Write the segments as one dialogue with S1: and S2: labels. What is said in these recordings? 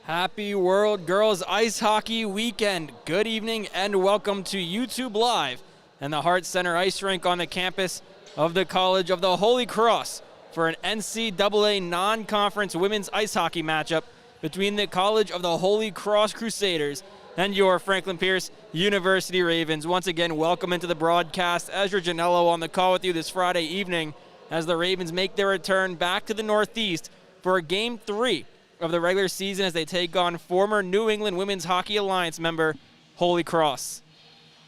S1: Happy World Girls Ice Hockey Weekend. Good evening and welcome to YouTube Live and the Hart Center Ice Rink on the campus of the College of the Holy Cross for an NCAA non-conference women's ice hockey matchup between the College of the Holy Cross Crusaders and your Franklin Pierce University Ravens. Once again, welcome into the broadcast. Ezra Janello on the call with you this Friday evening as the Ravens make their return back to the Northeast for Game 3 of the regular season as they take on former New England Women's Hockey Alliance member Holy Cross.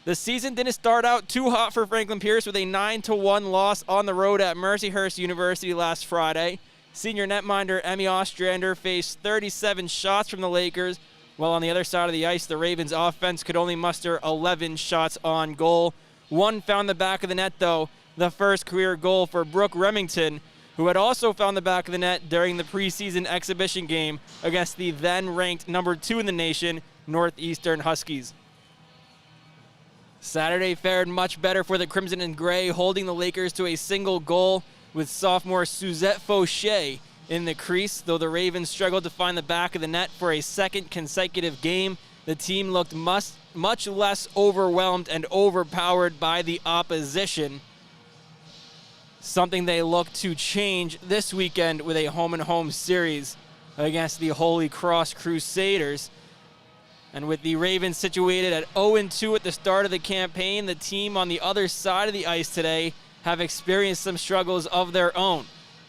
S1: The season didn't start out too hot for Franklin Pierce with a 9-1 loss on the road at Mercyhurst University last Friday. Senior netminder Emmy Ostrander faced 37 shots from the Lakers, while on the other side of the ice, the Ravens offense could only muster 11 shots on goal. One found the back of the net, though, the first career goal for Brooke Remington, who had also found the back of the net during the preseason exhibition game against the then-ranked number 2 in the nation, Northeastern Huskies. Saturday fared much better for the Crimson and Gray, holding the Lakers to a single goal with sophomore Suzette Fauché in the crease. Though the Ravens struggled to find the back of the net for a second consecutive game, the team looked much less overwhelmed and overpowered by the opposition, something they look to change this weekend with a home-and-home series against the Holy Cross Crusaders. And with the Ravens situated at 0-2 at the start of the campaign, the team on the other side of the ice today have experienced some struggles of their own.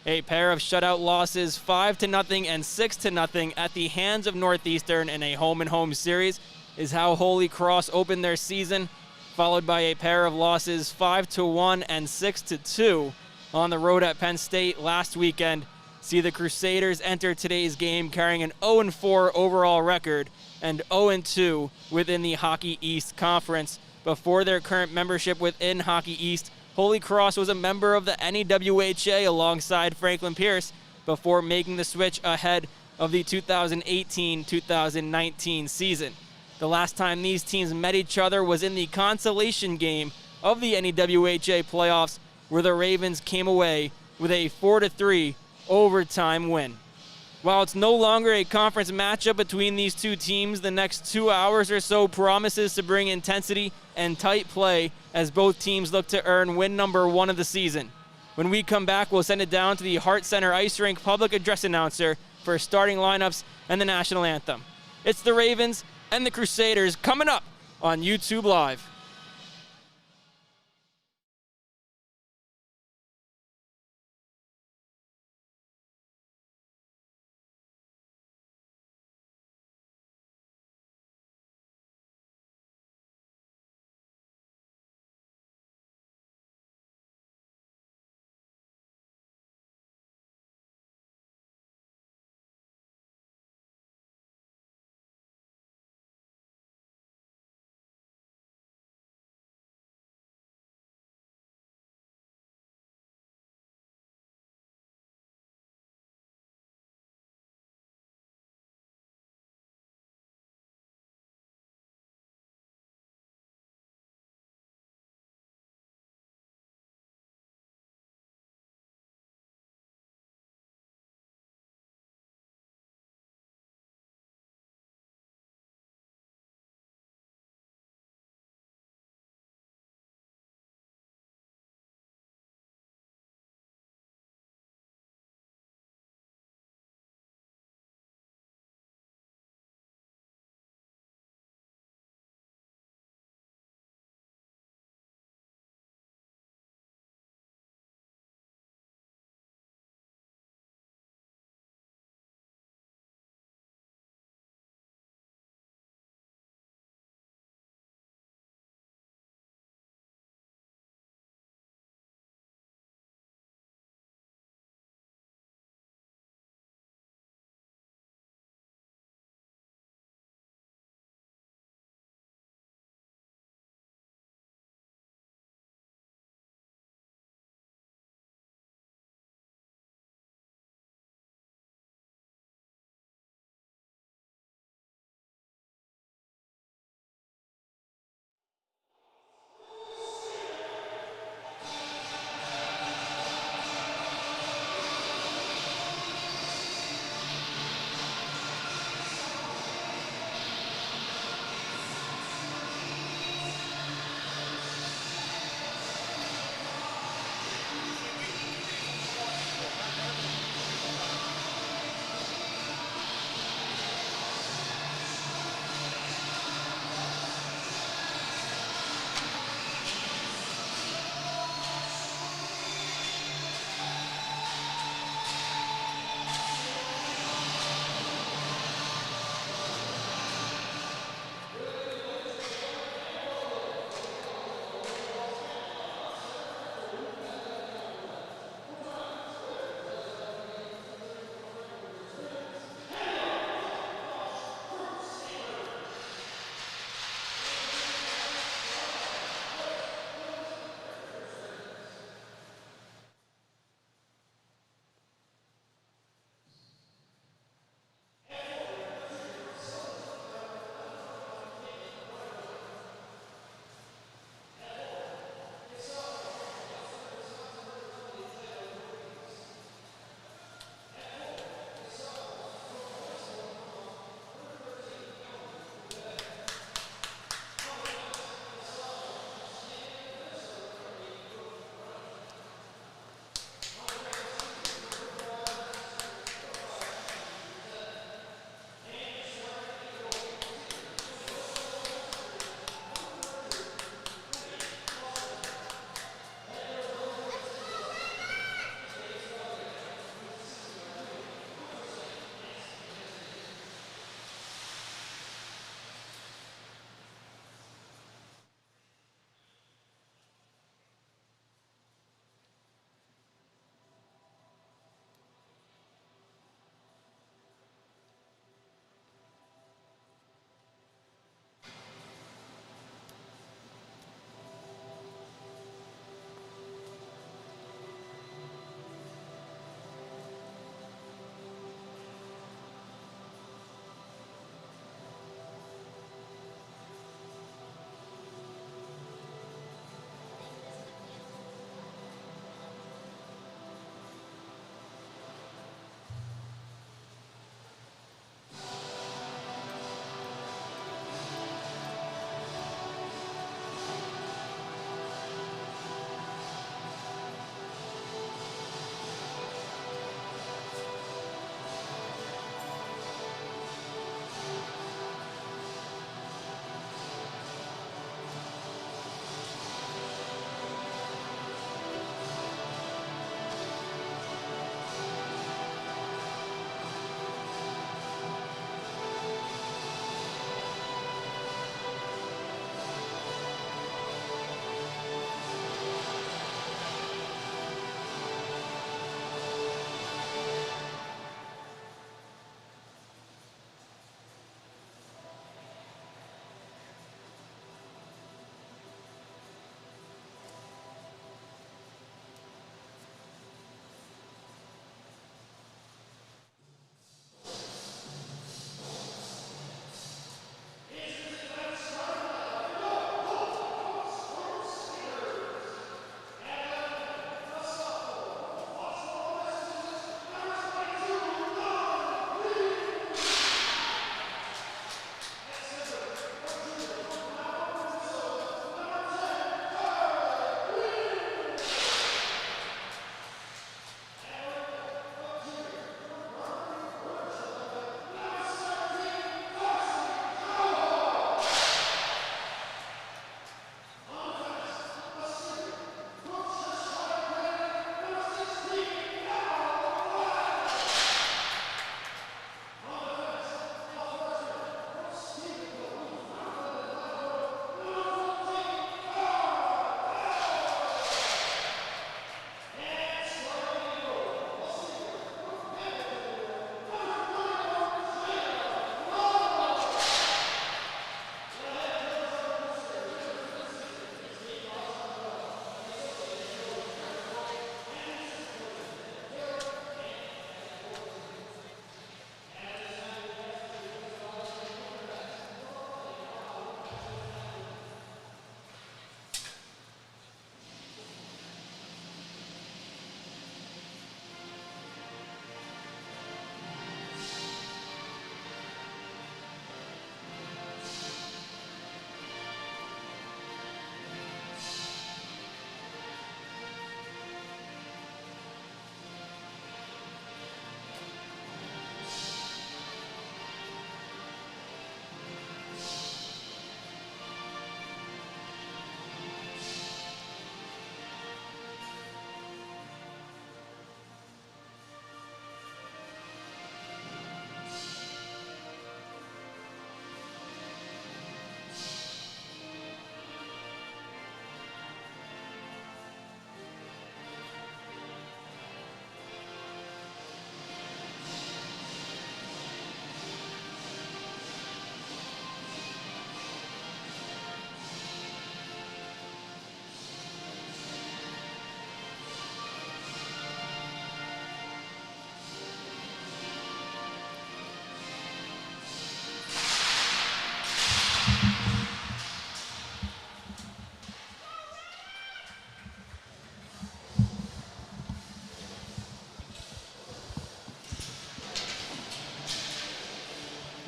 S1: A pair of shutout losses, 5-0 and 6-0 at the hands of Northeastern in a home-and-home series is how Holy Cross opened their season, followed by a pair of losses 5-1 and 6-2 on the road at Penn State last weekend. See the Crusaders enter today's game carrying an 0-4 overall record and 0-2 within the Hockey East Conference. Before their current membership within Hockey East, Holy Cross was a member of the NEWHA alongside Franklin Pierce before making the switch ahead of the 2018-2019 season. The last time these teams met each other was in the consolation game of the NEWHA playoffs, where the Ravens came away with a 4-3 overtime win. While it's no longer a conference matchup between these two teams, the next 2 hours or so promises to bring intensity and tight play as both teams look to earn win number 1 of the season. When we come back, we'll send it down to the Hart Center Ice Rink public address announcer for starting lineups and the national anthem. It's the Ravens and the Crusaders coming up on YouTube Live.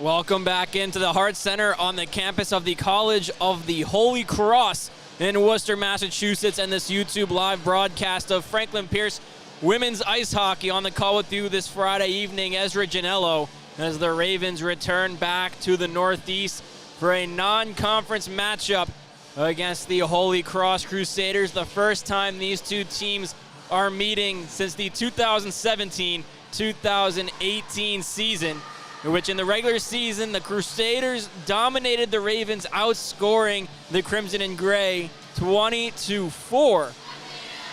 S1: Welcome back into the Hart Center on the campus of the College of the Holy Cross in Worcester, Massachusetts, and this YouTube live broadcast of Franklin Pierce women's ice hockey. On the call with you this Friday evening, Ezra Janello, as the Ravens return back to the Northeast for a non-conference matchup against the Holy Cross Crusaders. The first time these two teams are meeting since the 2017-2018 season, in which in the regular season, the Crusaders dominated the Ravens, outscoring the Crimson and Gray 20-4.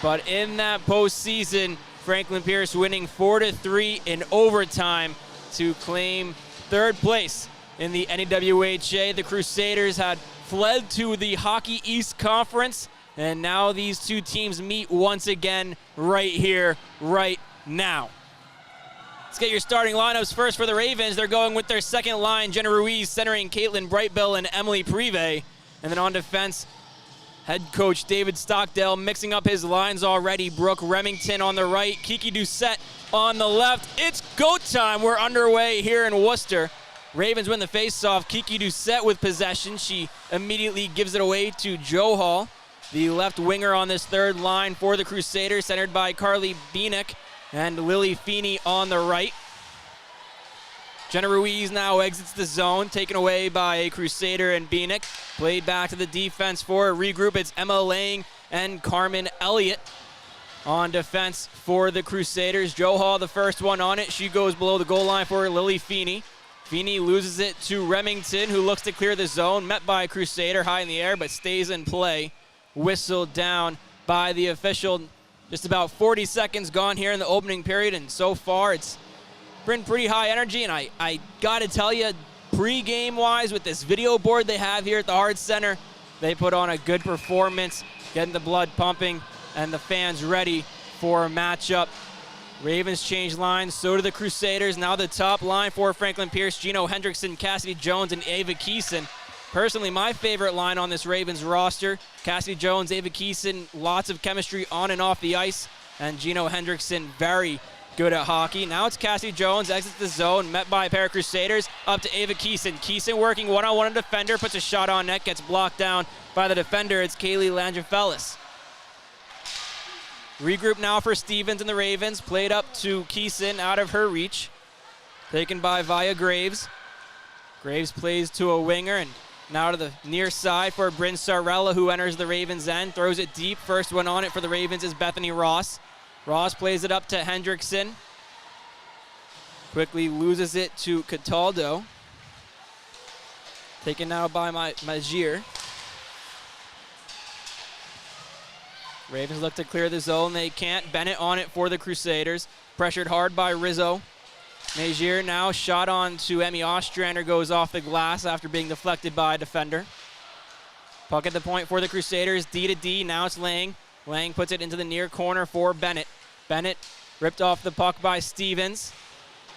S1: But in that postseason, Franklin Pierce winning 4-3 in overtime to claim third place in the NEWHA. The Crusaders had fled to the Hockey East Conference, and now these two teams meet once again right here, right now. Let's get your starting lineups first for the Ravens. They're going with their second line, Jenna Ruiz centering Caitlin Brightbill and Emily Prive. And then on defense, head coach David Stockdale mixing up his lines already. Brooke Remington on the right, Kiki Doucette on the left. It's go time. We're underway here in Worcester. Ravens win the faceoff. Kiki Doucette with possession. She immediately gives it away to Joe Hall, the left winger on this third line for the Crusaders, centered by Carly Bieniek and Lily Feeney on the right. Jenna Ruiz now exits the zone, taken away by a Crusader and Bieniek. Played back to the defense for a regroup. It's Emma Lang and Carmen Elliott on defense for the Crusaders. Joe Hall, the first one on it. She goes below the goal line for Lily Feeney. Feeney loses it to Remington, who looks to clear the zone. Met by a Crusader high in the air, but stays in play. Whistled down by the official. Just about 40 seconds gone here in the opening period, and so far it's been pretty high energy. And I got to tell you, pre-game-wise, with this video board they have here at the Hart Center, they put on a good performance, getting the blood pumping and the fans ready for a matchup. Ravens change lines, so do the Crusaders. Now the top line for Franklin Pierce, Gino Hendrickson, Cassidy Jones, and Ava Keeson. Personally, my favorite line on this Ravens roster, Cassidy Jones, Ava Keeson, lots of chemistry on and off the ice, and Gino Hendrickson, very good at hockey. Now it's Cassidy Jones, exits the zone, met by a pair of Crusaders, up to Ava Keeson. Keeson working one-on-one on defender, puts a shot on net, gets blocked down by the defender. It's Kaylee Langefelis. Regroup now for Stevens and the Ravens, played up to Keeson, out of her reach. Taken by Via Graves. Graves plays to a winger, and now to the near side for Bryn Sarella, who enters the Ravens' end. Throws it deep. First one on it for the Ravens is Bethany Ross. Ross plays it up to Hendrickson. Quickly loses it to Cataldo. Taken now by Magier. Ravens look to clear the zone. They can't. Bennett on it for the Crusaders. Pressured hard by Rizzo. Magier now shot on to Emmy Ostrander, goes off the glass after being deflected by a defender. Puck at the point for the Crusaders, D to D, now it's Lang. Lang puts it into the near corner for Bennett. Bennett ripped off the puck by Stevens.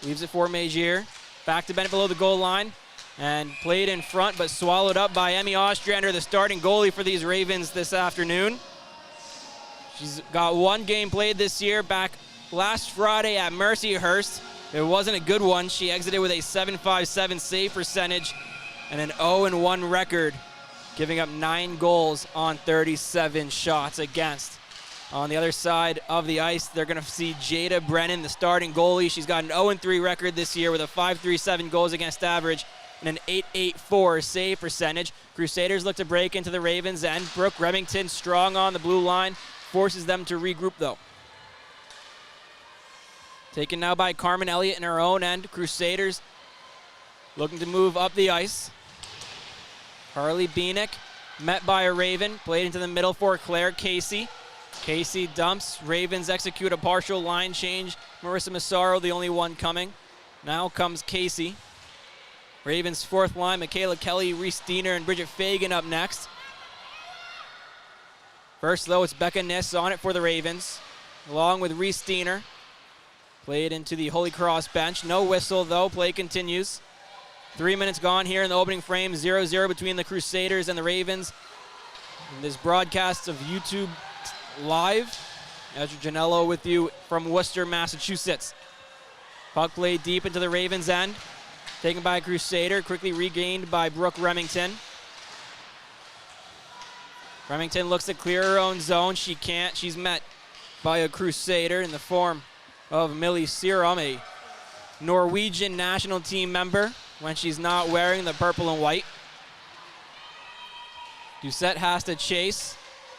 S1: Leaves it for Magier. Back to Bennett below the goal line. And played in front, but swallowed up by Emmy Ostrander, the starting goalie for these Ravens this afternoon. She's got one game played this year, back last Friday at Mercyhurst. It wasn't a good one. She exited with a .757 save percentage and an 0-1 record, giving up 9 goals on 37 shots against. On the other side of the ice, they're going to see Jada Brennan, the starting goalie. She's got an 0-3 record this year with a .537 goals against average and an .884 save percentage. Crusaders look to break into the Ravens' end. Brooke Remington strong on the blue line, forces them to regroup though. Taken now by Carmen Elliott in her own end. Crusaders looking to move up the ice. Harley Bieniek met by a Raven. Played into the middle for Claire Casey. Casey dumps. Ravens execute a partial line change. Marissa Massaro, the only one coming. Now comes Casey. Ravens' fourth line, Michaela Kelly, Reese Diener, and Bridget Fagan up next. First, though, it's Becca Niss on it for the Ravens, along with Reese Diener. Played into the Holy Cross bench. No whistle, though. Play continues. 3 minutes gone here in the opening frame. 0-0 between the Crusaders and the Ravens. And this broadcast of YouTube Live. Ezra Janello with you from Worcester, Massachusetts. Puck played deep into the Ravens' end. Taken by Crusader, quickly regained by Brooke Remington. Remington looks to clear her own zone. She can't. She's met by a Crusader in the form of Millie Serum, a Norwegian national team member when she's not wearing the purple and white. Doucette has to chase.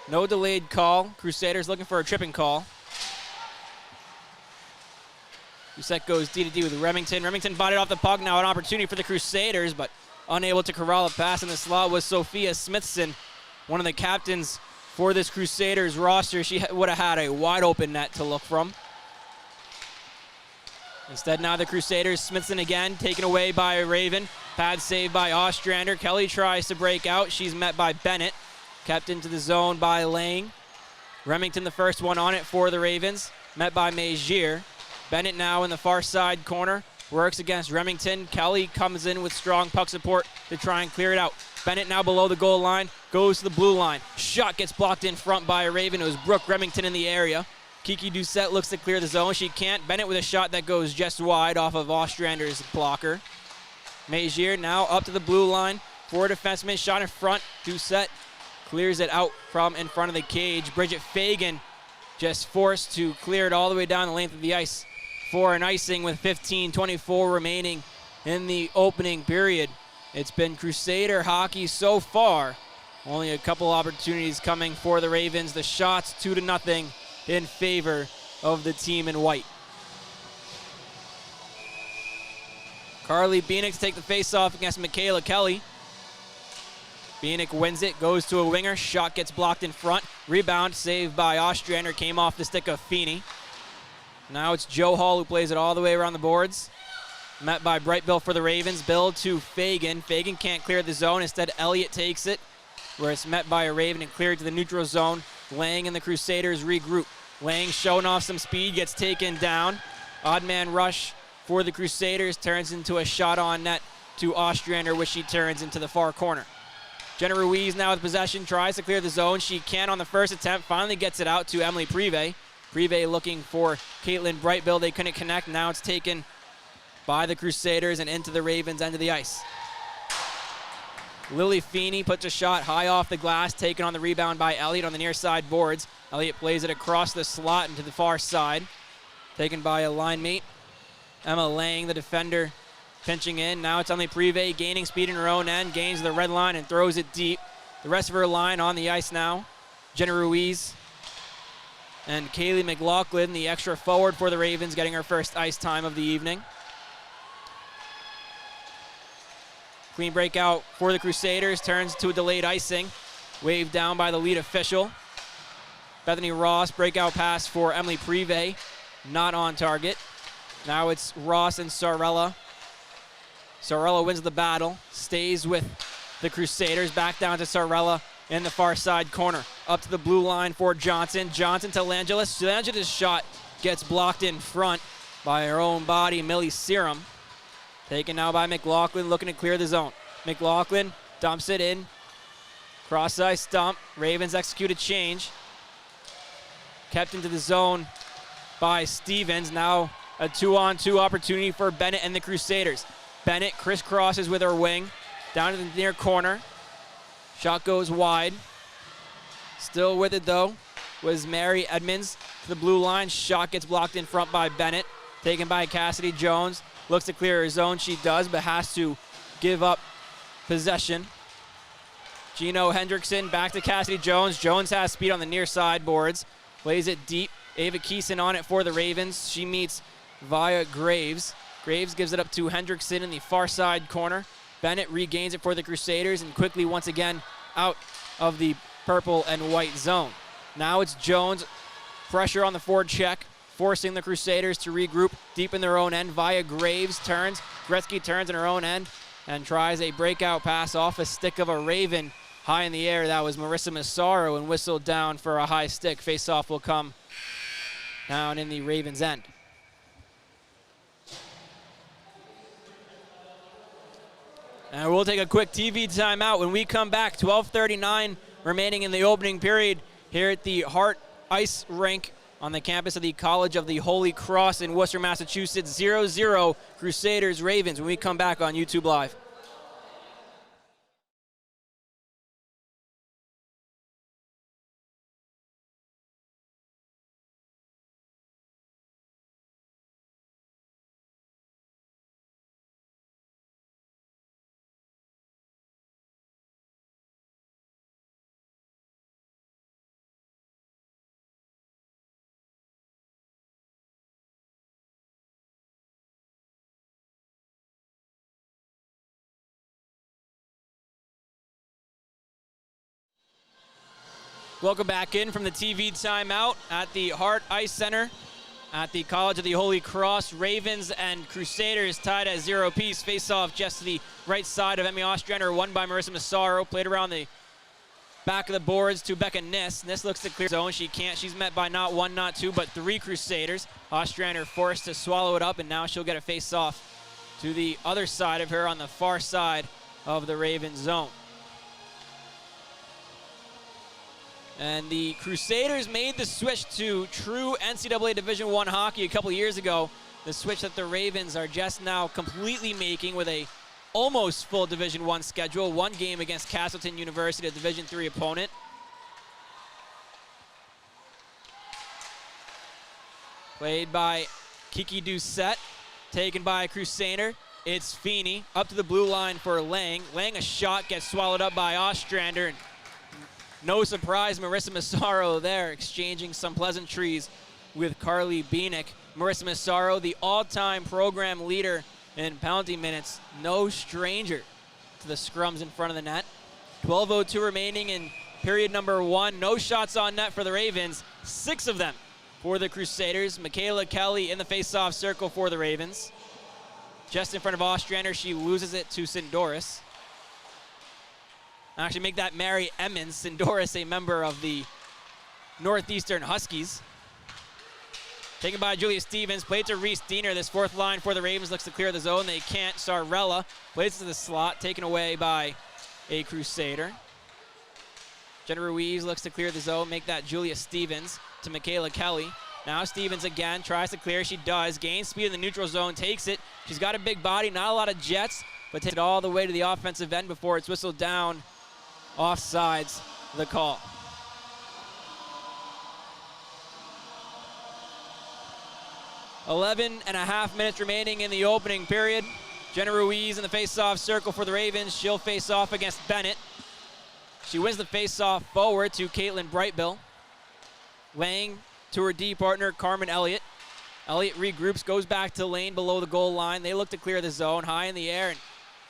S1: No delayed call. Crusaders looking for a tripping call. Doucette goes D-to-D with Remington. Remington bought it off the puck. Now an opportunity for the Crusaders, but unable to corral a pass in the slot was Sophia Smithson, one of the captains for this Crusaders roster. She would have had a wide open net to look from. Instead, now the Crusaders. Smithson again, taken away by Raven. Pad saved by Ostrander. Kelly tries to break out. She's met by Bennett. Kept into the zone by Lang. Remington the first one on it for the Ravens. Met by Mezier. Bennett now in the far side corner. Works against Remington. Kelly comes in with strong puck support to try and clear it out. Bennett now below the goal line. Goes to the blue line. Shot gets blocked in front by a Raven. It was Brooke Remington in the area. Kiki Doucette looks to clear the zone. She can't. Bennett with a shot that goes just wide off of Ostrander's blocker. Mezier now up to the blue line. Four defensemen shot in front. Doucette clears it out from in front of the cage. Bridget Fagan just forced to clear it all the way down the length of the ice for an icing with 15:24 remaining in the opening period. It's been Crusader hockey so far. Only a couple opportunities coming for the Ravens. The shots 2-0 in favor of the team in white. Carly Bieniek to take the face-off against Michaela Kelly. Bieniek wins it, goes to a winger. Shot gets blocked in front. Rebound saved by Ostrander. Came off the stick of Feeney. Now it's Joe Hall who plays it all the way around the boards. Met by Bright Bill for the Ravens. Bill to Fagan. Fagan can't clear the zone. Instead, Elliott takes it, where it's met by a Raven and cleared to the neutral zone. Lang and the Crusaders regroup. Lang showing off some speed, gets taken down. Odd man rush for the Crusaders turns into a shot on net to Ostrander, which she turns into the far corner. Jenna Ruiz now with possession, tries to clear the zone. She can on the first attempt, finally gets it out to Emily Prive. Prive looking for Caitlin Brightbill. They couldn't connect. Now it's taken by the Crusaders and into the Ravens' end of the ice. Lily Feeney puts a shot high off the glass, taken on the rebound by Elliott on the near side boards. Elliott plays it across the slot into the far side, taken by a line mate. Emma Lang, the defender, pinching in. Now it's Emily Prive gaining speed in her own end, gains the red line and throws it deep. The rest of her line on the ice now. Jenna Ruiz and Kaylee McLaughlin, the extra forward for the Ravens, getting her first ice time of the evening. Clean breakout for the Crusaders, turns to a delayed icing. Waved down by the lead official. Bethany Ross, breakout pass for Emily Prive, not on target. Now it's Ross and Sarella. Sarella wins the battle, stays with the Crusaders. Back down to Sarella in the far side corner. Up to the blue line for Johnson. Johnson to Langelis. Langelis' shot gets blocked in front by her own body, Millie Serum. Taken now by McLaughlin, looking to clear the zone. McLaughlin dumps it in. Cross-ice stump. Ravens execute a change. Kept into the zone by Stevens. Now a 2-on-2 opportunity for Bennett and the Crusaders. Bennett crisscrosses with her wing. Down to the near corner. Shot goes wide. Still with it though was Mary Edmonds to the blue line. Shot gets blocked in front by Bennett. Taken by Cassidy Jones. Looks to clear her zone. She does, but has to give up possession. Gino Hendrickson back to Cassidy Jones. Jones has speed on the near side boards. Plays it deep. Ava Keeson on it for the Ravens. She meets via Graves. Graves gives it up to Hendrickson in the far side corner. Bennett regains it for the Crusaders and quickly once again out of the purple and white zone. Now it's Jones. Pressure on the forward check, forcing the Crusaders to regroup deep in their own end via Graves. Turns. Gretzky turns in her own end and tries a breakout pass off a stick of a Raven high in the air. That was Marissa Massaro and whistled down for a high stick. Face-off will come down in the Ravens' end. And we'll take a quick TV timeout. When we come back, 12:39 remaining in the opening period here at the Hart Ice Rink on the campus of the College of the Holy Cross in Worcester, Massachusetts. 0-0 Crusaders Ravens when we come back on YouTube Live. Welcome back in from the TV timeout at the Hart Ice Center at the College of the Holy Cross. Ravens and Crusaders tied at 0 apiece. Face-off just to the right side of Emmy Ostrander, won by Marissa Massaro. Played around the back of the boards to Becca Niss. Niss looks to clear zone. She can't. She's met by not one, not two, but three Crusaders. Ostrander forced to swallow it up, and now she'll get a face-off to the other side of her on the far side of the Ravens zone. And the Crusaders made the switch to true NCAA Division I hockey a couple years ago. The switch that the Ravens are just now completely making with a almost full Division I schedule. One game against Castleton University, a Division III opponent. Played by Kiki Doucette, taken by a Crusader. It's Feeney, up to the blue line for Lang. Lang, a shot, gets swallowed up by Ostrander. And no surprise, Marissa Massaro there exchanging some pleasantries with Carly Bienick. Marissa Massaro, the all-time program leader in penalty minutes, no stranger to the scrums in front of the net. 12:02 remaining in period number 1. No shots on net for the Ravens, 6 of them for the Crusaders. Michaela Kelly in the face-off circle for the Ravens. Just in front of Ostrander, she loses it to Sindoris. Actually make that Mary Emmons, Sindoris, a member of the Northeastern Huskies. Taken by Julia Stevens, played to Reese Diener. This fourth line for the Ravens looks to clear the zone. They can't. Sarella plays to the slot, taken away by a Crusader. Jenna Ruiz looks to clear the zone, make that Julia Stevens to Michaela Kelly. Now Stevens again, tries to clear, she does. Gains speed in the neutral zone, takes it. She's got a big body, not a lot of jets, but takes it all the way to the offensive end before it's whistled down. Offsides the call. .5 minutes remaining in the opening period. Jenna Ruiz in the face-off circle for the Ravens. She'll face off against Bennett. She wins the face-off forward to Caitlin Brightbill. Lang to her D partner, Carmen Elliott. Elliott regroups, goes back to the lane below the goal line. They look to clear the zone, high in the air, and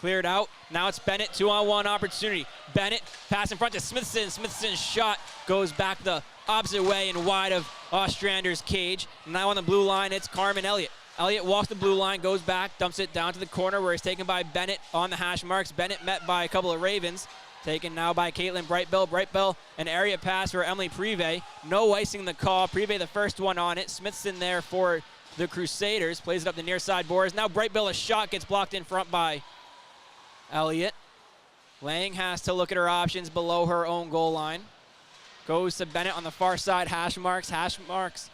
S1: cleared out. Now it's Bennett, 2-on-1 opportunity. Bennett, pass in front to Smithson. Smithson's shot goes back the opposite way and wide of Ostrander's cage. Now on the blue line, it's Carmen Elliott. Elliott walks the blue line, goes back, dumps it down to the corner where he's taken by Bennett on the hash marks. Bennett met by a couple of Ravens. Taken now by Caitlin Brightbill. Brightbill, an area pass for Emily Prive. No icing the call. Prive the first one on it. Smithson there for the Crusaders. Plays it up the near side boards. Now Brightbill, a shot gets blocked in front by Elliott. Lang has to look at her options below her own goal line. Goes to Bennett on the far side, hash marks. Hash marks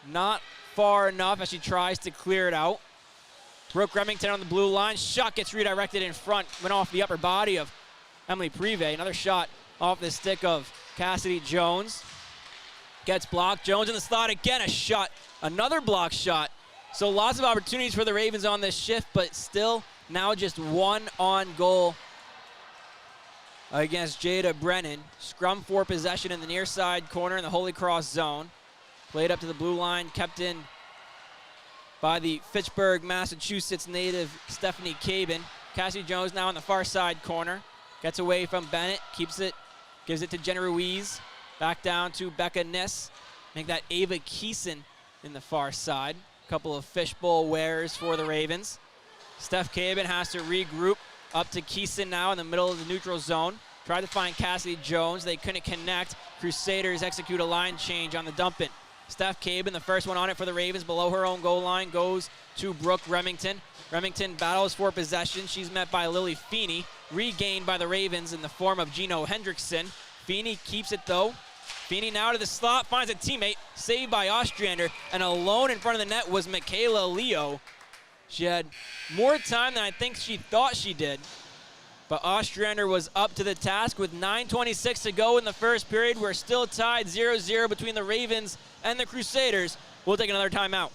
S1: not far enough as she tries to clear it out. Brooke Remington on the blue line. Shot gets redirected in front. Went off the upper body of Emily Prive. Another shot off the stick of Cassidy Jones. Gets blocked. Jones in the slot again. A shot. Another block shot. So lots of opportunities for the Ravens on this shift, but still now just one on goal against Jada Brennan. Scrum for possession in the near side corner in the Holy Cross zone. Played up to the blue line, kept in by the Fitchburg, Massachusetts native Stephanie Cabin. Cassie Jones now on the far side corner. Gets away from Bennett, keeps it, gives it to Jenna Ruiz. Back down to Becca Niss. Make that Ava Keeson in the far side. Couple of fishbowl wearers for the Ravens. Steph Cabin has to regroup. Up to Keeson now in the middle of the neutral zone. Tried to find Cassidy Jones. They couldn't connect. Crusaders execute a line change on the dump-in. Steph Cabin, the first one on it for the Ravens, below her own goal line, goes to Brooke Remington. Remington battles for possession. She's met by Lily Feeney, regained by the Ravens in the form of Gino Hendrickson. Feeney keeps it though, Feeney now to the slot, finds a teammate, saved by Ostrander, and alone in front of the net was Michaela Leo. She had more time than I think she thought she did, but Ostrander was up to the task with 9:26 to go in the first period. We're still tied 0-0 between the Ravens and the Crusaders. We'll take another timeout.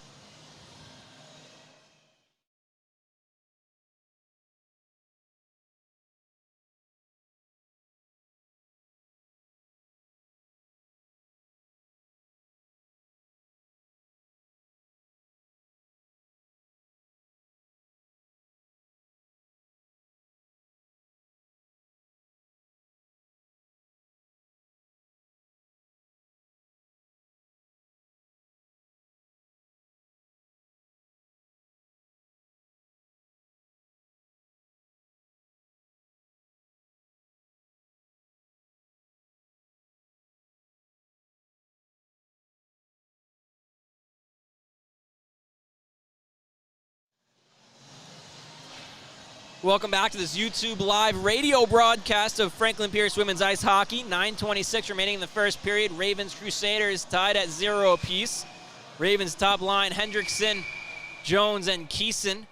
S1: Welcome back to this YouTube live radio broadcast of Franklin Pierce Women's Ice Hockey. 9:26 remaining in the first period. Ravens Crusaders tied at 0 apiece. Ravens top line, Hendrickson, Jones, and Keeson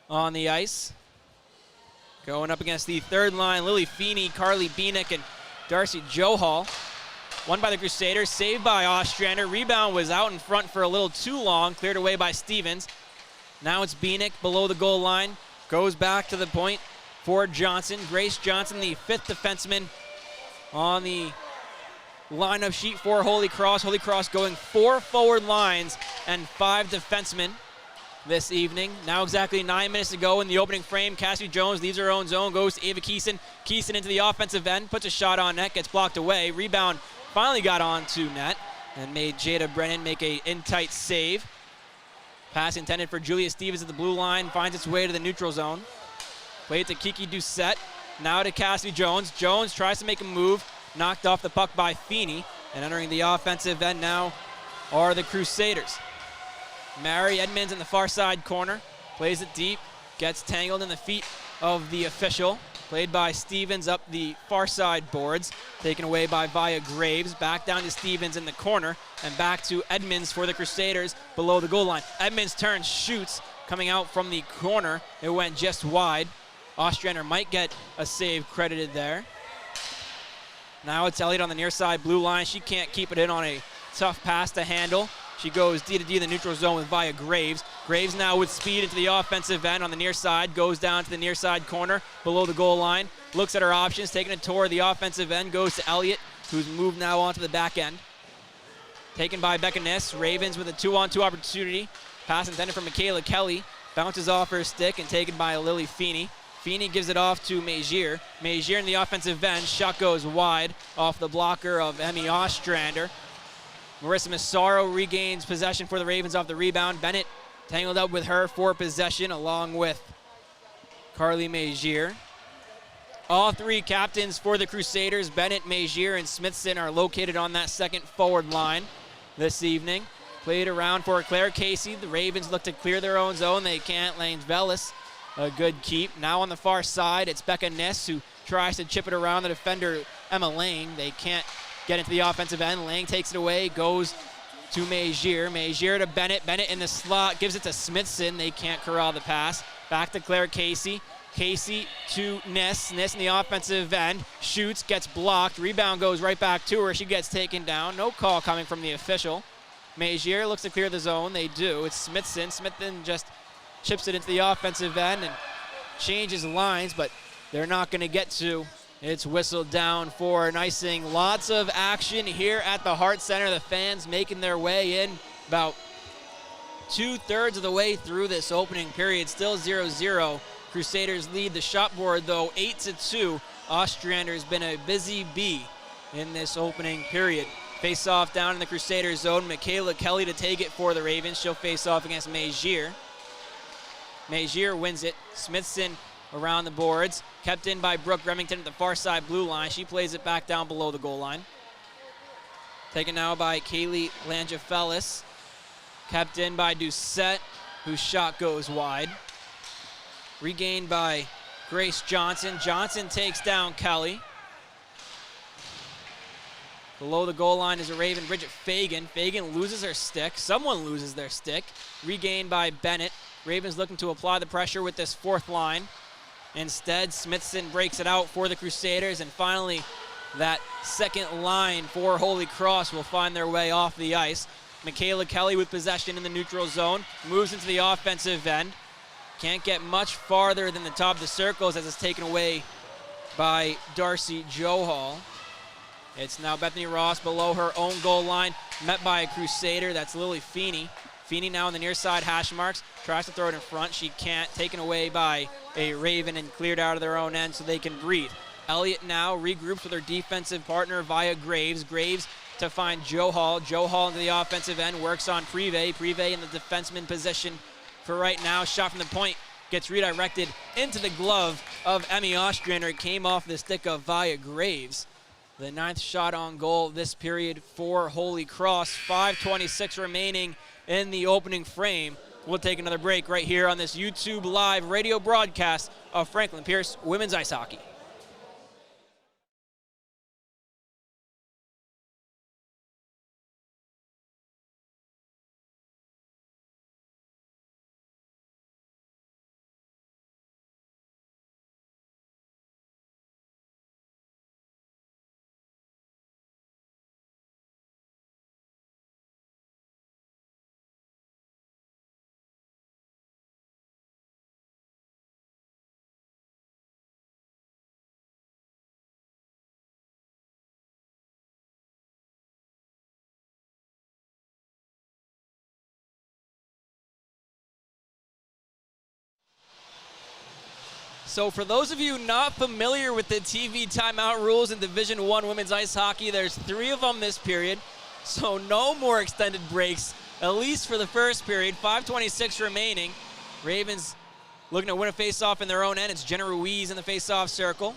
S1: on the ice. Going up against the third line, Lily Feeney, Carly Beanick, and Darcy Johal. Won by the Crusaders, saved by Ostrander. Rebound was out in front for a little too long, cleared away by Stevens. Now it's Beanick below the goal line. Goes back to the point for Johnson. Grace Johnson, the fifth defenseman on the lineup sheet for Holy Cross. Holy Cross going 4 forward lines and 5 defensemen this evening. Now exactly 9 minutes to go in the opening frame. Cassie Jones leaves her own zone, goes to Ava Keeson. Keeson into the offensive end, puts a shot on net, gets blocked away. Rebound finally got onto net and made Jada Brennan make a in-tight save. Pass intended for Julia Stevens at the blue line, finds its way to the neutral zone. Played to Kiki Doucette, now to Cassie Jones. Jones tries to make a move, knocked off the puck by Feeney, and entering the offensive end now are the Crusaders. Mary Edmonds in the far side corner, plays it deep, gets tangled in the feet of the official. Played by Stevens up the far side boards, taken away by Via Graves. Back down to Stevens in the corner, and back to Edmonds for the Crusaders below the goal line. Edmonds turns, shoots, coming out from the corner. It went just wide. Ostrander might get a save credited there. Now it's Elliott on the near side blue line. She can't keep it in on a tough pass to handle. She goes D to D in the neutral zone with Via Graves. Graves now with speed into the offensive end on the near side, goes down to the near side corner below the goal line, looks at her options, taking a tour of the offensive end, goes to Elliott, who's moved now onto the back end. Taken by Becca Niss. Ravens with a 2-on-2 opportunity. Pass intended for Michaela Kelly. Bounces off her stick and taken by Lily Feeney. Feeney gives it off to Mezier. Mezier in the offensive end. Shot goes wide off the blocker of Emmy Ostrander. Marissa Massaro regains possession for the Ravens off the rebound. Bennett tangled up with her for possession along with Carly Mezier. All 3 captains for the Crusaders, Bennett, Mezier, and Smithson, are located on that second forward line this evening. Played around for Claire Casey. The Ravens look to clear their own zone. They can't. Lanes Velis, a good keep. Now on the far side, it's Becca Niss who tries to chip it around the defender, Emma Lang. They can't get into the offensive end. Lang takes it away, goes to Mezier. Mezier to Bennett. Bennett in the slot, gives it to Smithson. They can't corral the pass. Back to Claire Casey. Casey to Niss. Niss in the offensive end. Shoots, gets blocked. Rebound goes right back to her. She gets taken down. No call coming from the official. Mezier looks to clear the zone. They do. It's Smithson. Smithson just chips it into the offensive end and changes lines, but they're not going to get to. It's whistled down for an icing. Lots of action here at the Hart Center. The fans making their way in about 2/3 of the way through this opening period. Still 0-0. Crusaders lead the shot board, though, 8-2. Ostrander's been a busy bee in this opening period. Face off down in the Crusaders zone. Michaela Kelly to take it for the Ravens. She'll face off against Mezier. Mezier wins it. Smithson around the boards. Kept in by Brooke Remington at the far side blue line. She plays it back down below the goal line. Taken now by Kaylee Langefelis. Kept in by Doucette, whose shot goes wide. Regained by Grace Johnson. Johnson takes down Kelly. Below the goal line is a Raven, Bridget Fagan. Fagan loses her stick. Someone loses their stick. Regained by Bennett. Ravens looking to apply the pressure with this fourth line. Instead, Smithson breaks it out for the Crusaders, and finally that second line for Holy Cross will find their way off the ice. Michaela Kelly with possession in the neutral zone, moves into the offensive end. Can't get much farther than the top of the circles as it's taken away by Darcy Johal. It's now Bethany Ross below her own goal line, met by a Crusader. That's Lily Feeney. Feeney now on the near side hash marks, tries to throw it in front. She can't, taken away by a Raven and cleared out of their own end so they can breathe. Elliott now regroups with her defensive partner via Graves. Graves to find Johal. Johal into the offensive end, works on Prive. Prive in the defenseman position for right now. Shot from the point gets redirected into the glove of Emmy Ostrander. It came off the stick of Via Graves. The 9th shot on goal this period for Holy Cross. 5:26 remaining in the opening frame. We'll take another break right here on this YouTube live radio broadcast of Franklin Pierce Women's Ice Hockey. So for those of you not familiar with the TV timeout rules in Division I women's ice hockey, there's 3 of them this period. So no more extended breaks, at least for the first period. 5:26 remaining. Ravens looking to win a face-off in their own end. It's Jenna Ruiz in the face-off circle.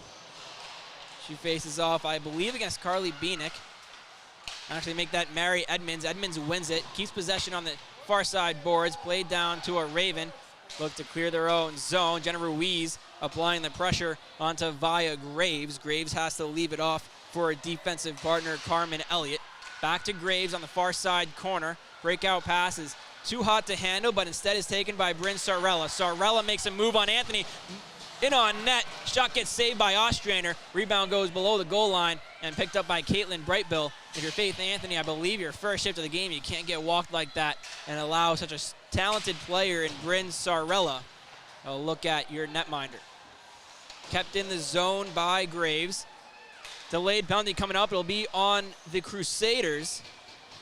S1: She faces off, I believe, against Carly Bienick. Actually make that Mary Edmonds. Edmonds wins it, keeps possession on the far side boards, played down to a Raven. Look to clear their own zone. Jenna Ruiz applying the pressure onto Via Graves. Graves has to leave it off for a defensive partner, Carmen Elliott. Back to Graves on the far side corner. Breakout pass is too hot to handle, but instead is taken by Bryn Sarella. Sarella makes a move on Anthony. In on net. Shot gets saved by Ostrander. Rebound goes below the goal line and picked up by Caitlin Brightbill. If you're Faith Anthony, I believe your first shift of the game, you can't get walked like that and allow such a talented player in Bryn Sarella a look at your netminder. Kept in the zone by Graves. Delayed penalty coming up. It'll be on the Crusaders.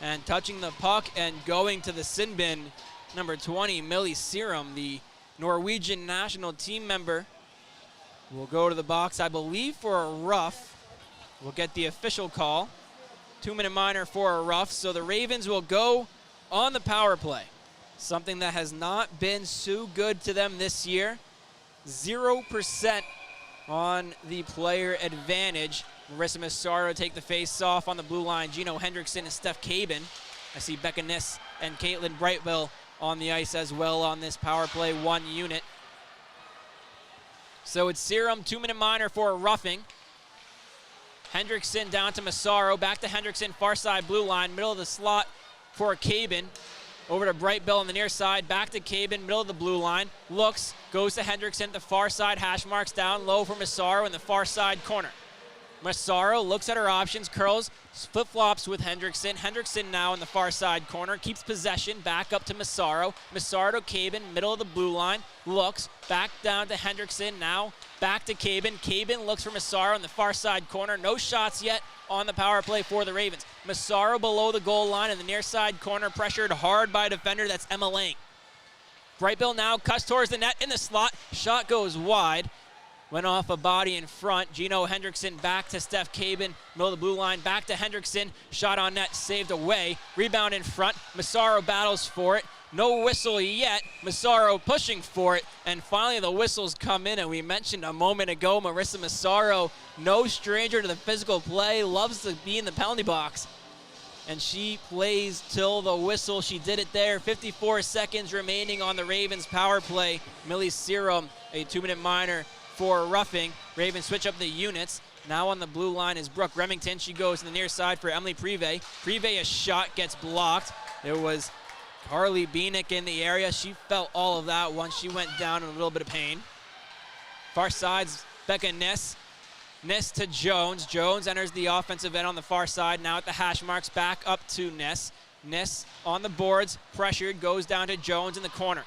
S1: And touching the puck and going to the sin bin, number 20, Millie Serum, the Norwegian national team member, will go to the box, I believe, for a rough. We'll get the official call. 2-minute minor for a rough. So the Ravens will go on the power play. Something that has not been so good to them this year. 0% on the player advantage. Marissa Massaro take the face off on the blue line. Gino Hendrickson and Steph Cabin. I see Becca Niss and Caitlin Brightbill on the ice as well on this power play 1 unit. So it's Serum, 2-minute minor for a roughing. Hendrickson down to Massaro, back to Hendrickson, far side blue line, middle of the slot for Cabin. Over to Brightbill on the near side, back to Cabin, middle of the blue line. Looks, goes to Hendrickson, the far side, hash marks down low for Massaro in the far side corner. Massaro looks at her options, curls, flip-flops with Hendrickson. Hendrickson now in the far side corner, keeps possession, back up to Massaro. Massaro to Cabin, middle of the blue line, looks, back down to Hendrickson, now back to Cabin. Cabin looks for Massaro in the far side corner. No shots yet on the power play for the Ravens. Massaro below the goal line in the near side corner, pressured hard by a defender, that's Emma Lang. Brightbill now cuts towards the net in the slot, shot goes wide. Went off a body in front. Gino Hendrickson back to Steph Cabin, middle of the blue line, back to Hendrickson. Shot on net, saved away. Rebound in front. Massaro battles for it. No whistle yet. Massaro pushing for it. And finally the whistles come in. And we mentioned a moment ago, Marissa Massaro, no stranger to the physical play, loves to be in the penalty box. And she plays till the whistle. She did it there. 54 seconds remaining on the Ravens power play. Millie Serum, a 2-minute minor for roughing. Ravens switch up the units. Now on the blue line is Brooke Remington. She goes to the near side for Emily Prive. Prive, a shot gets blocked. It was Carly Beanick in the area. She felt all of that once she went down in a little bit of pain. Far side's Becca Niss. Niss to Jones. Jones enters the offensive end on the far side. Now at the hash marks, back up to Niss. Niss on the boards, pressured, goes down to Jones in the corner.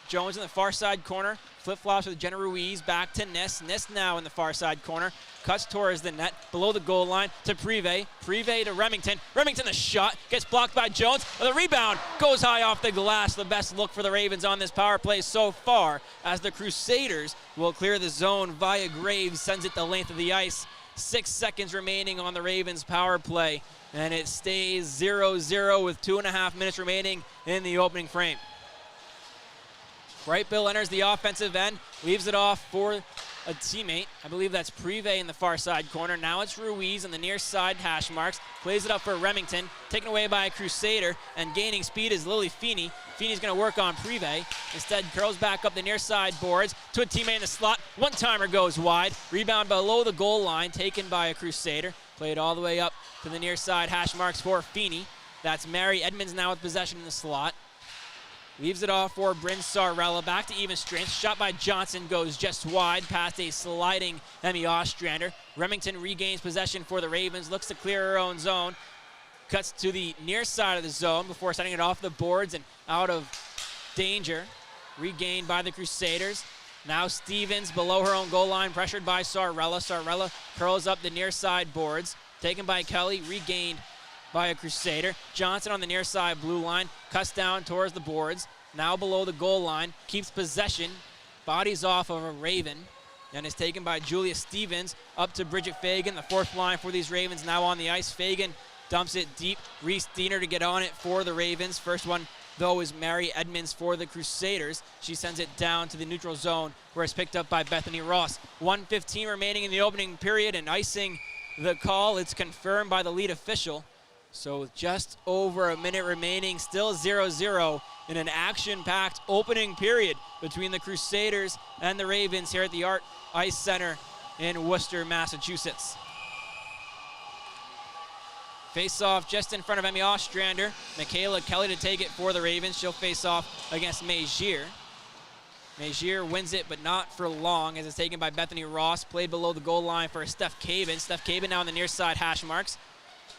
S1: Jones in the far side corner, flip-flops with Jenna Ruiz, back to Niss. Niss now in the far side corner, cuts towards the net, below the goal line to Prive. Prive to Remington. Remington the shot, gets blocked by Jones. The rebound goes high off the glass. The best look for the Ravens on this power play so far, as the Crusaders will clear the zone via Graves, sends it the length of the ice. 6 seconds remaining on the Ravens power play, and it stays 0-0 with 2.5 minutes remaining in the opening frame. Brightbill enters the offensive end, leaves it off for a teammate. I believe that's Prive in the far side corner. Now it's Ruiz on the near side hash marks. Plays it up for Remington, taken away by a Crusader, and gaining speed is Lily Feeney. Feeney's going to work on Prive. Instead, curls back up the near side boards to a teammate in the slot. One-timer goes wide. Rebound below the goal line, taken by a Crusader. Played all the way up to the near side hash marks for Feeney. That's Mary Edmonds now with possession in the slot. Leaves it off for Bryn Sarella. Back to even strength. Shot by Johnson goes just wide past a sliding Emmy Ostrander. Remington regains possession for the Ravens. Looks to clear her own zone. Cuts to the near side of the zone before sending it off the boards and out of danger. Regained by the Crusaders. Now Stevens below her own goal line, pressured by Sarella. Sarella curls up the near side boards. Taken by Kelly. Regained by a Crusader. Johnson on the near side blue line, cuts down towards the boards, now below the goal line, keeps possession, bodies off of a Raven, and is taken by Julia Stevens up to Bridget Fagan, the fourth line for these Ravens now on the ice. Fagan dumps it deep. Reese Diener to get on it for the Ravens. First one, though, is Mary Edmonds for the Crusaders. She sends it down to the neutral zone, where it's picked up by Bethany Ross. 1:15 remaining in the opening period, and icing the call. It's confirmed by the lead official. So just over a minute remaining, still 0-0 in an action-packed opening period between the Crusaders and the Ravens here at the Art Ice Center in Worcester, Massachusetts. Face-off just in front of Emmy Ostrander. Michaela Kelly to take it for the Ravens. She'll face off against Megier. Megier wins it, but not for long, as it's taken by Bethany Ross. Played below the goal line for Steph Cabin. Steph Cabin now on the near side hash marks.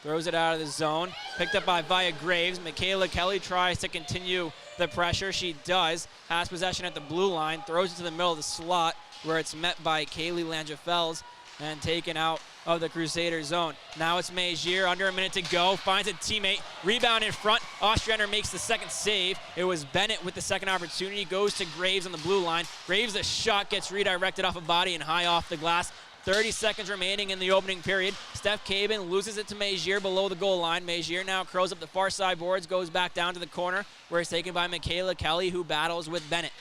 S1: Throws it out of the zone. Picked up by Via Graves. Michaela Kelly tries to continue the pressure. She does. Has possession at the blue line. Throws it to the middle of the slot, where it's met by Kaylee Langefels and taken out of the Crusader zone. Now it's Megier, under a minute to go. Finds a teammate. Rebound in front. Ostrander makes the second save. It was Bennett with the second opportunity. Goes to Graves on the blue line. Graves, the shot gets redirected off a body and high off the glass. 30 seconds remaining in the opening period. Steph Cabin loses it to Megier below the goal line. Megier now curls up the far side boards, goes back down to the corner, where it's taken by Michaela Kelly, who battles with Bennett.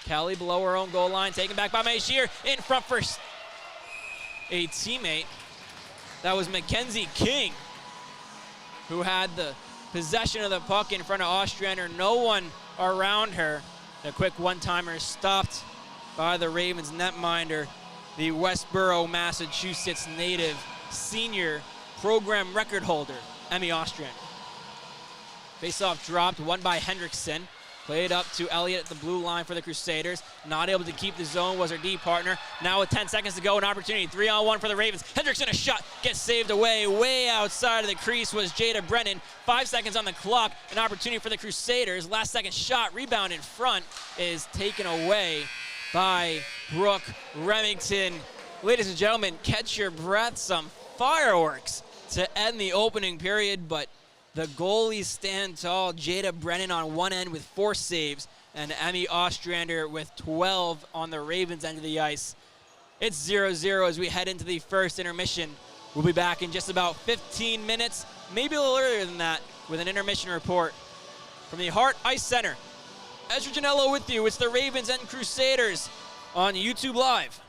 S1: Kelly below her own goal line, taken back by Megier, in front for a teammate. That was Mackenzie King, who had the possession of the puck in front of Ostrander. No one around her. The quick one-timer stopped by the Ravens netminder, the Westboro, Massachusetts native senior program record holder, Emmy Ostrander. Face-off dropped, won by Hendrickson. Played up to Elliott at the blue line for the Crusaders. Not able to keep the zone was her D partner. Now with 10 seconds to go, an opportunity. 3-on-1 for the Ravens. Hendrickson, a shot, gets saved away. Way outside of the crease was Jada Brennan. 5 seconds on the clock, an opportunity for the Crusaders. Last second shot, rebound in front is taken away by Brooke Remington. Ladies and gentlemen, catch your breath. Some fireworks to end the opening period, but the goalies stand tall. Jada Brennan on one end with 4 saves, and Emmy Ostrander with 12 on the Ravens end of the ice. It's 0-0 as we head into the first intermission. We'll be back in just about 15 minutes, maybe a little earlier than that, with an intermission report from the Hart Ice Center. Ezra Janello with you. It's the Ravens and Crusaders on YouTube Live.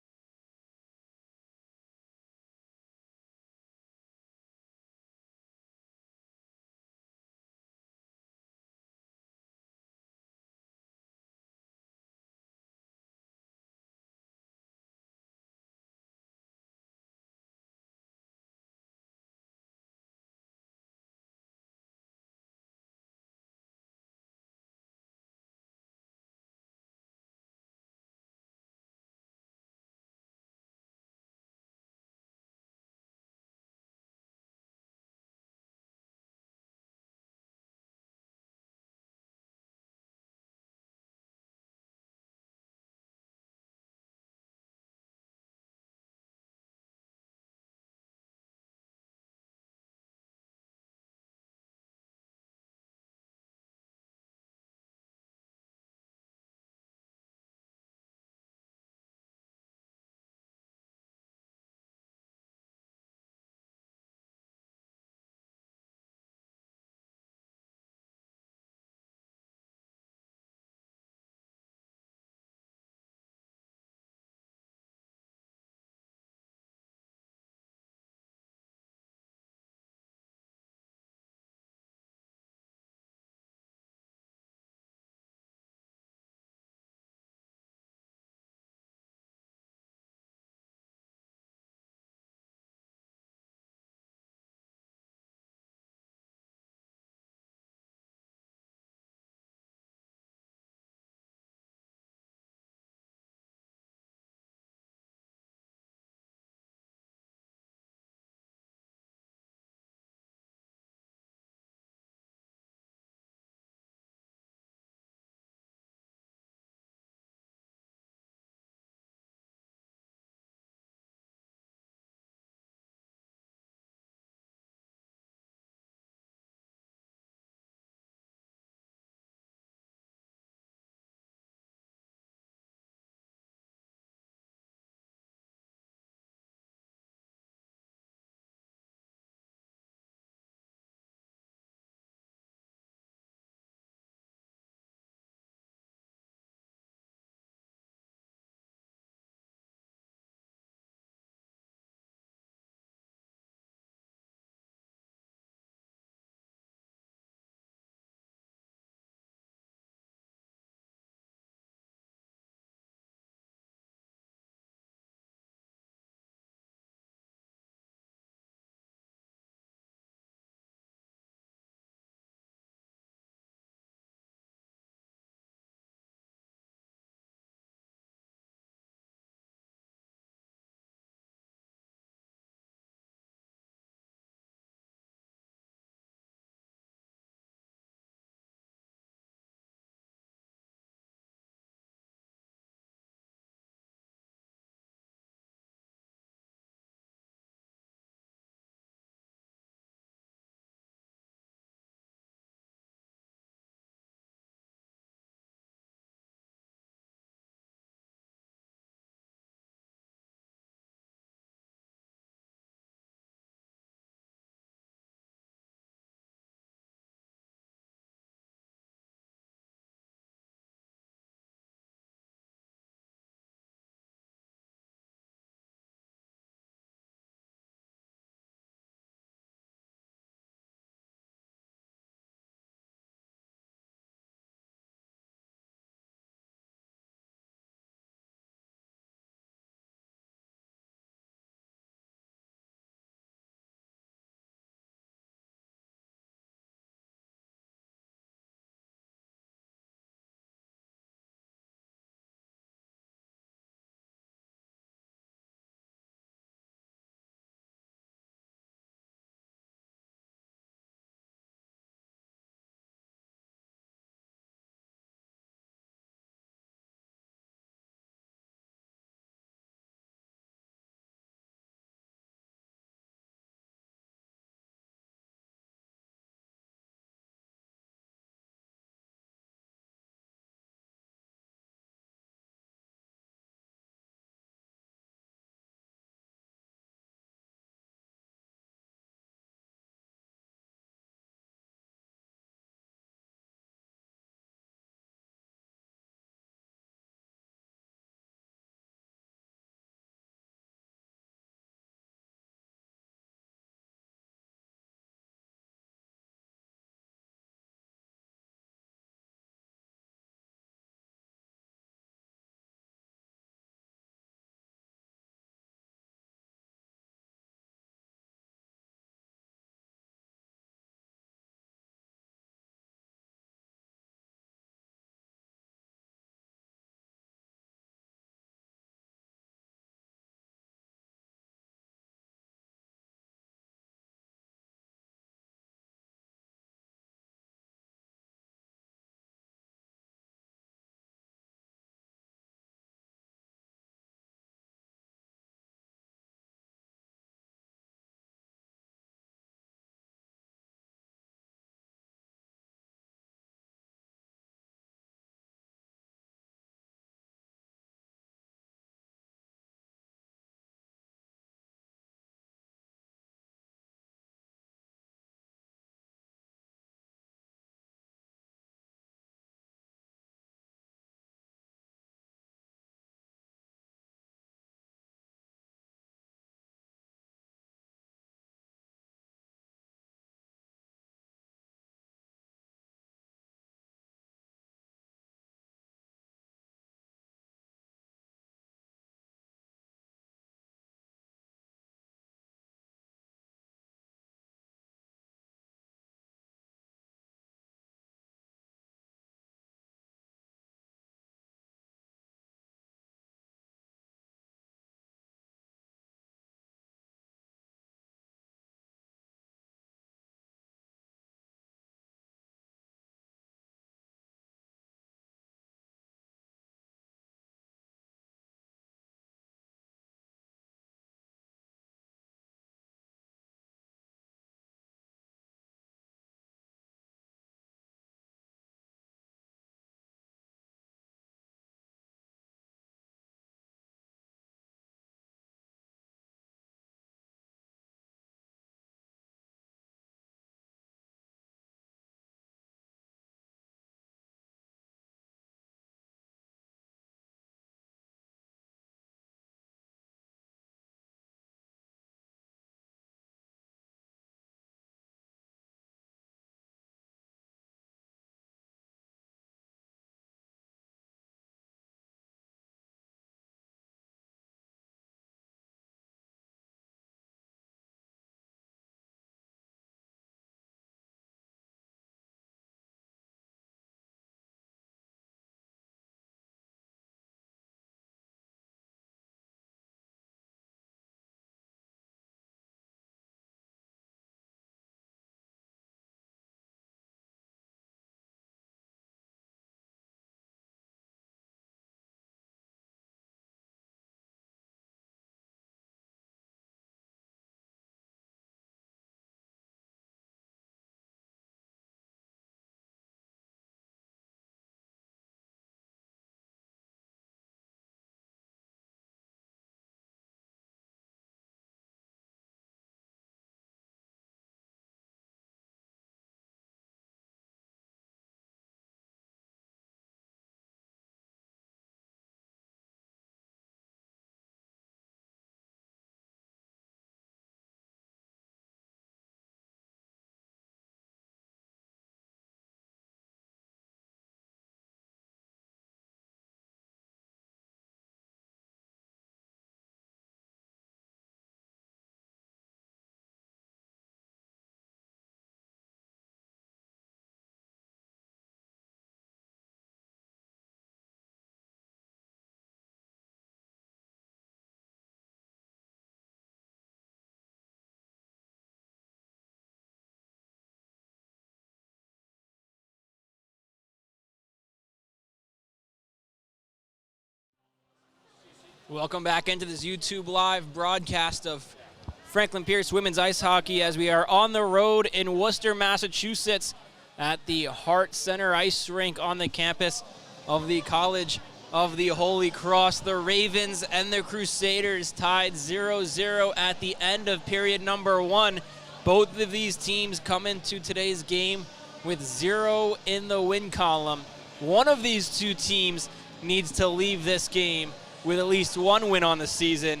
S1: Welcome back into this YouTube Live broadcast of Franklin Pierce Women's Ice Hockey as we are on the road in Worcester, Massachusetts at the Hart Center Ice Rink on the campus of the College of the Holy Cross. The Ravens and the Crusaders tied 0-0 at the end of period number 1. Both of these teams come into today's game with 0 in the win column. One of these two teams needs to leave this game with at least 1 win on the season,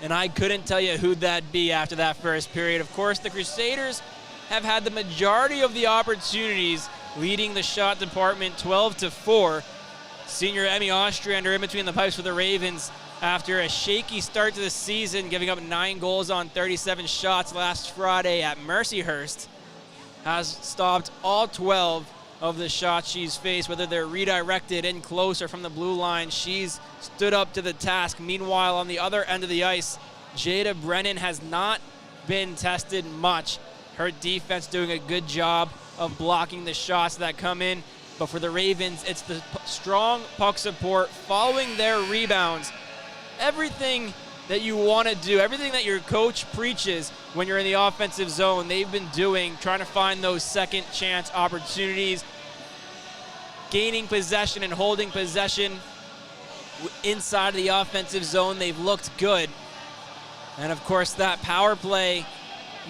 S1: and I couldn't tell you who'd that be after that first period. Of course, the Crusaders have had the majority of the opportunities, leading the shot department 12-4. Senior Emmy Ostrander in between the pipes for the Ravens after a shaky start to the season, giving up 9 goals on 37 shots last Friday at Mercyhurst, has stopped all 12 of the shots she's faced, whether they're redirected in close or from the blue line. She's stood up to the task. Meanwhile, on the other end of the ice, Jada Brennan has not been tested much. Her defense doing a good job of blocking the shots that come in. But for the Ravens, it's the strong puck support following their rebounds. Everything that you want to do, everything that your coach preaches when you're in the offensive zone, they've been doing, trying to find those second chance opportunities, gaining possession and holding possession inside of the offensive zone. They've looked good. And of course, that power play,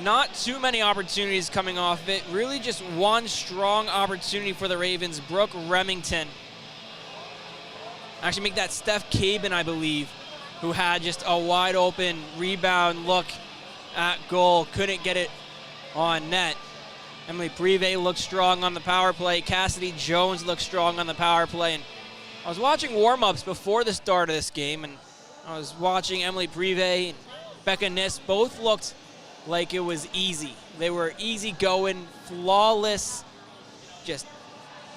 S1: not too many opportunities coming off it, really just one strong opportunity for the Ravens. Brooke Remington, actually make that Steph Cabin, I believe, who had just a wide open rebound look at goal, couldn't get it on net. Emily Prive looked strong on the power play. Cassidy Jones looked strong on the power play. And I was watching warm-ups before the start of this game, and I was watching Emily Prive and Becca Niss. Both looked like it was easy. They were easy-going, flawless, just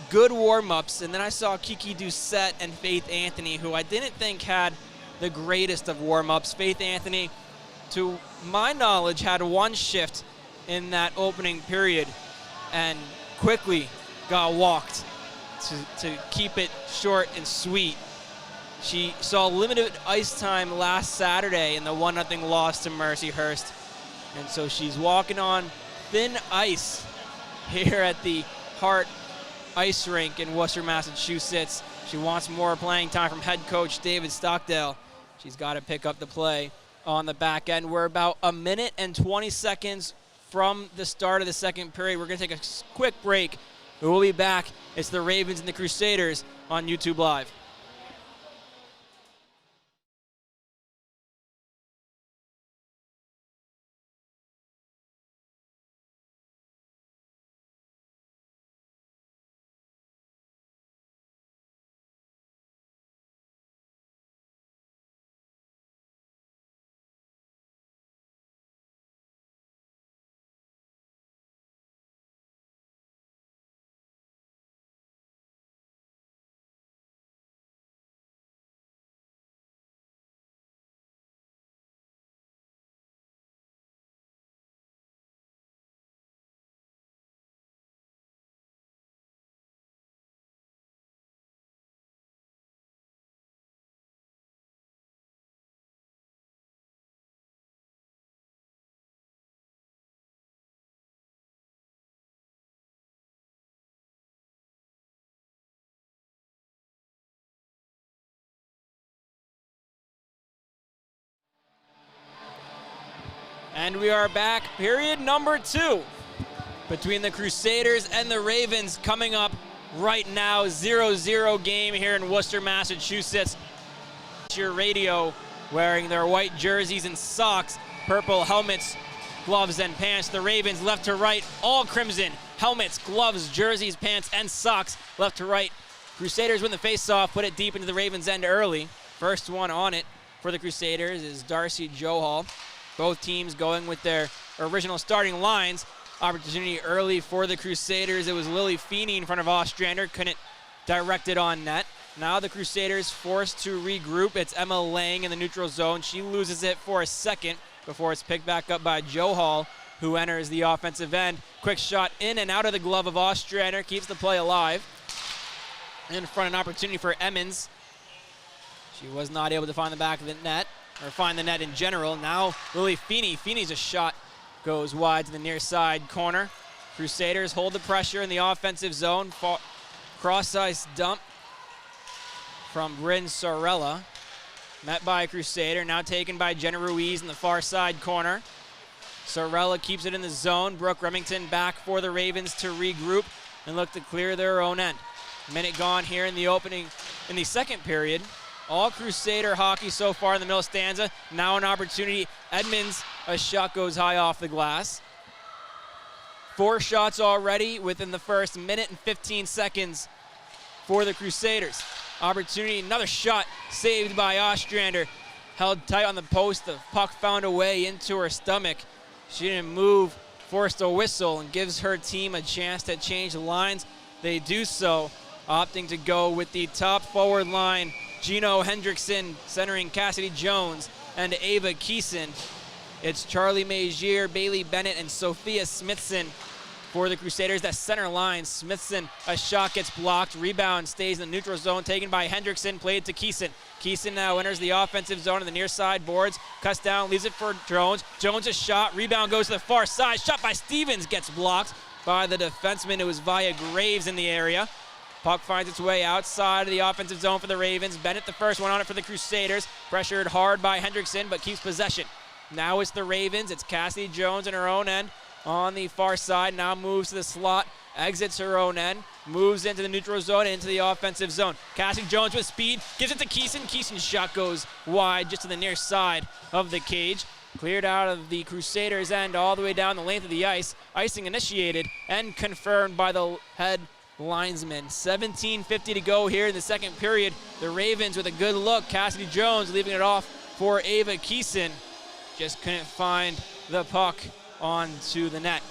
S1: good warm-ups. And then I saw Kiki Doucette and Faith Anthony, who I didn't think had the greatest of warm-ups. Faith Anthony, to my knowledge, had 1 shift in that opening period and quickly got walked to keep it short and sweet. She saw limited ice time last Saturday in the 1-0 loss to Mercyhurst, and so she's walking on thin ice here at the Hart Ice Rink in Worcester, Massachusetts. She wants more playing time from head coach David Stockdale. She's got to pick up the play on the back end. We're about 1 minute and 20 seconds from the start of the second period. We're going to take a quick break. We'll be back. It's the Ravens and the Crusaders on YouTube Live. And we are back, period number 2 between the Crusaders and the Ravens coming up right now. 0-0 game here in Worcester, Massachusetts. Your radio wearing their white jerseys and socks, purple helmets, gloves, and pants. The Ravens left to right, all crimson. Helmets, gloves, jerseys, pants, and socks left to right. Crusaders win the face-off, put it deep into the Ravens' end early. First one on it for the Crusaders is Darcy Johal. Both teams going with their original starting lines. Opportunity early for the Crusaders. It was Lily Feeney in front of Ostrander. Couldn't direct it on net. Now the Crusaders forced to regroup. It's Emma Lang in the neutral zone. She loses it for a second before it's picked back up by Johal, who enters the offensive end. Quick shot in and out of the glove of Ostrander. Keeps the play alive. In front, an opportunity for Emmons. She was not able to find the back of the net, or find the net in general. Now Lily Feeney. Feeney's a shot goes wide to the near side corner. Crusaders hold the pressure in the offensive zone. Cross-ice dump from Bryn Sorella. Met by a Crusader, now taken by Jenna Ruiz in the far side corner. Sorella keeps it in the zone. Brooke Remington back for the Ravens to regroup and look to clear their own end. Minute gone here in the second period. All Crusader hockey so far in the middle stanza. Now an opportunity. Edmonds, a shot goes high off the glass. 4 shots already within the first minute and 15 seconds for the Crusaders. Opportunity, another shot saved by Ostrander. Held tight on the post, the puck found a way into her stomach. She didn't move, forced a whistle, and gives her team a chance to change lines. They do so, opting to go with the top forward line. Gino Hendrickson centering Cassidy Jones and Ava Keeson. It's Charlie Magier, Bailey Bennett, and Sophia Smithson for the Crusaders. That center line, Smithson, a shot gets blocked. Rebound stays in the neutral zone, taken by Hendrickson, played to Keeson. Keeson now enters the offensive zone on the near side boards, cuts down, leaves it for Jones. Jones a shot, rebound goes to the far side. Shot by Stevens gets blocked by the defenseman. It was via Graves in the area. Puck finds its way outside of the offensive zone for the Ravens. Bennett the first one on it for the Crusaders. Pressured hard by Hendrickson, but keeps possession. Now it's the Ravens. It's Cassidy Jones in her own end on the far side. Now moves to the slot, exits her own end, moves into the neutral zone, into the offensive zone. Cassidy Jones with speed, gives it to Keeson. Keeson's shot goes wide just to the near side of the cage. Cleared out of the Crusaders' end all the way down the length of the ice. Icing initiated and confirmed by the head linesman. 17:50 to go here in the second period. The Ravens with a good look. Cassidy Jones leaving it off for Ava Keeson. Just couldn't find the puck onto the net.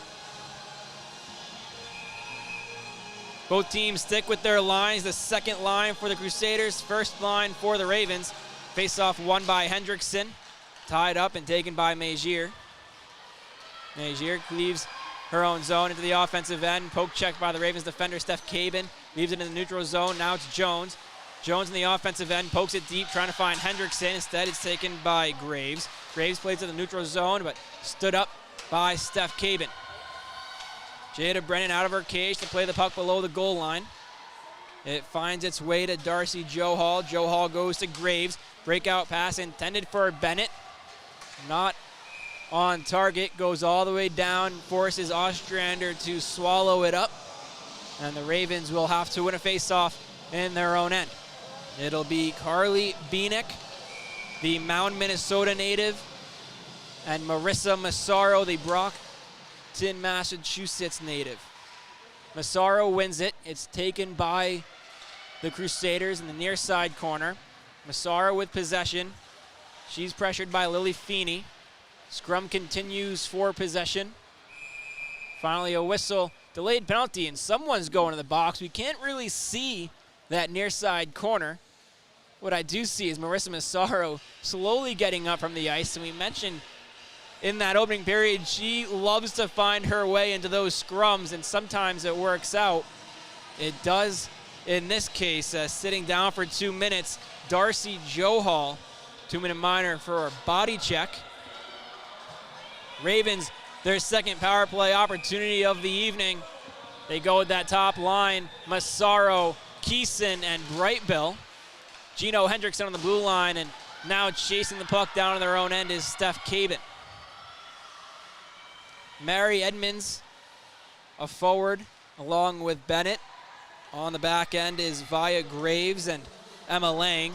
S1: Both teams stick with their lines. The second line for the Crusaders, first line for the Ravens. Face-off won by Hendrickson. Tied up and taken by Magier. Magier leaves her own zone into the offensive end. Poke check by the Ravens defender, Steph Cabin. Leaves it in the neutral zone. Now it's Jones. Jones in the offensive end, pokes it deep, trying to find Hendrickson. Instead, it's taken by Graves. Graves plays to the neutral zone, but stood up by Steph Cabin. Jada Brennan out of her cage to play the puck below the goal line. It finds its way to Darcy Johal. Johal goes to Graves. Breakout pass intended for Bennett. Not on target, goes all the way down, forces Ostrander to swallow it up. And the Ravens will have to win a face-off in their own end. It'll be Carly Beanick, the Mound, Minnesota native, and Marissa Massaro, the Brockton, Massachusetts native. Massaro wins it. It's taken by the Crusaders in the near side corner. Massaro with possession. She's pressured by Lily Feeney. Scrum continues for possession. Finally a whistle, delayed penalty, and someone's going to the box. We can't really see that near side corner. What I do see is Marissa Massaro slowly getting up from the ice, and we mentioned in that opening period, she loves to find her way into those scrums, and sometimes it works out. It does in this case, sitting down for 2 minutes. Darcy Johal, 2-minute minor for a body check. Ravens, their second power play opportunity of the evening. They go with that top line, Massaro, Keeson, and Brightbill. Gino Hendrickson on the blue line, and now chasing the puck down on their own end is Steph Cabin. Mary Edmonds, a forward, along with Bennett. On the back end is Via Graves and Emma Lang.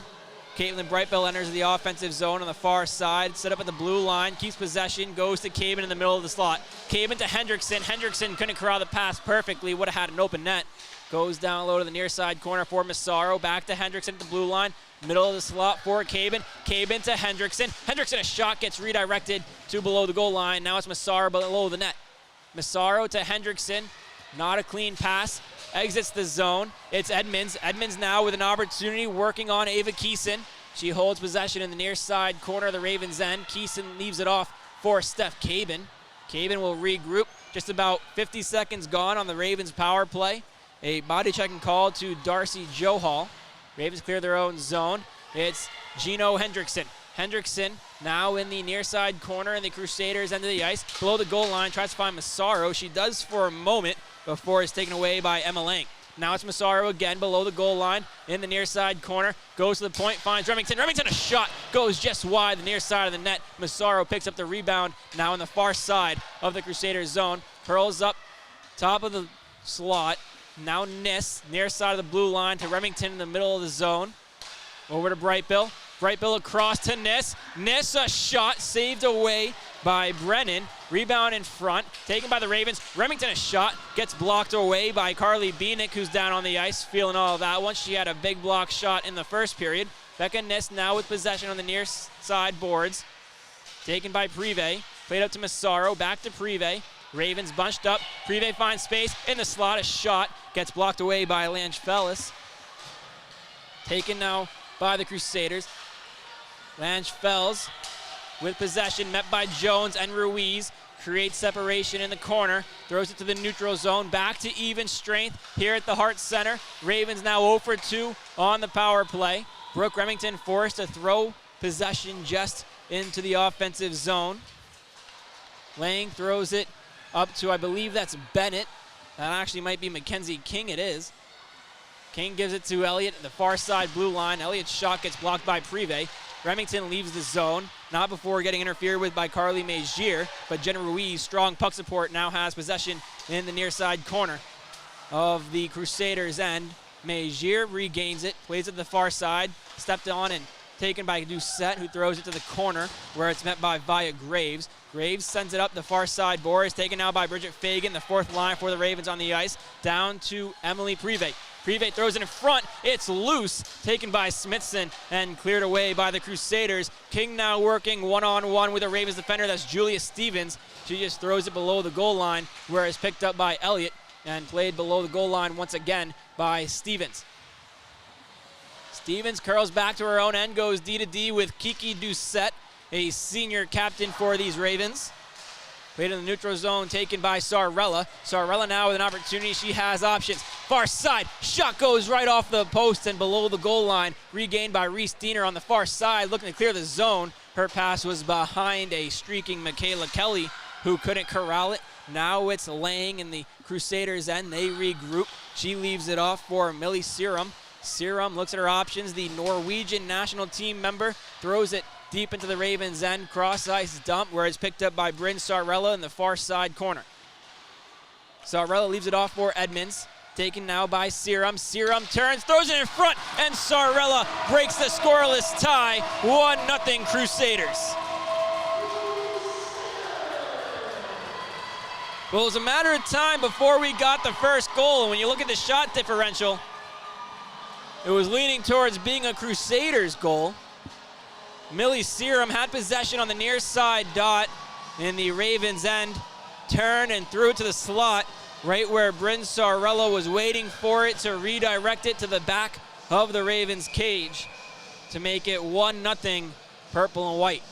S1: Caitlin Brightbill enters the offensive zone on the far side, set up at the blue line, keeps possession, goes to Cabin in the middle of the slot. Cabin to Hendrickson. Hendrickson couldn't corral the pass perfectly, would have had an open net. Goes down low to the near side corner for Massaro. Back to Hendrickson at the blue line. Middle of the slot for Cabin. Cabin to Hendrickson. Hendrickson, a shot gets redirected to below the goal line. Now it's Massaro below the net. Massaro to Hendrickson. Not a clean pass. Exits the zone. It's Edmonds. Edmonds now with an opportunity working on Ava Keeson. She holds possession in the near side corner of the Ravens' end. Keeson leaves it off for Steph Cabin. Cabin will regroup. Just about 50 seconds gone on the Ravens' power play. A body checking call to Darcy Johal. Ravens clear their own zone. It's Gino Hendrickson. Hendrickson now in the near side corner in the Crusaders end of the ice. Below the goal line, tries to find Massaro. She does for a moment before it's taken away by Emma Lang. Now it's Massaro again below the goal line in the near side corner. Goes to the point, finds Remington. Remington, a shot, goes just wide the near side of the net. Massaro picks up the rebound now in the far side of the Crusaders zone. Curls up top of the slot. Now Niss, near side of the blue line to Remington in the middle of the zone. Over to Brightbill. Brightbill across to Niss. Niss, a shot saved away by Brennan. Rebound in front, taken by the Ravens. Remington, a shot, gets blocked away by Carly Bienick, who's down on the ice, feeling all of that one. She had a big block shot in the first period. Becca Niss now with possession on the near side boards. Taken by Prive. Played up to Massaro, back to Prive. Ravens bunched up. Prive finds space in the slot. A shot gets blocked away by Lange Fellis. Taken now by the Crusaders. Lange Fells with possession, met by Jones and Ruiz. Creates separation in the corner. Throws it to the neutral zone. Back to even strength here at the Hart Center. Ravens now 0 for 2 on the power play. Brooke Remington forced to throw possession just into the offensive zone. Lang throws it up to, I believe that's Bennett. That actually might be Mackenzie King, it is. King gives it to Elliott at the far side blue line. Elliott's shot gets blocked by Prive. Remington leaves the zone, not before getting interfered with by Carly Megier, but Jenna Ruiz, strong puck support, now has possession in the near side corner of the Crusaders end. Megier regains it, plays it to the far side, stepped on and taken by Doucette, who throws it to the corner where it's met by Via Graves. Graves sends it up the far side. Boris taken now by Bridget Fagan, the fourth line for the Ravens on the ice, down to Emily Prive. Prive throws it in front. It's loose, taken by Smithson and cleared away by the Crusaders. King now working one-on-one with a Ravens defender. That's Julia Stevens. She just throws it below the goal line where it's picked up by Elliott and played below the goal line once again by Stevens. Stevens curls back to her own end, goes D-to-D with Kiki Doucette, a senior captain for these Ravens. Played in the neutral zone, taken by Sarrella. Sarrella now with an opportunity. She has options. Far side, shot goes right off the post and below the goal line. Regained by Reese Diener on the far side, looking to clear the zone. Her pass was behind a streaking Michaela Kelly, who couldn't corral it. Now it's Lang in the Crusaders end. They regroup. She leaves it off for Millie Serum. Serum looks at her options. The Norwegian national team member throws it deep into the Ravens' end. Cross-ice dump where it's picked up by Bryn Sarrella in the far side corner. Sarrella leaves it off for Edmonds. Taken now by Serum. Serum turns, throws it in front, and Sarrella breaks the scoreless tie. 1-0 Crusaders. Well, it was a matter of time before we got the first goal, and when you look at the shot differential, it was leaning towards being a Crusaders goal. Millie Serum had possession on the near side dot in the Ravens' end. Turned and threw it to the slot, right where Bryn Sarrella was waiting for it to redirect it to the back of the Ravens' cage to make it 1-0 purple and white.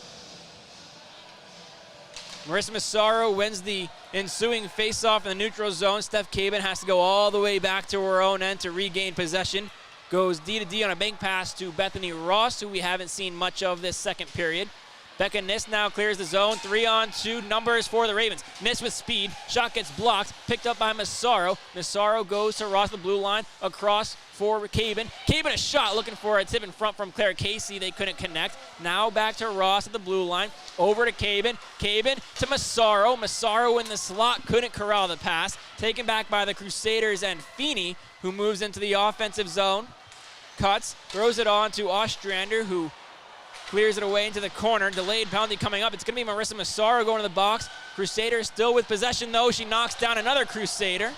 S1: Marissa Massaro wins the ensuing faceoff in the neutral zone. Steph Cabin has to go all the way back to her own end to regain possession. Goes D-to-D on a bank pass to Bethany Ross, who we haven't seen much of this second period. Becca Niss now clears the zone. 3-on-2 numbers for the Ravens. Niss with speed. Shot gets blocked. Picked up by Massaro. Massaro goes to Ross, the blue line. Across for Cabin. Cabin a shot looking for a tip in front from Claire Casey. They couldn't connect. Now back to Ross at the blue line. Over to Cabin. Cabin to Massaro. Massaro in the slot. Couldn't corral the pass. Taken back by the Crusaders and Feeney, who moves into the offensive zone. Cuts. Throws it on to Ostrander, who clears it away into the corner. Delayed penalty coming up. It's going to be Marissa Massaro going to the box. Crusaders still with possession, though. She knocks down another Crusader.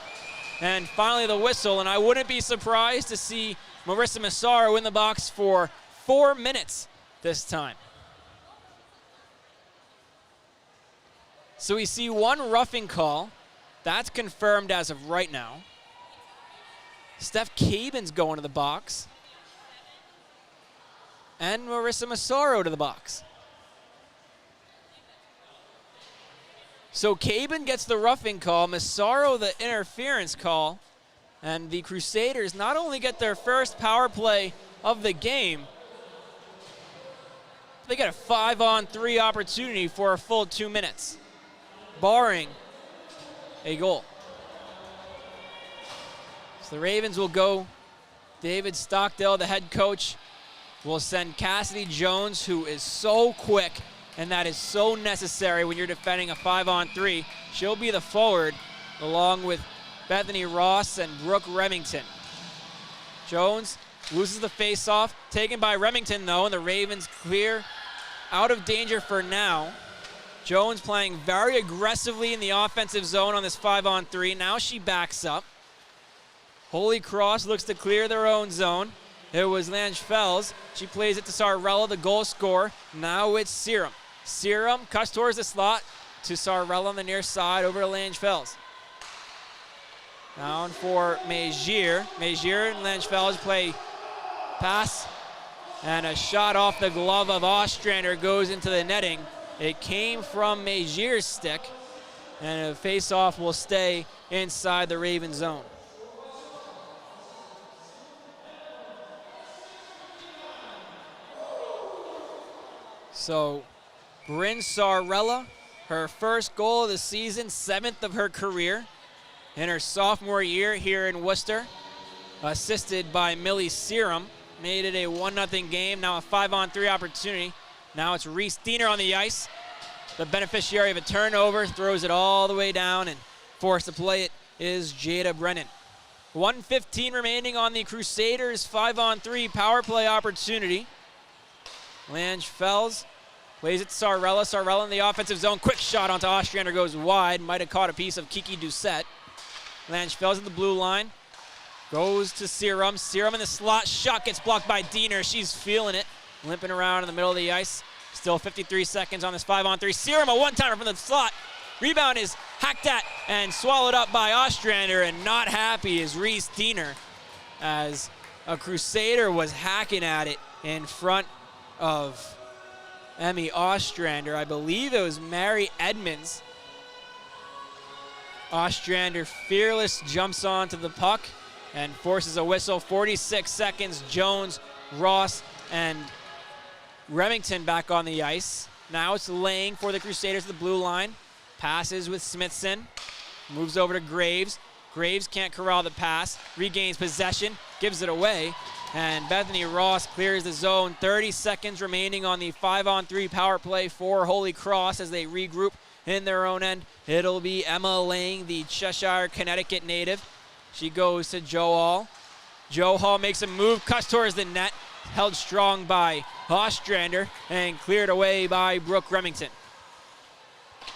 S1: And finally the whistle, and I wouldn't be surprised to see Marissa Massaro in the box for 4 minutes this time. So we see one roughing call. That's confirmed as of right now. Steph Cabin's going to the box. And Marissa Massaro to the box. So Cabin gets the roughing call, Massaro the interference call, and the Crusaders not only get their first power play of the game, they get a 5-on-3 opportunity for a full 2 minutes, barring a goal. So the Ravens will go. David Stockdale, the head coach, will send Cassidy Jones, who is so quick, and that is so necessary when you're defending a 5-on-3. She'll be the forward, along with Bethany Ross and Brooke Remington. Jones loses the face-off, taken by Remington, though, and the Ravens clear out of danger for now. Jones playing very aggressively in the offensive zone on this 5-on-3. Now she backs up. Holy Cross looks to clear their own zone. It was Lange Fells. She plays it to Sarella, the goal scorer. Now it's Serum. Serum cuts towards the slot to Sarella on the near side over to Lange Fells. Down for Mezier. Mezier and Lange Fells play pass, and a shot off the glove of Ostrander goes into the netting. It came from Mezier's stick, and a face-off will stay inside the Raven zone. So, Bryn Sarella, her first goal of the season, 7th of her career in her sophomore year here in Worcester, assisted by Millie Serum, made it a 1-0 game, now a 5-on-3 opportunity. Now it's Reese Diener on the ice, the beneficiary of a turnover, throws it all the way down, and forced to play it is Jada Brennan. 1:15 remaining on the Crusaders' 5-on-3 power play opportunity. Lange Fells plays it to Sarella. Sarella in the offensive zone. Quick shot onto Ostrander, goes wide. Might have caught a piece of Kiki Doucette. Lange Fells at the blue line. Goes to Serum. Serum in the slot. Shot gets blocked by Diener. She's feeling it. Limping around in the middle of the ice. Still 53 seconds on this 5-on-3. Serum, a one-timer from the slot. Rebound is hacked at and swallowed up by Ostrander, and not happy is Reese Diener, as a Crusader was hacking at it in front of Emmy Ostrander. I believe it was Mary Edmonds. Ostrander fearless jumps onto the puck and forces a whistle. 46 seconds. Jones, Ross, and Remington back on the ice. Now it's Lang for the Crusaders at the blue line. Passes with Smithson. Moves over to Graves. Graves can't corral the pass. Regains possession. Gives it away. And Bethany Ross clears the zone. 30 seconds remaining on the 5-on-3 power play for Holy Cross as they regroup in their own end. It'll be Emma Lang, the Cheshire, Connecticut native. She goes to Joe Hall. Joe Hall makes a move, cuts towards the net. Held strong by Ostrander and cleared away by Brooke Remington.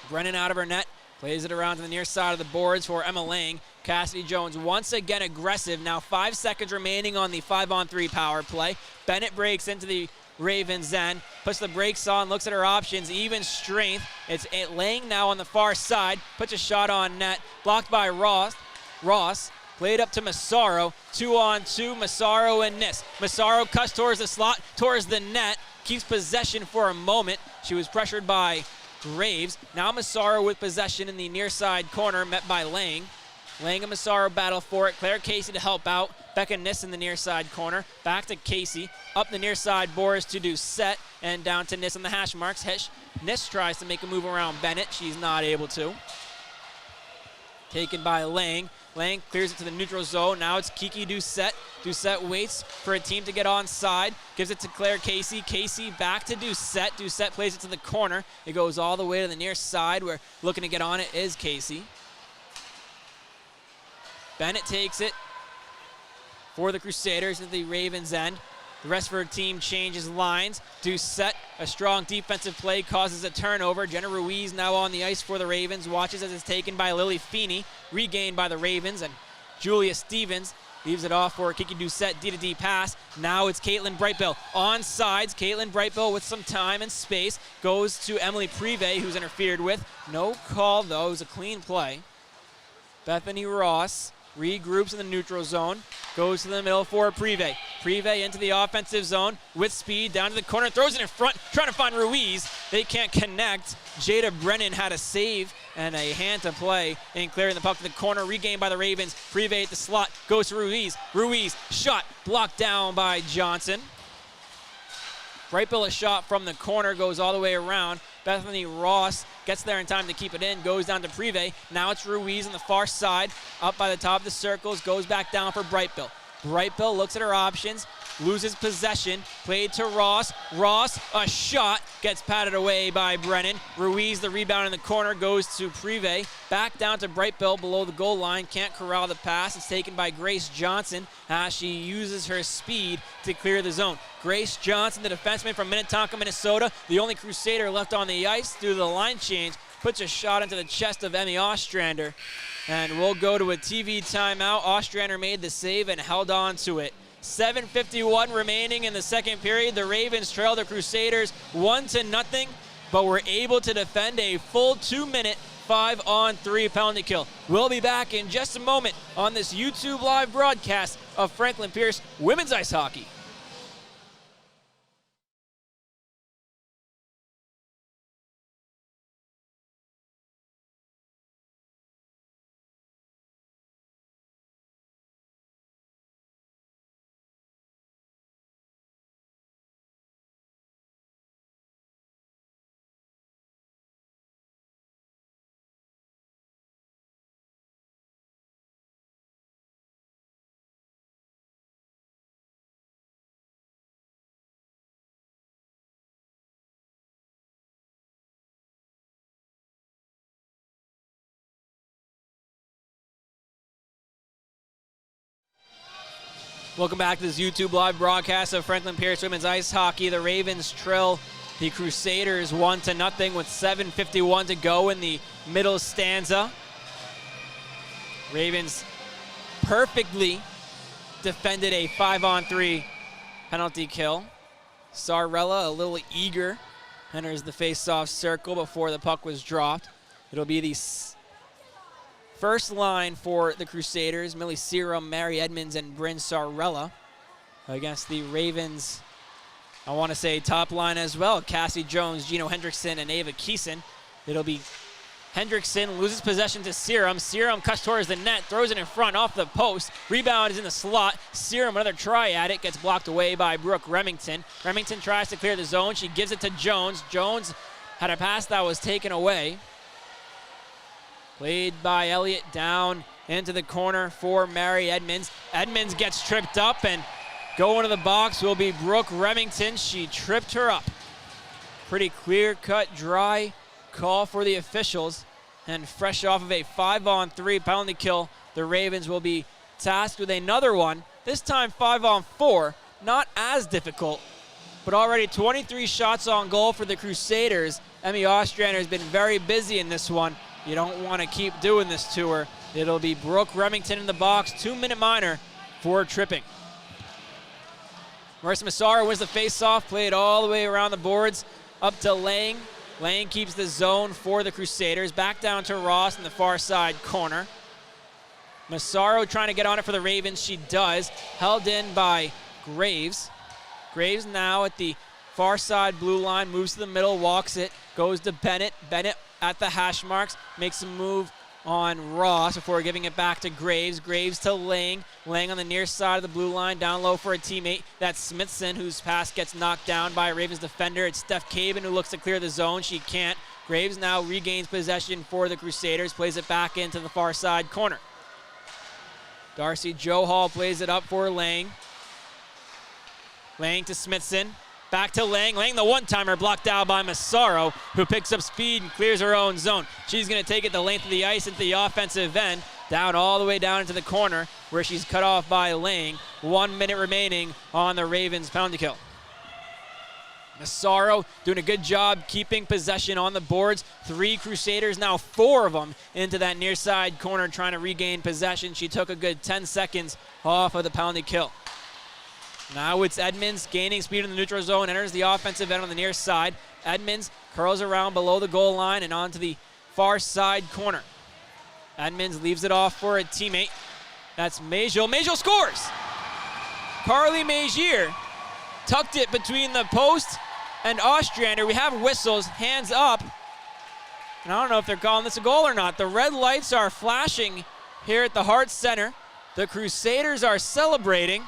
S1: Brennan out of her net. Plays it around to the near side of the boards for Emma Lang. Cassidy Jones once again aggressive. Now 5 seconds remaining on the 5-on-3 power play. Bennett breaks into the Ravens end. Puts the brakes on, looks at her options. Even strength. It's Lang now on the far side. Puts a shot on net. Blocked by Ross. Played up to Massaro. 2-on-2, Massaro and Nis. Massaro cuts towards the slot, towards the net. Keeps possession for a moment. She was pressured by Graves. Now Massaro with possession in the near side corner, met by Lang. Lang and Massaro battle for it. Claire Casey to help out. Becca Nis in the near side corner. Back to Casey. Up the near side boards to Doucette. And down to Nis on the hash marks. Nis tries to make a move around Bennett. She's not able to. Taken by Lang. Lang clears it to the neutral zone. Now it's Kiki Doucette. Doucette waits for a team to get onside. Gives it to Claire Casey. Casey back to Doucette. Doucette plays it to the corner. It goes all the way to the near side where looking to get on it is Casey. Bennett takes it for the Crusaders at the Ravens end. The rest of her team changes lines. Doucette, a strong defensive play, causes a turnover. Jenna Ruiz now on the ice for the Ravens. Watches as it's taken by Lily Feeney. Regained by the Ravens. And Julia Stevens leaves it off for a Kiki Doucette D-to-D pass. Now it's Caitlin Brightbill on sides. Caitlin Brightbill with some time and space. Goes to Emily Prive, who's interfered with. No call, though. It was a clean play. Bethany Ross regroups in the neutral zone. Goes to the middle for Prive. Prive into the offensive zone with speed. Down to the corner. Throws it in front. Trying to find Ruiz. They can't connect. Jada Brennan had a save and a hand to play in clearing the puck to the corner. Regained by the Ravens. Prive at the slot. Goes to Ruiz. Ruiz shot. Blocked down by Johnson. Brightbill, a shot from the corner, goes all the way around. Bethany Ross gets there in time to keep it in, goes down to Prive. Now it's Ruiz on the far side, up by the top of the circles, goes back down for Brightbill. Brightbill looks at her options, loses possession, played to Ross. Ross, a shot, gets patted away by Brennan. Ruiz, the rebound in the corner, goes to Prive. Back down to Brightbill below the goal line, can't corral the pass. It's taken by Grace Johnson as she uses her speed to clear the zone. Grace Johnson, the defenseman from Minnetonka, Minnesota, the only Crusader left on the ice due to the line change, puts a shot into the chest of Emmy Ostrander. And we'll go to a TV timeout. Ostrander made the save and held on to it. 7:51 remaining in the second period. The Ravens trail the Crusaders 1-0, but were able to defend a full 2-minute 5-on-3 penalty kill. We'll be back in just a moment on this YouTube live broadcast of Franklin Pierce Women's Ice Hockey. Welcome back to this YouTube live broadcast of Franklin Pierce Women's Ice Hockey. The Ravens trail the Crusaders 1-0 with 7:51 to go in the middle stanza. Ravens perfectly defended a 5-on-3 penalty kill. Sarella, a little eager, enters the face-off circle before the puck was dropped. It'll be the first line for the Crusaders, Millie Serum, Mary Edmonds, and Bryn Sarella. Against the Ravens, I want to say top line as well. Cassie Jones, Gino Hendrickson, and Ava Keeson. It'll be Hendrickson loses possession to Serum. Serum cuts towards the net, throws it in front off the post. Rebound is in the slot. Serum, another try at it, gets blocked away by Brooke Remington. Remington tries to clear the zone. She gives it to Jones. Jones had a pass that was taken away. Played by Elliott down into the corner for Mary Edmonds. Edmonds gets tripped up, and going to the box will be Brooke Remington. She tripped her up. Pretty clear-cut, dry call for the officials. And fresh off of a 5-on-3 penalty kill, the Ravens will be tasked with another one, this time 5-on-4. Not as difficult, but already 23 shots on goal for the Crusaders. Emmy Ostrander has been very busy in this one. You don't want to keep doing this to her. It'll be Brooke Remington in the box, 2-minute minor for tripping. Marissa Massaro wins the face-off, played all the way around the boards, up to Lang. Lang keeps the zone for the Crusaders. Back down to Ross in the far side corner. Massaro trying to get on it for the Ravens. She does. Held in by Graves. Graves now at the far side blue line, moves to the middle, walks it, goes to Bennett. Bennett at the hash marks, makes a move on Ross before giving it back to Graves. Graves to Lang. Lang on the near side of the blue line, down low for a teammate. That's Smithson, whose pass gets knocked down by a Ravens defender. It's Steph Cabin who looks to clear the zone. She can't. Graves now regains possession for the Crusaders, plays it back into the far side corner. Darcy Johal plays it up for Lang. Lang to Smithson. Back to Lang. Lang, the one-timer, blocked out by Massaro, who picks up speed and clears her own zone. She's going to take it the length of the ice into the offensive end, down all the way down into the corner, where she's cut off by Lang. 1 minute remaining on the Ravens penalty kill. Massaro doing a good job keeping possession on the boards. 3 Crusaders, now 4 of them, into that near side corner trying to regain possession. She took a good 10 seconds off of the penalty kill. Now it's Edmonds gaining speed in the neutral zone, enters the offensive end on the near side. Edmonds curls around below the goal line and onto the far side corner. Edmonds leaves it off for a teammate. That's Majel. Majel scores! Carly Magier tucked it between the post and Ostrander. We have whistles, hands up. And I don't know if they're calling this a goal or not. The red lights are flashing here at the Hart Center. The Crusaders are celebrating.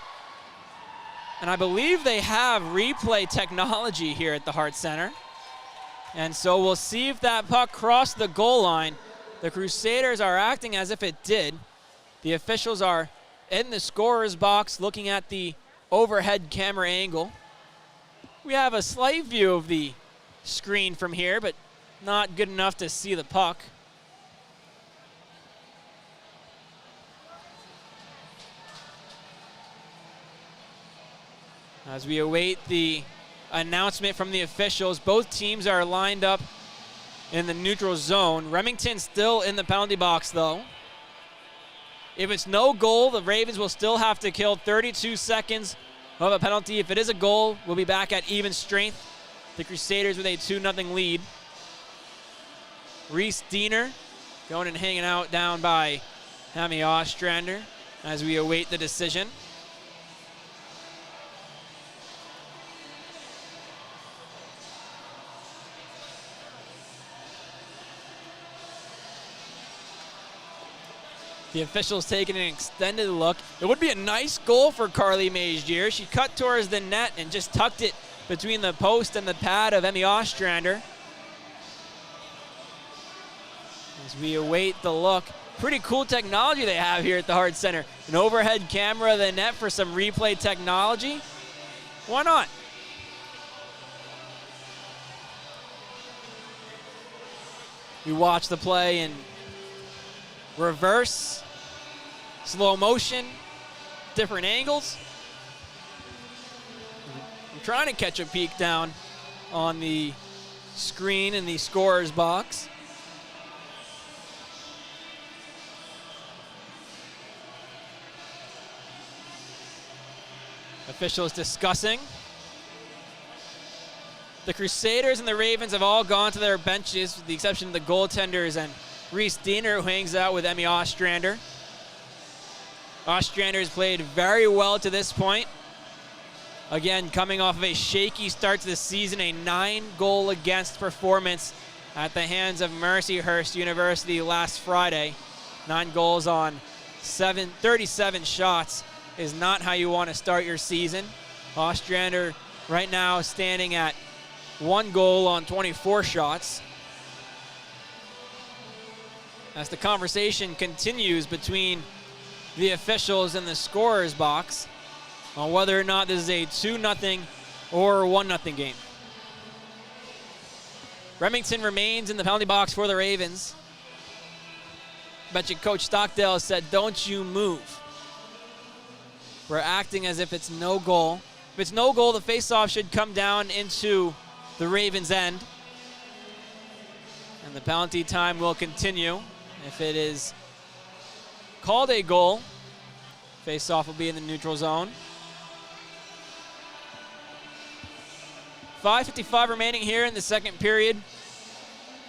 S1: And I believe they have replay technology here at the Hart Center. And so we'll see if that puck crossed the goal line. The Crusaders are acting as if it did. The officials are in the scorer's box looking at the overhead camera angle. We have a slight view of the screen from here, but not good enough to see the puck. As we await the announcement from the officials, both teams are lined up in the neutral zone. Remington still in the penalty box, though. If it's no goal, the Ravens will still have to kill 32 seconds of a penalty. If it is a goal, we'll be back at even strength. The Crusaders with a 2-0 lead. Reese Diener going and hanging out down by Hammy Ostrander as we await the decision. The officials taking an extended look. It would be a nice goal for Carly Magier. She cut towards the net and just tucked it between the post and the pad of Emmy Ostrander. As we await the look. Pretty cool technology they have here at the Hart Center. An overhead camera of the net for some replay technology. Why not? We watch the play in reverse, slow motion, different angles. I'm trying to catch a peek down on the screen in the scorer's box. Officials discussing. The Crusaders and the Ravens have all gone to their benches with the exception of the goaltenders and Reese Diener, who hangs out with Emmy Ostrander. Ostrander has played very well to this point. Again, coming off of a shaky start to the season, a 9-goal against performance at the hands of Mercyhurst University last Friday. 9 goals on 37 shots is not how you want to start your season. Ostrander right now standing at 1 goal on 24 shots. As the conversation continues between the officials and the scorer's box on whether or not this is a 2-0 or 1-0 game. Remington remains in the penalty box for the Ravens. Bet you Coach Stockdale said, don't you move. We're acting as if it's no goal. If it's no goal, the faceoff should come down into the Ravens' end. And the penalty time will continue. If it is called a goal, faceoff will be in the neutral zone. 5:55 remaining here in the second period.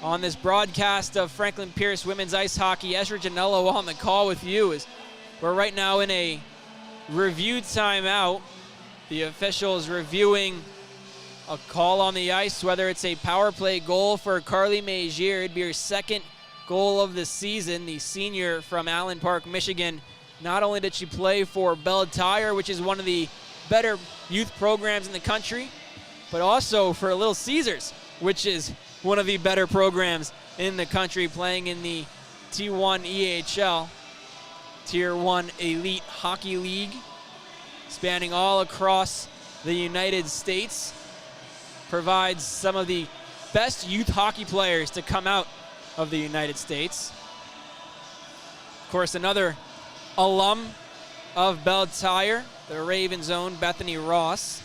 S1: On this broadcast of Franklin Pierce Women's Ice Hockey, Ezra Janello on the call with you as we're right now in a review timeout. The officials reviewing a call on the ice, whether it's a power play goal for Carly Magier. It'd be her second goal of the season. The senior from Allen Park, Michigan. Not only did she play for Belle Tire, which is one of the better youth programs in the country, but also for Little Caesars, which is one of the better programs in the country, playing in the T1 EHL, Tier 1 Elite Hockey League, spanning all across the United States. Provides some of the best youth hockey players to come out of the United States. Of course, another alum of Belle Tire, the Ravens' own Bethany Ross.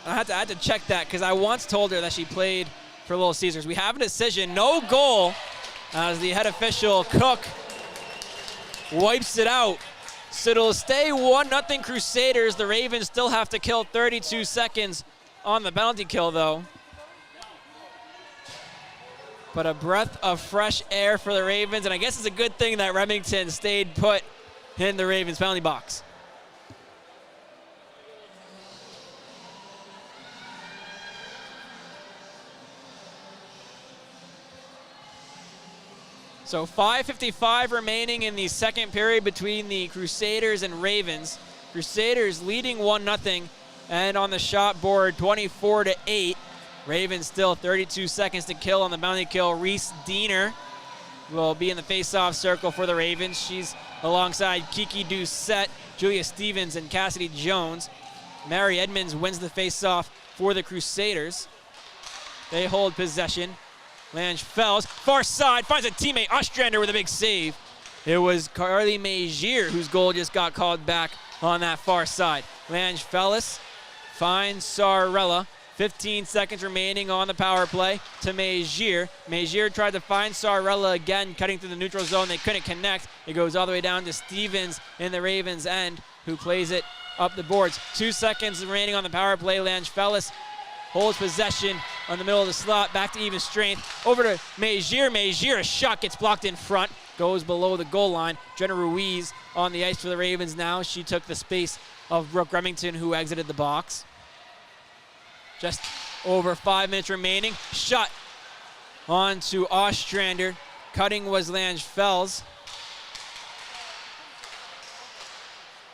S1: I had to check that because I once told her that she played for Little Caesars. We have a decision, no goal, as the head official, Cook, wipes it out. So it'll stay 1-0 Crusaders. The Ravens still have to kill 32 seconds on the penalty kill, though. But a breath of fresh air for the Ravens, and I guess it's a good thing that Remington stayed put in the Ravens penalty box. So 5:55 remaining in the second period between the Crusaders and Ravens. Crusaders leading 1-0 and on the shot board 24-8. Ravens still 32 seconds to kill on the bounty kill. Reese Diener will be in the face-off circle for the Ravens. She's alongside Kiki Doucette, Julia Stevens, and Cassidy Jones. Mary Edmonds wins the face-off for the Crusaders. They hold possession. Lange Fells, far side, finds a teammate, Ostrander with a big save. It was Carly Magier whose goal just got called back on that far side. Lange Fellis finds Sarella. 15 seconds remaining on the power play to Magier. Magier tried to find Sarella again, cutting through the neutral zone. They couldn't connect. It goes all the way down to Stevens in the Ravens' end, who plays it up the boards. 2 seconds remaining on the power play. Lange Fellis holds possession on the middle of the slot, back to even strength. Over to Magier. Magier, a shot gets blocked in front, goes below the goal line. Jenna Ruiz on the ice for the Ravens now. She took the space of Brooke Remington, who exited the box. Just over 5 minutes remaining. Shot on to Ostrander. Cutting was Lange Fells.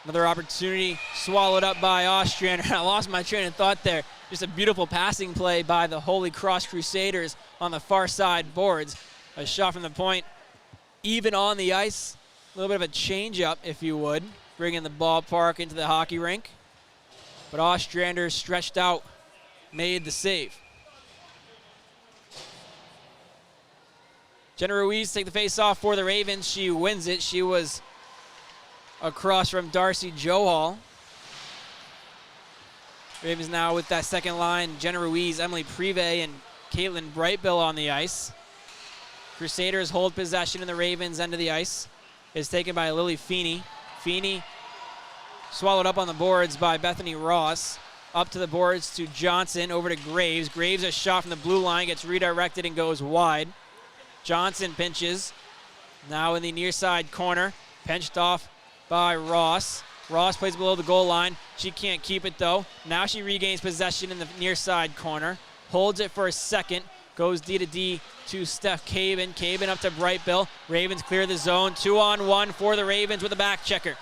S1: Another opportunity swallowed up by Ostrander. I lost my train of thought there. Just a beautiful passing play by the Holy Cross Crusaders on the far side boards. A shot from the point, even on the ice. A little bit of a change-up, if you would, bringing the ballpark into the hockey rink. But Ostrander stretched out, made the save. Jenna Ruiz take the face-off for the Ravens. She wins it. She was across from Darcy Johal. Ravens now with that second line, Jenna Ruiz, Emily Prive, and Caitlin Brightbill on the ice. Crusaders hold possession in the Ravens' end of the ice. It's taken by Lily Feeney. Feeney swallowed up on the boards by Bethany Ross. Up to the boards to Johnson, over to Graves. Graves, a shot from the blue line, gets redirected and goes wide. Johnson pinches, now in the near side corner, pinched off by Ross. Ross plays below the goal line. She can't keep it though. Now she regains possession in the near side corner, holds it for a second, goes D to D to Steph Cabin. Cabin up to Brightbill. Ravens clear the zone. 2-on-1 for the Ravens with a back checker.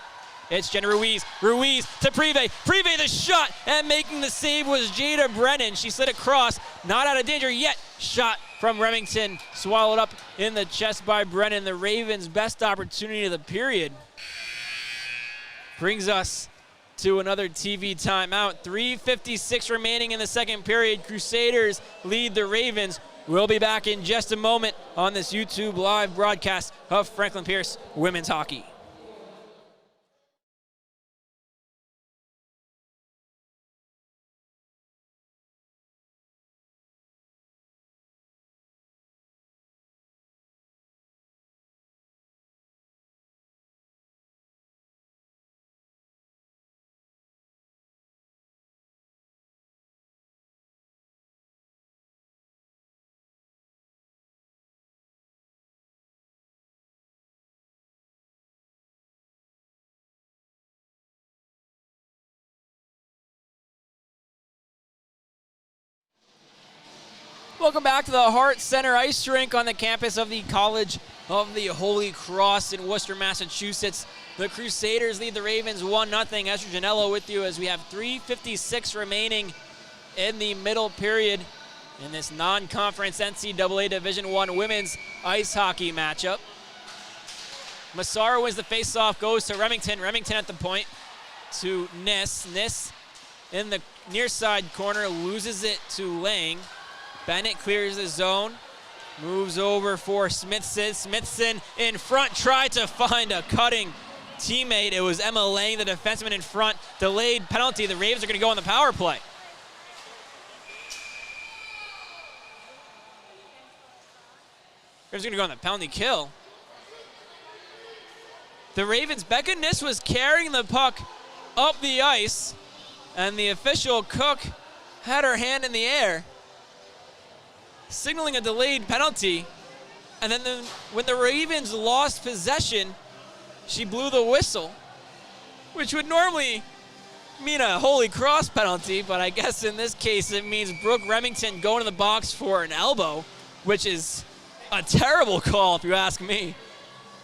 S1: It's Jenna Ruiz. Ruiz to Prive. Prive the shot, and making the save was Jada Brennan. She slid across, not out of danger yet. Shot from Remington, swallowed up in the chest by Brennan. The Ravens' best opportunity of the period. Brings us to another TV timeout. 3:56 remaining in the second period. Crusaders lead the Ravens. We'll be back in just a moment on this YouTube live broadcast of Franklin Pierce Women's Hockey. Welcome back to the Hart Center Ice Rink on the campus of the College of the Holy Cross in Worcester, Massachusetts. The Crusaders lead the Ravens 1-0. Esther Janello with you as we have 3:56 remaining in the middle period in this non-conference NCAA Division I women's ice hockey matchup. Massaro wins the faceoff, goes to Remington. Remington at the point to Niss. Niss in the near side corner, loses it to Lang. Bennett clears the zone, moves over for Smithson. Smithson in front, tried to find a cutting teammate. It was Emma Lang, the defenseman in front. Delayed penalty. The Ravens are going to go on the power play. Ravens are going to go on the penalty kill. The Ravens, Becca Niss was carrying the puck up the ice, and the official Cook had her hand in the air, signaling a delayed penalty. And then when the Ravens lost possession, she blew the whistle, which would normally mean a Holy Cross penalty, but I guess in this case it means Brooke Remington going to the box for an elbow, which is a terrible call, if you ask me.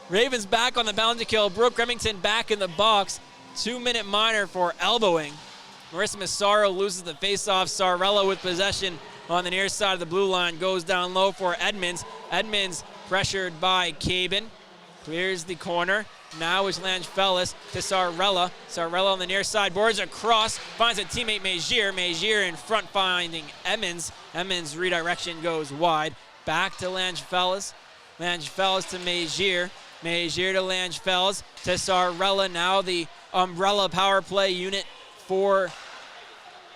S1: Ravens back on the penalty kill. Brooke Remington back in the box. 2-minute minor for elbowing. Marissa Massaro loses the faceoff. Sarella with possession on the near side of the blue line. Goes down low for Edmonds. Edmonds pressured by Cabin. Clears the corner. Now is Lange Fellis to Sarella. Sarella on the near side. Boards across. Finds a teammate, Megier. Megier in front finding Emmons. Emmons' redirection goes wide. Back to Lange Fellis. Lange Fellis to Megier. Megier to Lange Fellis to Sarella. Now the umbrella power play unit for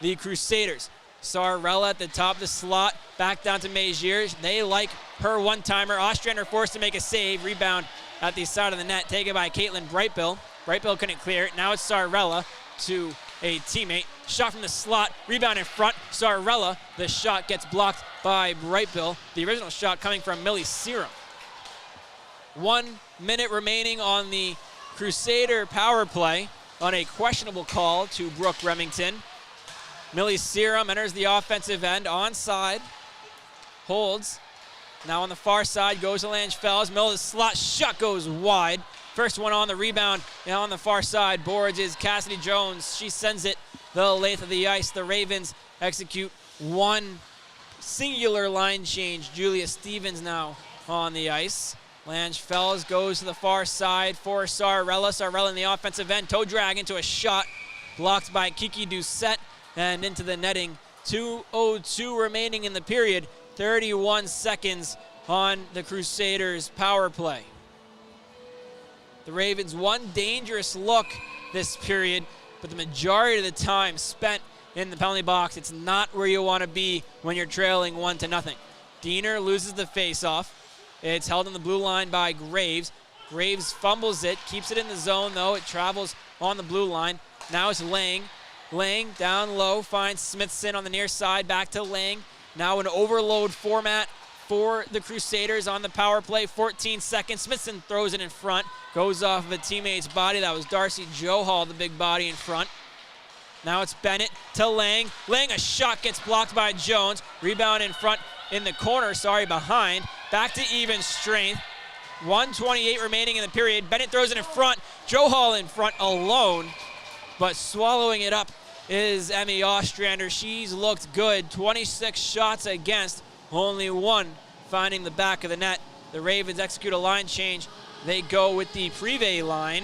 S1: the Crusaders. Sarella at the top of the slot. Back down to Megier. They like her one-timer. Ostrander forced to make a save. Rebound at the side of the net, taken by Caitlin Brightbill. Brightbill couldn't clear it. Now it's Sarella to a teammate. Shot from the slot, rebound in front. Sarella, the shot gets blocked by Brightbill. The original shot coming from Millie Serum. 1 minute remaining on the Crusader power play on a questionable call to Brooke Remington. Millie Serum enters the offensive end, onside, holds. Now on the far side, goes to Lange Fells. Middle of the slot, shot goes wide. First one on the rebound. Now on the far side, boards is Cassidy Jones. She sends it the length of the ice. The Ravens execute one singular line change. Julia Stevens now on the ice. Lange Fells goes to the far side for Sarella. Sarella in the offensive end. Toe drag into a shot. Blocked by Kiki Doucette and into the netting. 2:02 remaining in the period. 31 seconds on the Crusaders' power play. The Ravens, one dangerous look this period, but the majority of the time spent in the penalty box. It's not where you want to be when you're trailing 1-0. Diener loses the faceoff. It's held on the blue line by Graves. Graves fumbles it, keeps it in the zone though. It travels on the blue line. Now it's Lang. Lang down low, finds Smithson on the near side, back to Lang. Now an overload format for the Crusaders on the power play. 14 seconds. Smithson throws it in front. Goes off of a teammate's body. That was Darcy Johal, the big body in front. Now it's Bennett to Lang. Lang, a shot gets blocked by Jones. Rebound in front in the corner, behind. Back to even strength. 1:28 remaining in the period. Bennett throws it in front. Johal in front alone, but swallowing it up is Emmy Ostrander. She's looked good. 26 shots against, only one finding the back of the net. The Ravens execute a line change. They go with the Privé line.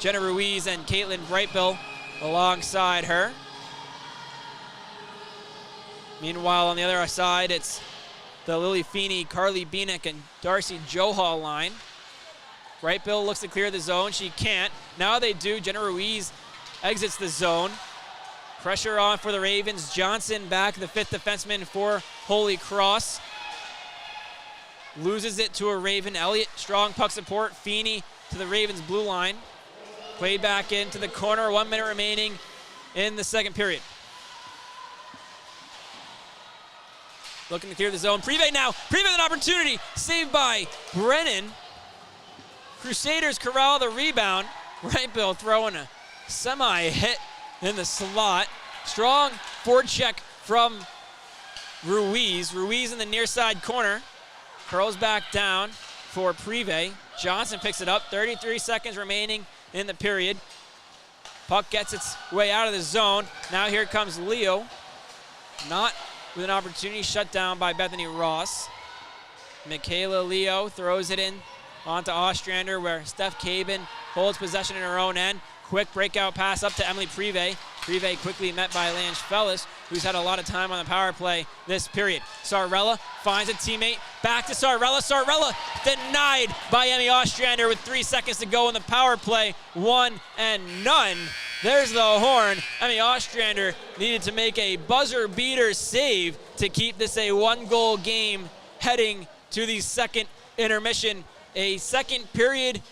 S1: Jenna Ruiz and Caitlin Brightbill alongside her. Meanwhile, on the other side, it's the Lily Feeney, Carly Beanick, and Darcy Johal line. Brightbill looks to clear the zone. She can't. Now they do. Jenna Ruiz exits the zone. Pressure on for the Ravens. Johnson back, the fifth defenseman for Holy Cross. Loses it to a Raven. Elliott, strong puck support. Feeney to the Ravens blue line. Played back into the corner. 1 minute remaining in the second period. Looking to clear the zone. Privé now. Privé with an opportunity. Saved by Brennan. Crusaders corral the rebound. Brightbill throwing a semi-hit in the slot. Strong forecheck from Ruiz. Ruiz in the near side corner. Curls back down for Privé. Johnson picks it up. 33 seconds remaining in the period. Puck gets its way out of the zone. Now here comes Leo. Not with an opportunity, shut down by Bethany Ross. Michaela Leo throws it in onto Ostrander, where Steph Cabin holds possession in her own end. Quick breakout pass up to Emily Privé. Privé quickly met by Lange Fellis, who's had a lot of time on the power play this period. Sarella finds a teammate. Back to Sarella. Sarella denied by Emmy Ostrander with 3 seconds to go in the power play. 1 and none. There's the horn. Emmy Ostrander needed to make a buzzer beater save to keep this a 1-goal game heading to the second intermission. A second period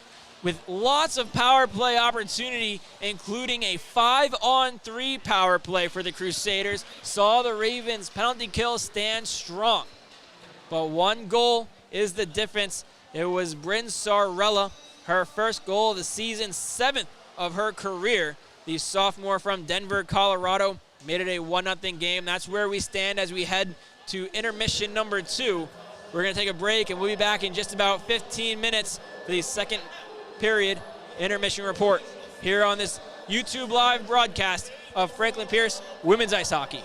S1: with lots of power play opportunity, including a 5-on-3 power play for the Crusaders. Saw the Ravens penalty kill stand strong. But 1 goal is the difference. It was Bryn Sarella, her first goal of the season, 7th of her career. The sophomore from Denver, Colorado, made it a 1-0 game. That's where we stand as we head to intermission number 2. We're going to take a break, and we'll be back in just about 15 minutes for the second period intermission report here on this YouTube live broadcast of Franklin Pierce Women's Ice Hockey.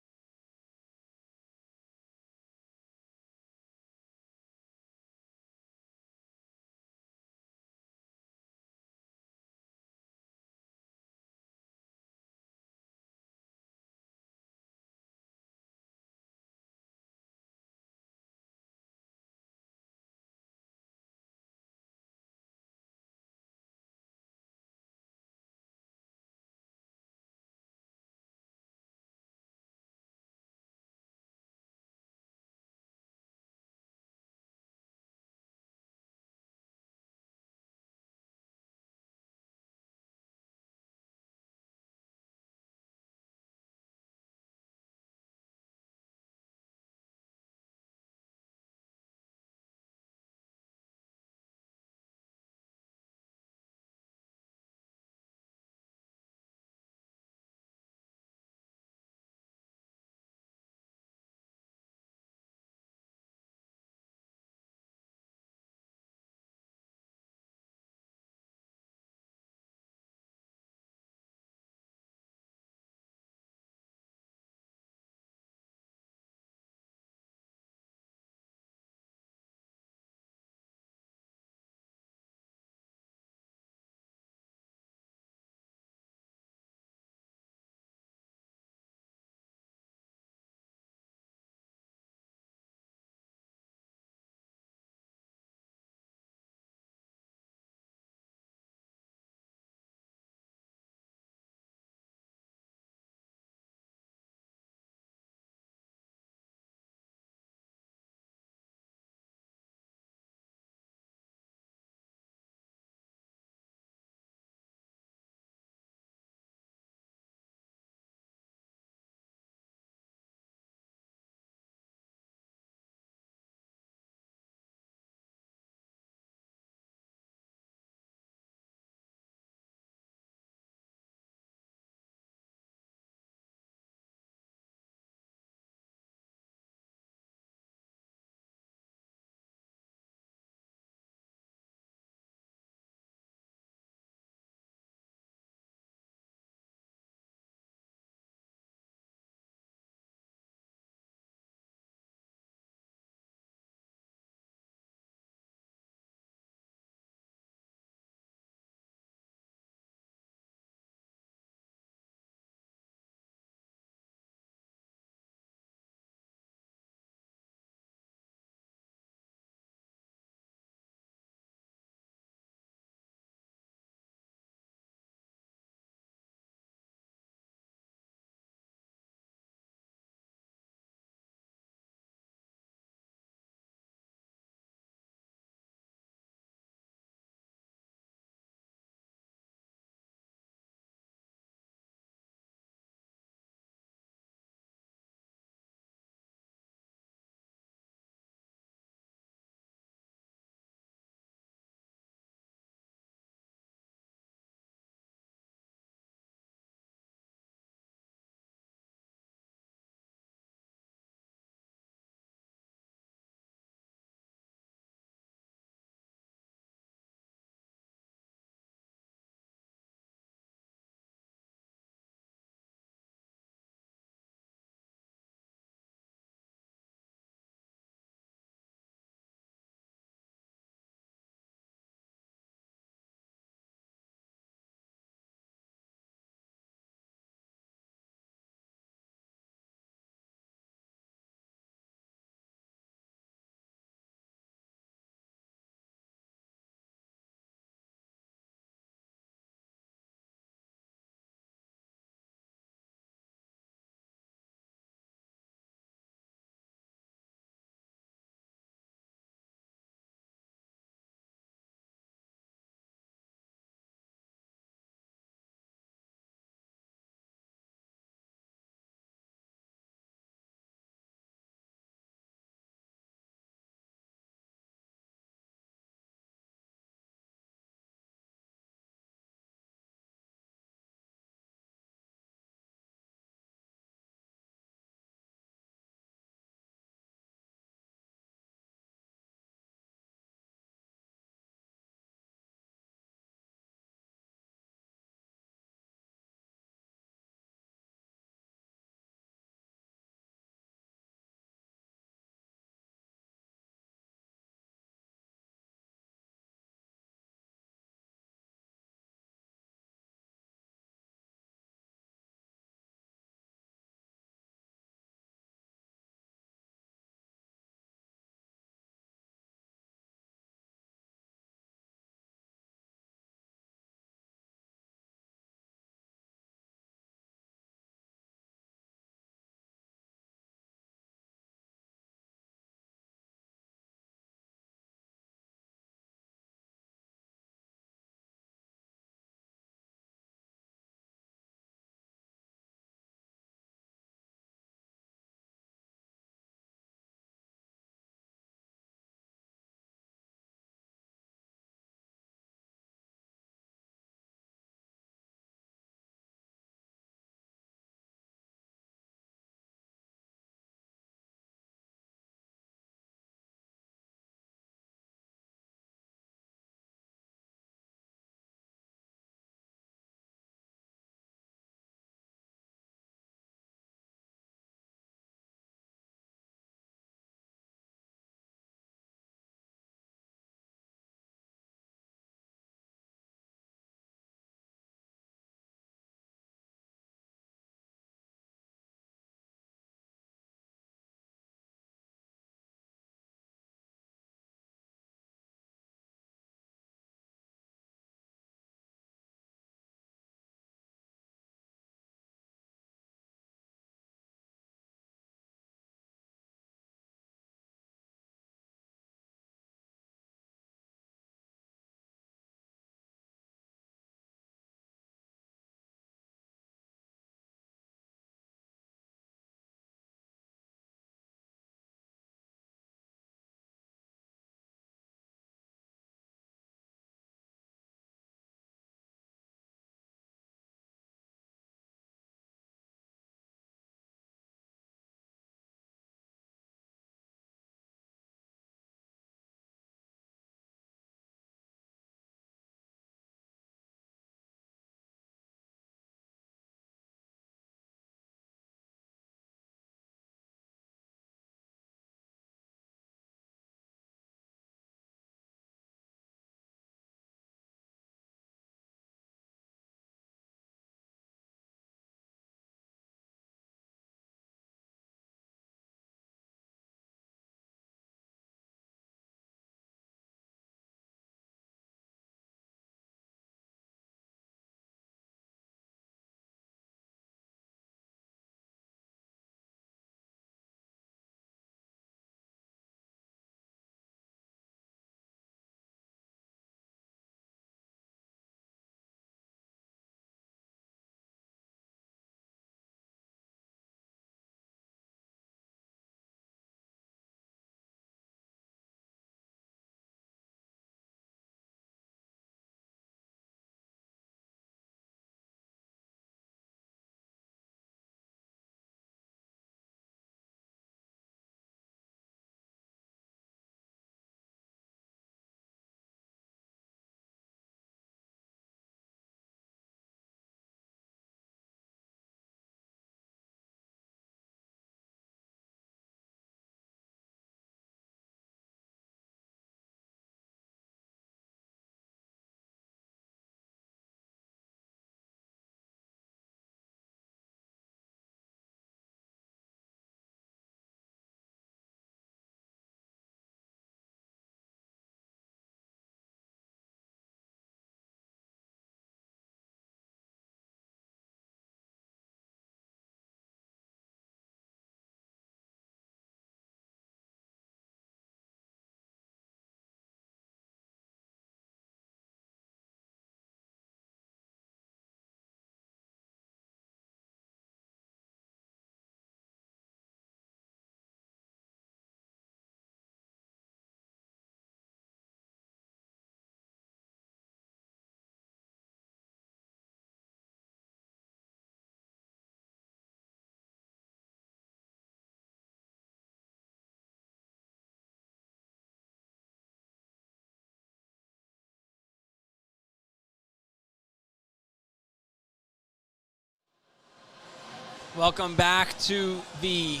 S1: Welcome back to the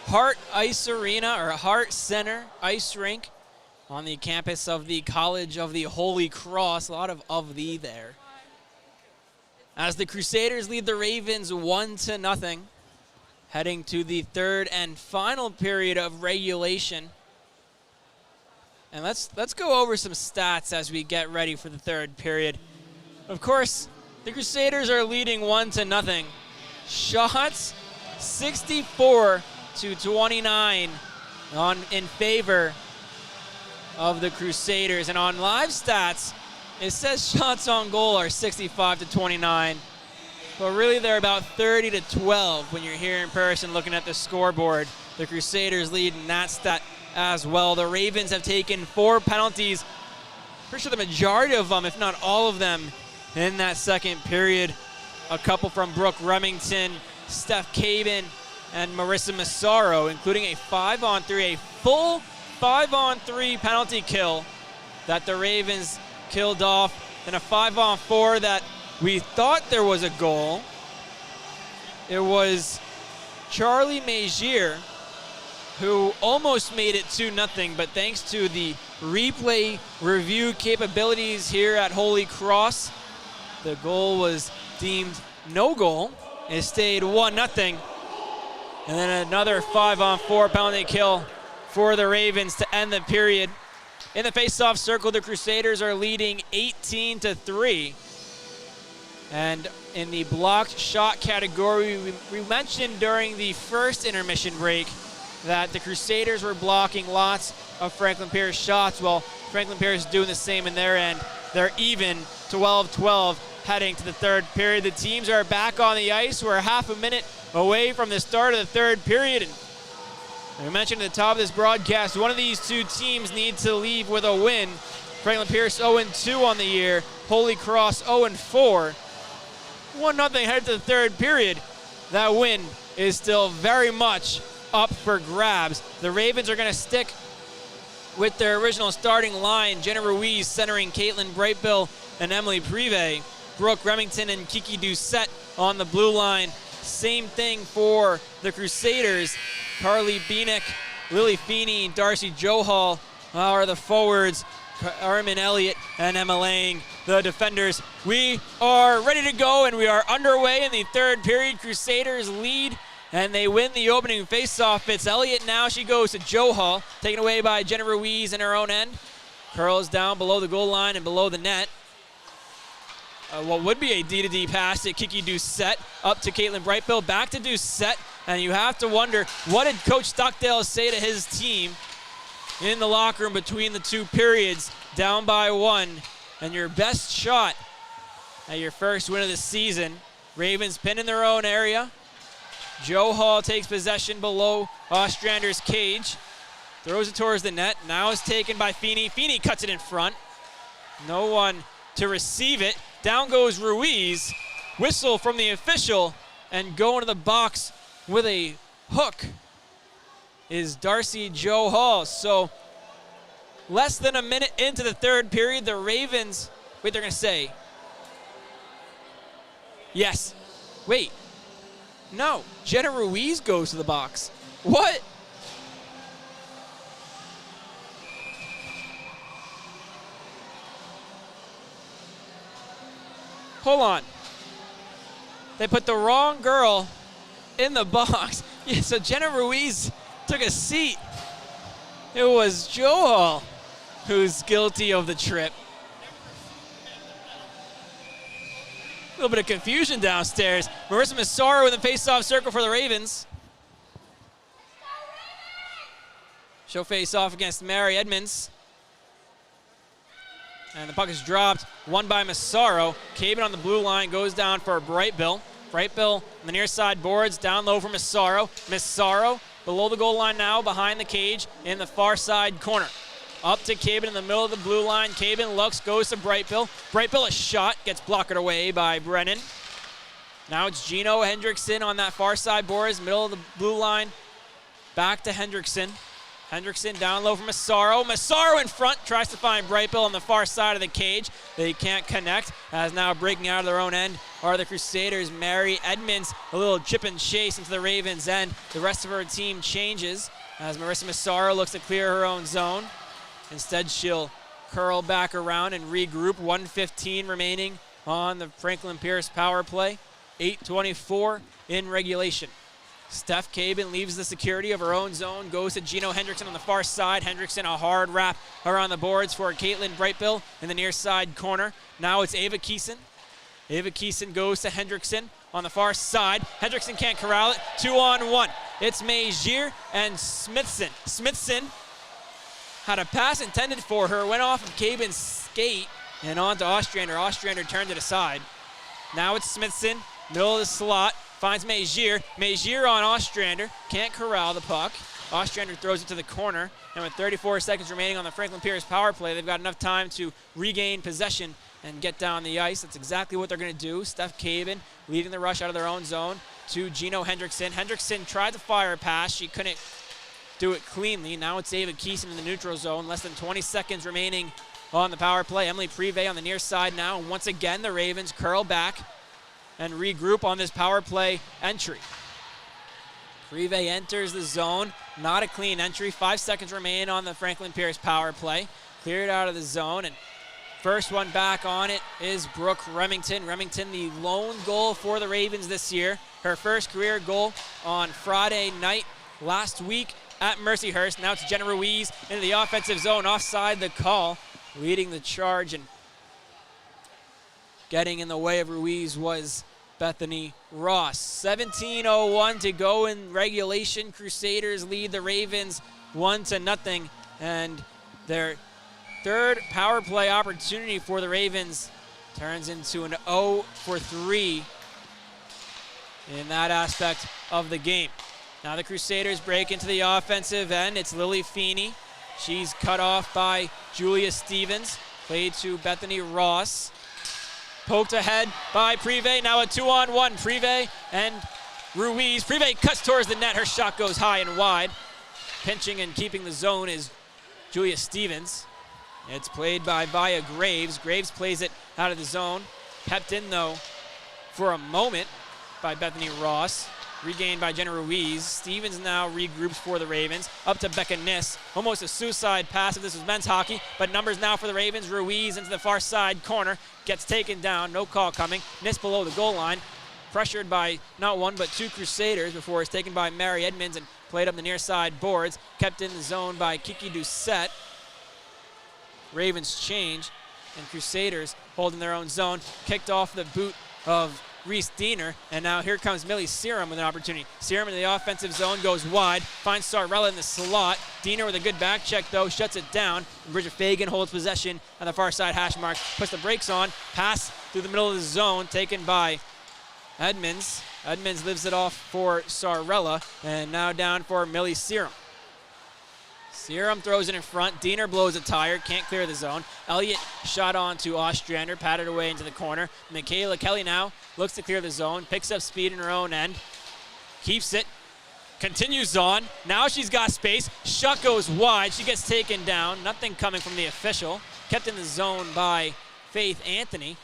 S1: Hart Ice Arena, or Hart Center Ice Rink on the campus of the College of the Holy Cross. A lot of the there. As the Crusaders lead the Ravens 1-0, heading to the third and final period of regulation. And let's go over some stats as we get ready for the third period. Of course, the Crusaders are leading 1-0. Shots 64-29 in favor of the Crusaders. And on live stats, it says shots on goal are 65-29. But really they're about 30-12 when you're here in person looking at the scoreboard. The Crusaders lead in that stat as well. The Ravens have taken 4 penalties. Pretty sure the majority of them, if not all of them, in that second period. A couple from Brooke Remington, Steph Cabin, and Marissa Massaro, including a 5-on-3, a full 5-on-3 penalty kill that the Ravens killed off, and a 5-on-4 that we thought there was a goal. It was Charlie Magier who almost made it 2-0, but thanks to the replay review capabilities here at Holy Cross, the goal was deemed no goal. It stayed 1-0. And then another 5-on-4 penalty kill for the Ravens to end the period. In the face-off circle, the Crusaders are leading 18-3. And in the blocked shot category, we mentioned during the first intermission break that the Crusaders were blocking lots of Franklin Pierce shots. Well, Franklin Pierce is doing the same in their end. They're even 12-12 heading to the third period. The teams are back on the ice. We're half a minute away from the start of the third period. And I mentioned at the top of this broadcast, one of these two teams needs to leave with a win. Franklin Pierce 0-2 on the year. Holy Cross 0-4. 1-0 headed to the third period. That win is still very much up for grabs. The Ravens are going to stick with their original starting line. Jenna Ruiz centering Caitlin Brightbill and Emily Prive. Brooke Remington and Kiki Doucette on the blue line. Same thing for the Crusaders. Carly Beanick, Lily Feeney, Darcy Johal are the forwards. Armin Elliott and Emma Lang, the defenders. We are ready to go, and we are underway in the third period. Crusaders lead, and they win the opening faceoff. It's Elliott now. She goes to Johal, taken away by Jenna Ruiz in her own end. Curls down below the goal line and below the net. What would be a D-to-D pass to Kiki Doucette, up to Caitlin Brightbill, back to Doucette, and you have to wonder, what did Coach Stockdale say to his team in the locker room between the two periods, down by 1, and your best shot at your first win of the season. Ravens pinned in their own area. Johal takes possession below Ostrander's cage, throws it towards the net. Now it's taken by Feeney. Feeney cuts it in front. No one to receive it. Down goes Ruiz. Whistle from the official, and going to the box with a hook is Darcy Johal. So less than a minute into the third period, the Ravens, wait, they're going to say, yes. Wait, no, Jenna Ruiz goes to the box. What? Hold on. They put the wrong girl in the box. Yeah, so Jenna Ruiz took a seat. It was Johal who's guilty of the trip. A little bit of confusion downstairs. Marissa Massaro in the face-off circle for the Ravens. She'll face off against Mary Edmonds. And the puck is dropped, won by Massaro. Cabin on the blue line goes down for Brightbill. Brightbill on the near side boards, down low for Massaro. Massaro below the goal line now, behind the cage in the far side corner. Up to Cabin in the middle of the blue line. Cabin looks, goes to Brightbill. Brightbill a shot, gets blocked away by Brennan. Now it's Gino Hendrickson on that far side boards, middle of the blue line. Back to Hendrickson. Hendrickson down low for Massaro. Massaro in front, tries to find Brightbill on the far side of the cage. They can't connect, as now breaking out of their own end are the Crusaders. Mary Edmonds, a little chip and chase into the Ravens' end. The rest of her team changes as Marissa Massaro looks to clear her own zone. Instead, she'll curl back around and regroup. 1:15 remaining on the Franklin Pierce power play. 8:24 in regulation. Steph Cabin leaves the security of her own zone, goes to Gino Hendrickson on the far side. Hendrickson, a hard wrap around the boards for Caitlin Brightbill in the near side corner. Now it's Ava Keeson. Ava Keeson goes to Hendrickson on the far side. Hendrickson can't corral it. 2-on-1. It's Mejier and Smithson. Smithson had a pass intended for her, went off of Cabin's skate and on to Ostrander. Ostrander turned it aside. Now it's Smithson, middle of the slot. Finds Mejier. Mejier on Ostrander. Can't corral the puck. Ostrander throws it to the corner. And with 34 seconds remaining on the Franklin Pierce power play, they've got enough time to regain possession and get down the ice. That's exactly what they're going to do. Steph Cabin leading the rush out of their own zone to Gino Hendrickson. Hendrickson tried to fire a pass. She couldn't do it cleanly. Now it's Ava Keeson in the neutral zone. Less than 20 seconds remaining on the power play. Emily Privé on the near side now. And once again, the Ravens curl back and regroup on this power play entry. Privé enters the zone. Not a clean entry. 5 seconds remain on the Franklin Pierce power play. Cleared out of the zone, and first one back on it is Brooke Remington. Remington, the lone goal for the Ravens this year. Her first career goal on Friday night last week at Mercyhurst. Now it's Jenna Ruiz into the offensive zone, offside the call. Leading the charge and getting in the way of Ruiz was Bethany Ross. 17:01 to go in regulation. Crusaders lead the Ravens 1-0, and their third power play opportunity for the Ravens turns into an 0-for-3 in that aspect of the game. Now the Crusaders break into the offensive end. It's Lily Feeney. She's cut off by Julia Stevens. Played to Bethany Ross. Poked ahead by Privé. Now a 2-on-1. Privé and Ruiz. Privé cuts towards the net. Her shot goes high and wide. Pinching and keeping the zone is Julia Stevens. It's played by Via Graves. Graves plays it out of the zone. Kept in, though, for a moment by Bethany Ross. Regained by Jenna Ruiz. Stevens now regroups for the Ravens. Up to Becca Niss. Almost a suicide pass if this was men's hockey, but numbers now for the Ravens. Ruiz into the far side corner. Gets taken down. No call coming. Niss below the goal line. Pressured by not one but two Crusaders before it's taken by Mary Edmonds and played up the near side boards. Kept in the zone by Kiki Doucette. Ravens change, and Crusaders holding their own zone. Kicked off the boot of Reese Diener, and now here comes Millie Serum with an opportunity. Serum in the offensive zone goes wide, finds Sarella in the slot. Diener with a good back check, though, shuts it down. And Bridget Fagan holds possession on the far side hash mark, puts the brakes on, pass through the middle of the zone, taken by Edmonds. Edmonds lives it off for Sarella, and now down for Millie Serum. Serum throws it in front. Diener blows a tire, can't clear the zone. Elliott shot on to Ostrander, patted away into the corner. Michaela Kelly now looks to clear the zone, picks up speed in her own end, keeps it, continues on. Now she's got space. Shot goes wide. She gets taken down. Nothing coming from the official. Kept in the zone by Faith Anthony.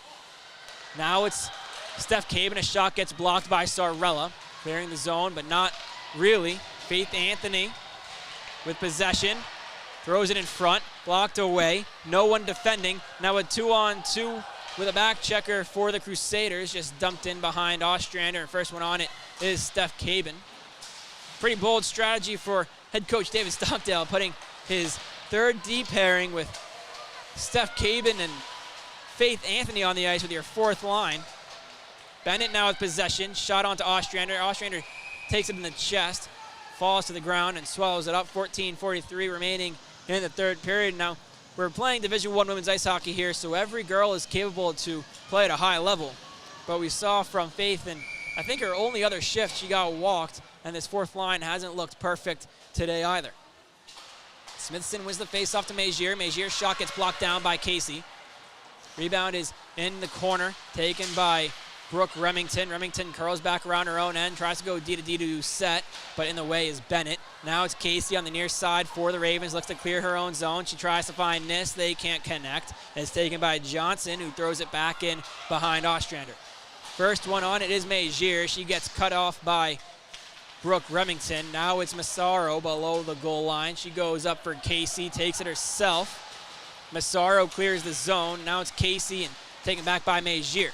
S1: Now it's Steph Cabin. A shot gets blocked by Sarella, clearing the zone, but not really. Faith Anthony with possession, throws it in front, blocked away, no one defending. Now a 2-on-2 with a back checker for the Crusaders, just dumped in behind Ostrander, and first one on it is Steph Cabin. Pretty bold strategy for head coach David Stockdale, putting his third D pairing with Steph Cabin and Faith Anthony on the ice with your fourth line. Bennett now with possession, shot onto Ostrander. Ostrander takes it in the chest, falls to the ground and swallows it up. 14:43 remaining in the third period. Now, we're playing Division I women's ice hockey here, so every girl is capable to play at a high level. But we saw from Faith, and I think her only other shift, she got walked, and this fourth line hasn't looked perfect today either. Smithson wins the face-off to Mejier. Mejier's shot gets blocked down by Casey. Rebound is in the corner, taken by Brooke Remington. Remington curls back around her own end, tries to go D to D to set, but in the way is Bennett. Now it's Casey on the near side for the Ravens, looks to clear her own zone. She tries to find Nis, they can't connect. It's taken by Johnson, who throws it back in behind Ostrander. First one on it is Mezier. She gets cut off by Brooke Remington. Now it's Massaro below the goal line. She goes up for Casey, takes it herself. Massaro clears the zone. Now it's Casey and taken back by Mezier.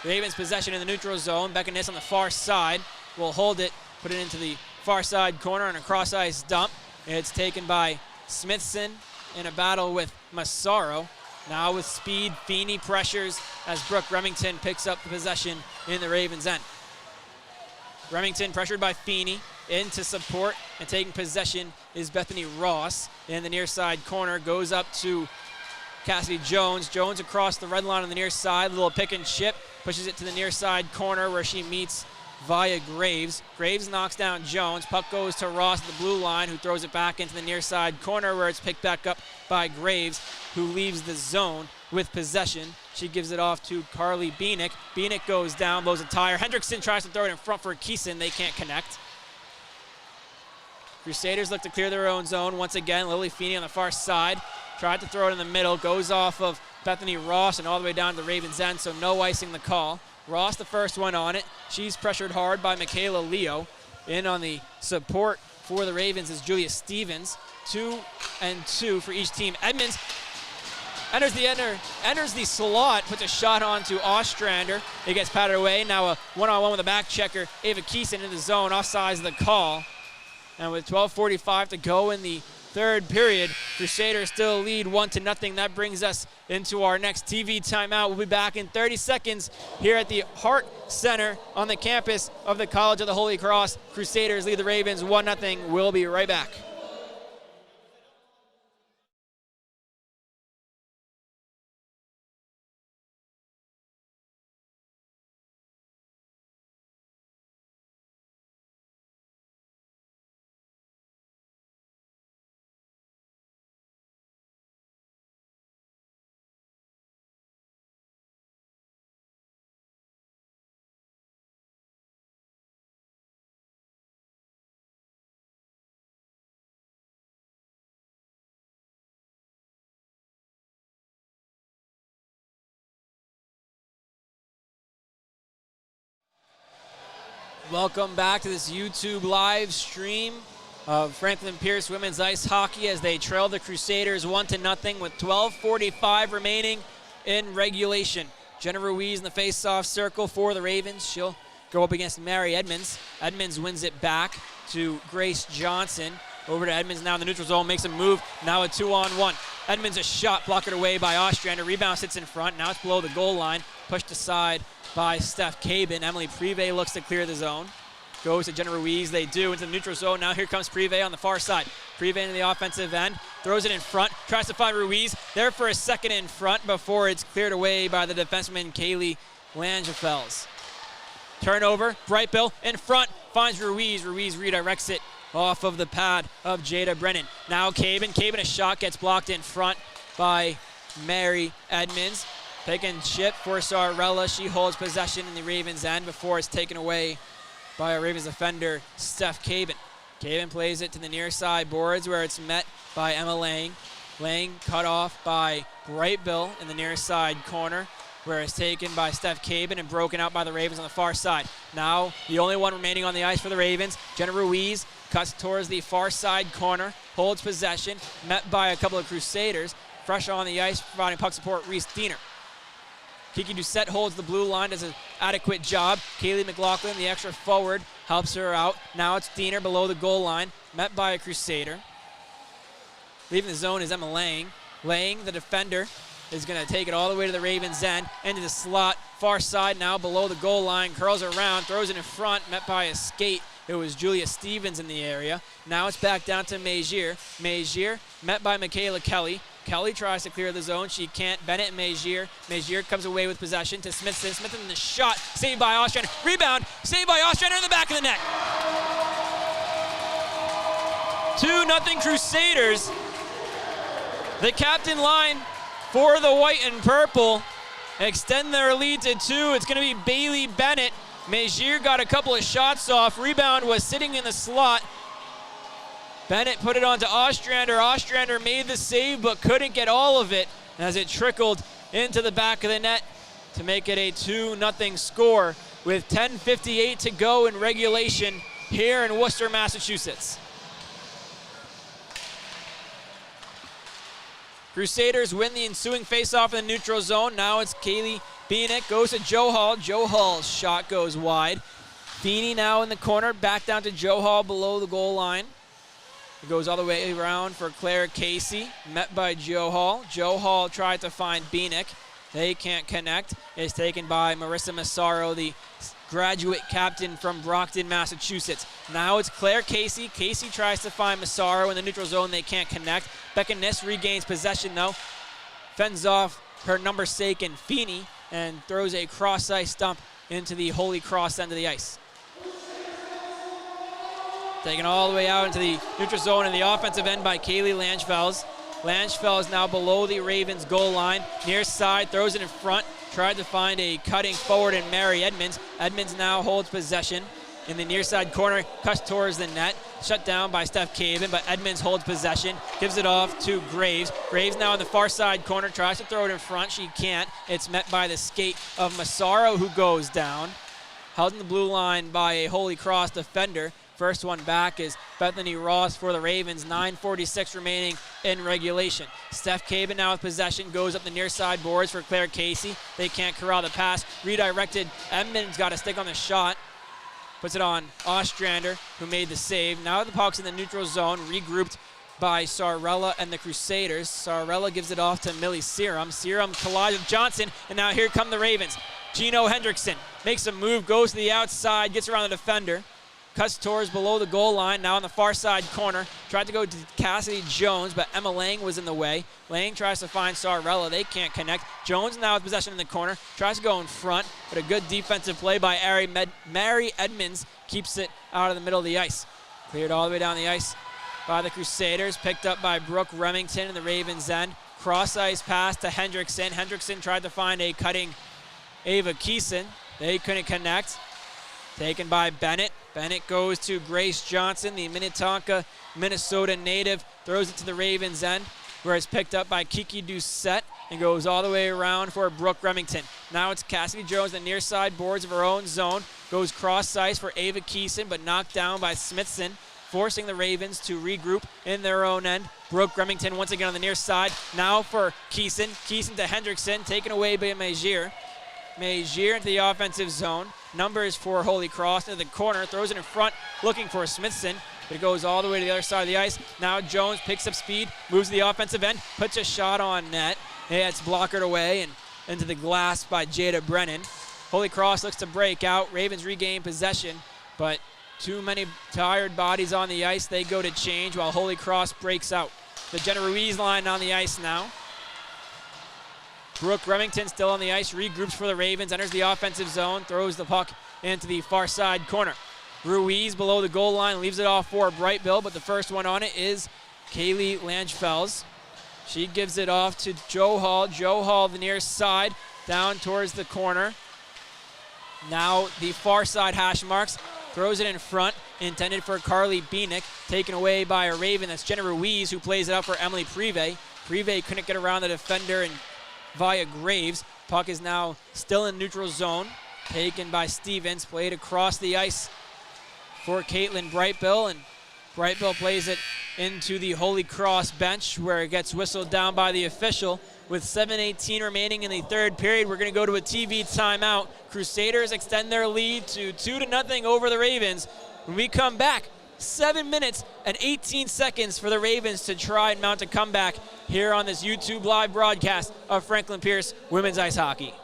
S1: Ravens possession in the neutral zone. Becca Nis on the far side will hold it, put it into the far side corner on a cross-ice dump. It's taken by Smithson in a battle with Massaro. Now with speed, Feeney pressures as Brooke Remington picks up the possession in the Ravens' end. Remington pressured by Feeney, into support, and taking possession is Bethany Ross in the near side corner. Goes up to Cassidy Jones. Jones across the red line on the near side, little pick and chip, pushes it to the near side corner where she meets via Graves. Graves knocks down Jones. Puck goes to Ross at the blue line, who throws it back into the near side corner where it's picked back up by Graves, who leaves the zone with possession. She gives it off to Carly Beanick. Beanick goes down, blows a tire. Hendrickson tries to throw it in front for Keeson. They can't connect. Crusaders look to clear their own zone once again. Lily Feeney on the far side. Tried to throw it in the middle. Goes off of Bethany Ross and all the way down to the Ravens' end, so no icing the call. Ross the first one on it. She's pressured hard by Michaela Leo. In on the support for the Ravens is Julia Stevens. 2 and 2 for each team. Edmonds enters the slot, puts a shot on to Ostrander. It gets patted away. Now a one-on-one with a back checker. Ava Keeson in the zone, offsides the call. And with 12:45 to go in the third period, Crusaders still lead 1-0. That brings us into our next TV timeout. We'll be back in 30 seconds here at the Hart Center on the campus of the College of the Holy Cross. Crusaders lead the Ravens 1-0. We'll be right back. Welcome back to this YouTube live stream of Franklin Pierce women's ice hockey as they trail the Crusaders 1-0 with 12:45 remaining in regulation. Jenna Ruiz in the face-off circle for the Ravens. She'll go up against Mary Edmonds. Edmonds wins it back to Grace Johnson. Over to Edmonds now in the neutral zone, makes a move. Now a 2-on-1. Edmonds a shot, blocked away by Ostrander. Rebound sits in front. Now it's below the goal line, pushed aside by Steph Cabin. Emily Prive looks to clear the zone. Goes to Jenna Ruiz. They do into the neutral zone. Now here comes Prive on the far side. Prive into the offensive end. Throws it in front. Tries to find Ruiz. There for a second in front before it's cleared away by the defenseman Kaylee Langefels. Turnover. Brightbill in front. Finds Ruiz. Ruiz redirects it off of the pad of Jada Brennan. Now Cabin. Cabin a shot gets blocked in front by Mary Edmonds. Pick and chip for Sarella. She holds possession in the Ravens' end before it's taken away by a Ravens defender, Steph Cabin. Cabin plays it to the near side boards where it's met by Emma Lang. Lang cut off by Brightbill in the near side corner where it's taken by Steph Cabin and broken out by the Ravens on the far side. Now the only one remaining on the ice for the Ravens, Jenna Ruiz, cuts towards the far side corner, holds possession, met by a couple of Crusaders. Fresh on the ice, providing puck support, Reese Diener. Kiki Doucette holds the blue line, does an adequate job. Kaylee McLaughlin, the extra forward, helps her out. Now it's Diener below the goal line, met by a Crusader. Leaving the zone is Emma Lang. Lang, the defender, is going to take it all the way to the Ravens' end, into the slot, far side now below the goal line, curls around, throws it in front, met by a skate. It was Julia Stevens in the area. Now it's back down to Mezier. Mezier, met by Michaela Kelly. Kelly tries to clear the zone. She can't. Bennett and Mezier. Mezier comes away with possession to Smithson. Smithson in the shot. Saved by Ostrander. Rebound. Saved by Ostrander in the back of the net. 2-0 Crusaders. The captain line for the white and purple extend their lead to 2. It's going to be Bailey Bennett. Mezier got a couple of shots off. Rebound was sitting in the slot. Bennett put it on to Ostrander. Ostrander made the save but couldn't get all of it as it trickled into the back of the net to make it a 2-0 score with 10:58 to go in regulation here in Worcester, Massachusetts. Crusaders win the ensuing faceoff in the neutral zone. Now it's Kaylee Beanick, goes to Joe Hall. Joe Hall's shot goes wide. Feeney now in the corner, back down to Joe Hall below the goal line. It goes all the way around for Claire Casey, met by Joe Hall. Joe Hall tried to find Beanick. They can't connect. It's taken by Marissa Massaro, the graduate captain from Brockton, Massachusetts. Now it's Claire Casey. Casey tries to find Massaro in the neutral zone. They can't connect. Becca Niss regains possession though. Fends off her number-saken Feeney and throws a cross-ice dump into the Holy Cross end of the ice. Taken all the way out into the neutral zone in the offensive end by Kaylee Lanchfels. Lanchfels now below the Ravens goal line. Near side, throws it in front. Tried to find a cutting forward in Mary Edmonds. Edmonds now holds possession in the near side corner, cuts towards the net. Shut down by Steph Caven, but Edmonds holds possession, gives it off to Graves. Graves now in the far side corner, tries to throw it in front. She can't. It's met by the skate of Massaro, who goes down. Held in the blue line by a Holy Cross defender. First one back is Bethany Ross for the Ravens. 9:46 remaining in regulation. Steph Caben now with possession, goes up the near side boards for Claire Casey. They can't corral the pass. Redirected. Edmonds got a stick on the shot. Puts it on Ostrander, who made the save. Now the puck's in the neutral zone, regrouped by Sarella and the Crusaders. Sarella gives it off to Millie Serum. Serum collides with Johnson, and now here come the Ravens. Gino Hendrickson makes a move, goes to the outside, gets around the defender. Cuts towards below the goal line, now on the far side corner. Tried to go to Cassidy Jones, but Emma Lang was in the way. Lang tries to find Sarella. They can't connect. Jones now with possession in the corner. Tries to go in front, but a good defensive play by Mary Edmonds keeps it out of the middle of the ice. Cleared all the way down the ice by the Crusaders. Picked up by Brooke Remington in the Ravens' end. Cross-ice pass to Hendrickson. Hendrickson tried to find a cutting Ava Keeson. They couldn't connect. Taken by Bennett. Bennett goes to Grace Johnson, the Minnetonka, Minnesota native. Throws it to the Ravens' end, where it's picked up by Kiki Doucette and goes all the way around for Brooke Remington. Now it's Cassidy Jones, the near side boards of her own zone. Goes cross-ice for Ava Keeson, but knocked down by Smithson, forcing the Ravens to regroup in their own end. Brooke Remington once again on the near side. Now for Keeson. Keeson to Hendrickson, taken away by Mezier. Mezier into the offensive zone. Numbers for Holy Cross into the corner, throws it in front, looking for Smithson. It goes all the way to the other side of the ice. Now Jones picks up speed, moves to the offensive end, puts a shot on net. It's blockered away and into the glass by Jada Brennan. Holy Cross looks to break out. Ravens regain possession, but too many tired bodies on the ice. They go to change while Holy Cross breaks out. The Jenna Ruiz line on the ice now. Brooke Remington still on the ice, regroups for the Ravens, enters the offensive zone, throws the puck into the far side corner. Ruiz below the goal line, leaves it off for Brightbill, but the first one on it is Kaylee Lanchfels. She gives it off to Joe Hall. Joe Hall, the near side, down towards the corner. Now the far side hash marks, throws it in front, intended for Carly Beanick, taken away by a Raven. That's Jenna Ruiz, who plays it out for Emily Prive. Prive couldn't get around the defender and via Graves. Puck is now still in neutral zone. Taken by Stevens, played across the ice for Caitlin Brightbill, and Brightbill plays it into the Holy Cross bench where it gets whistled down by the official. With 7:18 remaining in the third period, we're going to go to a TV timeout. Crusaders extend their lead to 2-0 over the Ravens. When we come back, 7 minutes and 18 seconds for the Ravens to try and mount a comeback here on this YouTube live broadcast of Franklin Pierce Women's Ice Hockey.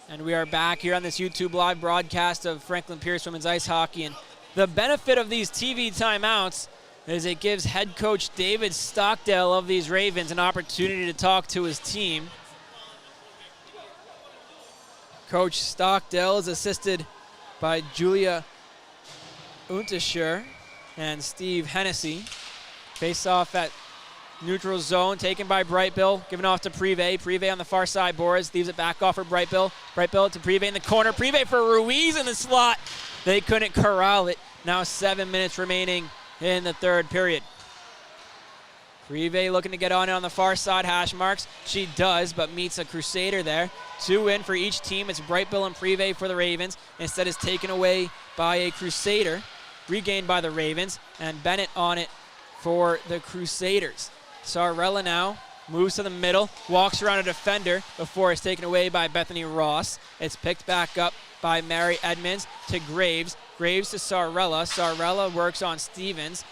S1: And we are back here on this YouTube live broadcast of Franklin Pierce Women's Ice Hockey. And the benefit of these TV timeouts is it gives head coach David Stockdale of these Ravens an opportunity to talk to his team. Coach Stockdale is assisted by Julia Unterscher and Steve Hennessy. Face off at neutral zone, taken by Brightbill, given off to Privé. Privé on the far side boards, leaves it back off for Brightbill. Brightbill to Privé in the corner. Privé for Ruiz in the slot. They couldn't corral it. Now 7 minutes remaining in the third period. Privé looking to get on it on the far side, hash marks. She does, but meets a Crusader there. 2 in for each team. It's Brightbill and Privé for the Ravens. Instead is taken away by a Crusader, regained by the Ravens, and Bennett on it for the Crusaders. Sarella now moves to the middle, walks around a defender before it's taken away by Bethany Ross. It's picked back up by Mary Edmonds to Graves. Graves to Sarella. Sarella works on Stevens.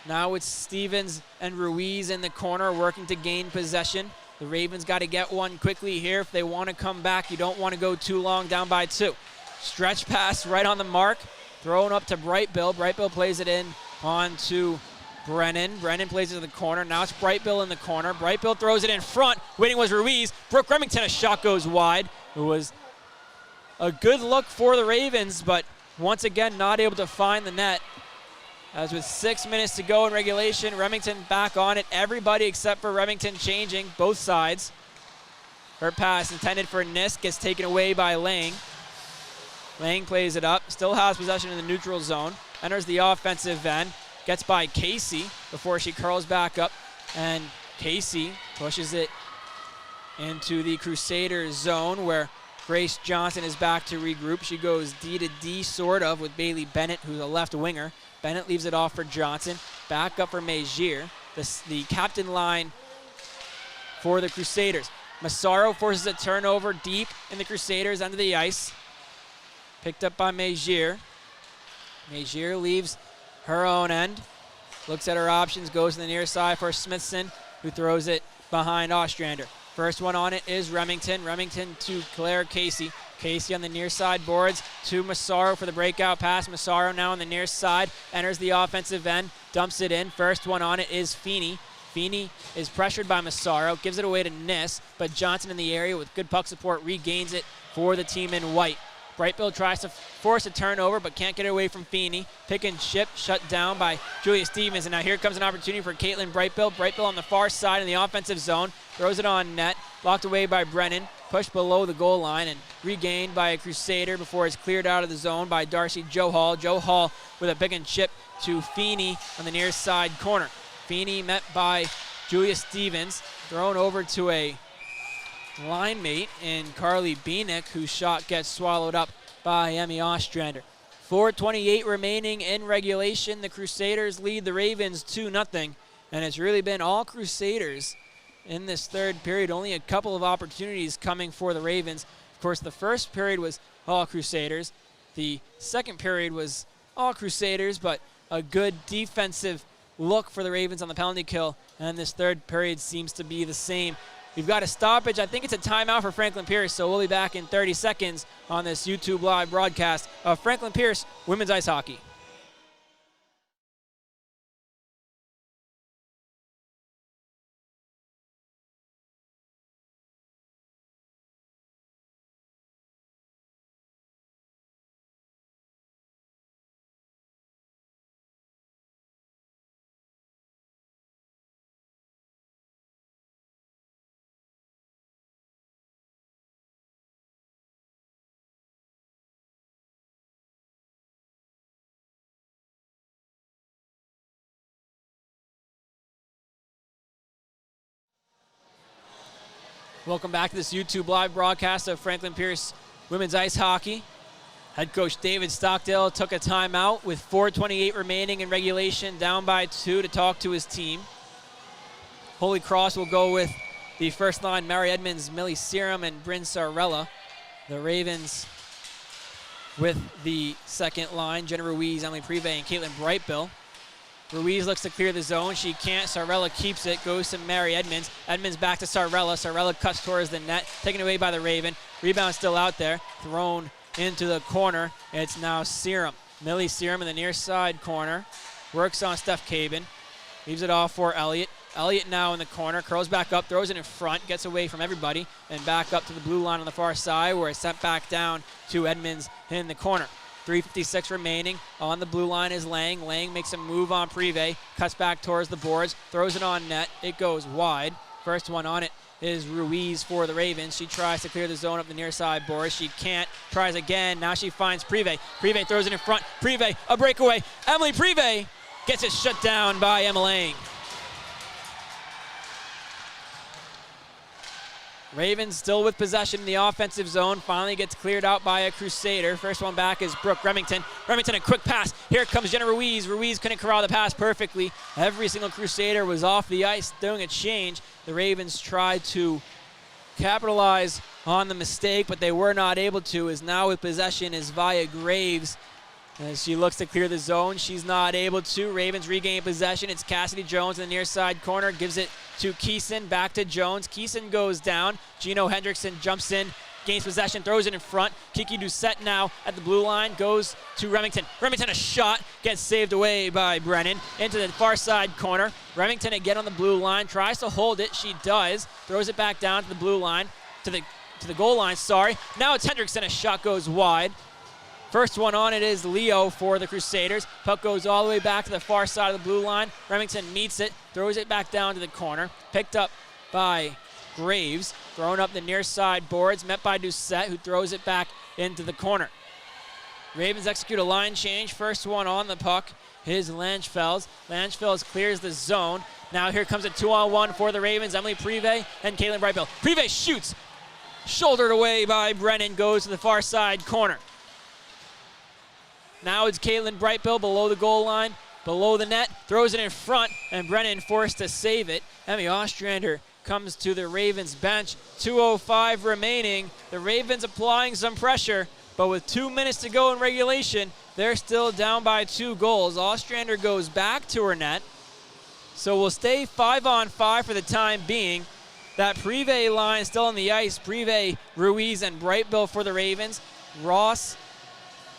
S1: Now it's Stevens and Ruiz in the corner working to gain possession. The Ravens got to get one quickly here if they want to come back. You don't want to go too long, down by 2. Stretch pass right on the mark, thrown up to Brightbill. Brightbill plays it in on to Brennan. Brennan plays it in the corner. Now it's Brightbill in the corner. Brightbill throws it in front. Waiting was Ruiz. Brooke Remington, a shot goes wide. It was a good look for the Ravens, but once again not able to find the net. As with 6 minutes to go in regulation, Remington back on it. Everybody except for Remington changing, both sides. Her pass intended for Nisk gets taken away by Lang. Lang plays it up, still has possession in the neutral zone. Enters the offensive end, gets by Casey before she curls back up. And Casey pushes it into the Crusaders zone where Grace Johnson is back to regroup. She goes D to D sort of with Bailey Bennett, who's a left winger. Bennett leaves it off for Johnson. Back up for Mezier. The captain line for the Crusaders. Massaro forces a turnover deep in the Crusaders under the ice. Picked up by Mezier. Mezier leaves her own end. Looks at her options, goes to the near side for Smithson, who throws it behind Ostrander. First one on it is Remington. Remington to Claire Casey. Casey on the near side boards to Massaro for the breakout pass. Massaro now on the near side, enters the offensive end, dumps it in. First one on it is Feeney. Feeney is pressured by Massaro, gives it away to Niss, but Johnson in the area with good puck support regains it for the team in white. Brightbill tries to force a turnover, but can't get it away from Feeney. Pick and chip, shut down by Julia Stevens. And now here comes an opportunity for Caitlin Brightbill. Brightbill on the far side in the offensive zone. Throws it on net. Blocked away by Brennan. Pushed below the goal line and regained by a Crusader before it's cleared out of the zone by Darcy Joe Hall. Joe Hall with a pick and chip to Feeney on the near side corner. Feeney met by Julia Stevens. Thrown over to a line mate in Carly Bienick, whose shot gets swallowed up by Emmy Ostrander. 4:28 remaining in regulation. The Crusaders lead the Ravens 2-0, and it's really been all Crusaders in this third period. Only a couple of opportunities coming for the Ravens. Of course, the first period was all Crusaders. The second period was all Crusaders, but a good defensive look for the Ravens on the penalty kill, and this third period seems to be the same. We've got a stoppage. I think it's a timeout for Franklin Pierce, so we'll be back in 30 seconds on this YouTube live broadcast of Franklin Pierce Women's Ice Hockey. Welcome back to this YouTube live broadcast of Franklin Pierce Women's Ice Hockey. Head coach David Stockdale took a timeout with 4:28 remaining in regulation, down by 2 to talk to his team. Holy Cross will go with the first line, Mary Edmonds, Millie Serum, and Bryn Sarella. The Ravens with the second line, Jenna Ruiz, Emily Privé, and Caitlin Brightbill. Ruiz looks to clear the zone. She can't. Sarella keeps it. Goes to Mary Edmonds. Edmonds back to Sarella. Sarella cuts towards the net. Taken away by the Raven. Rebound still out there. Thrown into the corner. It's now Serum. Millie Serum in the near side corner. Works on Steph Cabin. Leaves it off for Elliott. Elliott now in the corner. Curls back up. Throws it in front. Gets away from everybody. And back up to the blue line on the far side where it's sent back down to Edmonds in the corner. 3:56 remaining. On the blue line is Lang. Lang makes a move on Privé. Cuts back towards the boards. Throws it on net. It goes wide. First one on it is Ruiz for the Ravens. She tries to clear the zone up the near side boards. She can't. Tries again. Now she finds Privé. Privé throws it in front. Privé, a breakaway. Emily Privé gets it shut down by Emma Lang. Ravens still with possession in the offensive zone. Finally gets cleared out by a Crusader. First one back is Brooke Remington. Remington, a quick pass. Here comes Jenna Ruiz. Ruiz couldn't corral the pass perfectly. Every single Crusader was off the ice doing a change. The Ravens tried to capitalize on the mistake, but they were not able to, as now with possession is Via Graves. As she looks to clear the zone, she's not able to. Ravens regain possession. It's Cassidy Jones in the near side corner. Gives it to Keeson. Back to Jones. Keeson goes down. Gino Hendrickson jumps in. Gains possession. Throws it in front. Kiki Doucette now at the blue line. Goes to Remington. Remington a shot. Gets saved away by Brennan. Into the far side corner. Remington again on the blue line. Tries to hold it. She does. Throws it back down to the blue line. To the goal line, sorry. Now it's Hendrickson. A shot goes wide. First one on it is Leo for the Crusaders. Puck goes all the way back to the far side of the blue line. Remington meets it, throws it back down to the corner. Picked up by Graves. Thrown up the near side boards, met by Doucette, who throws it back into the corner. Ravens execute a line change. First one on the puck is Langefelds. Langefelds clears the zone. Now here comes a 2-on-1 for the Ravens. Emily Privé and Caitlin Brightbill. Privé shoots. Shouldered away by Brennan. Goes to the far side corner. Now it's Caitlin Brightbill below the goal line, below the net, throws it in front, and Brennan forced to save it. Emmy Ostrander comes to the Ravens bench. 2:05 remaining. The Ravens applying some pressure, but with 2 minutes to go in regulation, they're still down by 2 goals. Ostrander goes back to her net, so we'll stay 5-on-5 for the time being. That Privé line still on the ice. Privé, Ruiz, and Brightbill for the Ravens. Ross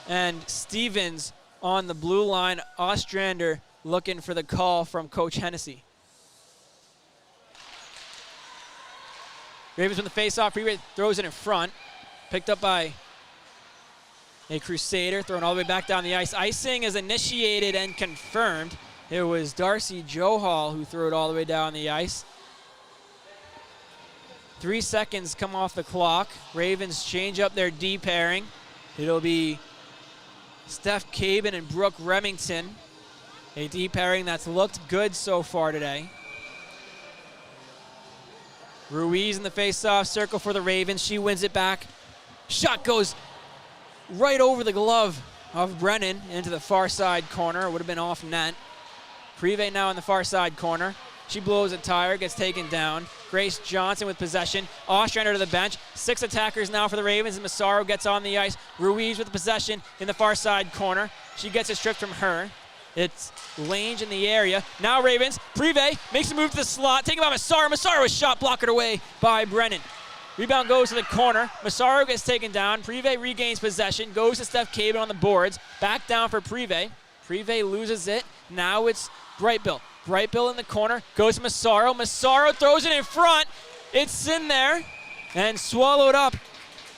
S1: and Stevens on the blue line. Ostrander looking for the call from Coach Hennessy. Ravens with the face-off. Privé throws it in front. Picked up by a Crusader. Thrown all the way back down the ice. Icing is initiated and confirmed. It was Darcy Johal who threw it all the way down the ice. 3 seconds come off the clock. Ravens change up their D pairing. It'll be Steph Cabin and Brooke Remington. A D pairing that's looked good so far today. Ruiz in the face-off circle for the Ravens. She wins it back. Shot goes right over the glove of Brennan into the far side corner. It would have been off net. Privé now in the far side corner. She blows a tire, gets taken down. Grace Johnson with possession. Ostrander to the bench. 6 attackers now for the Ravens, and Massaro gets on the ice. Ruiz with the possession in the far side corner. She gets it stripped from her. It's Lange in the area. Now Ravens. Privé makes a move to the slot. Taken by Massaro. Massaro is shot blocked away by Brennan. Rebound goes to the corner. Massaro gets taken down. Privé regains possession. Goes to Steph Cabin on the boards. Back down for Privé. Privé loses it. Now it's Brightbill. Brightbill in the corner, goes to Massaro. Massaro throws it in front. It's in there and swallowed up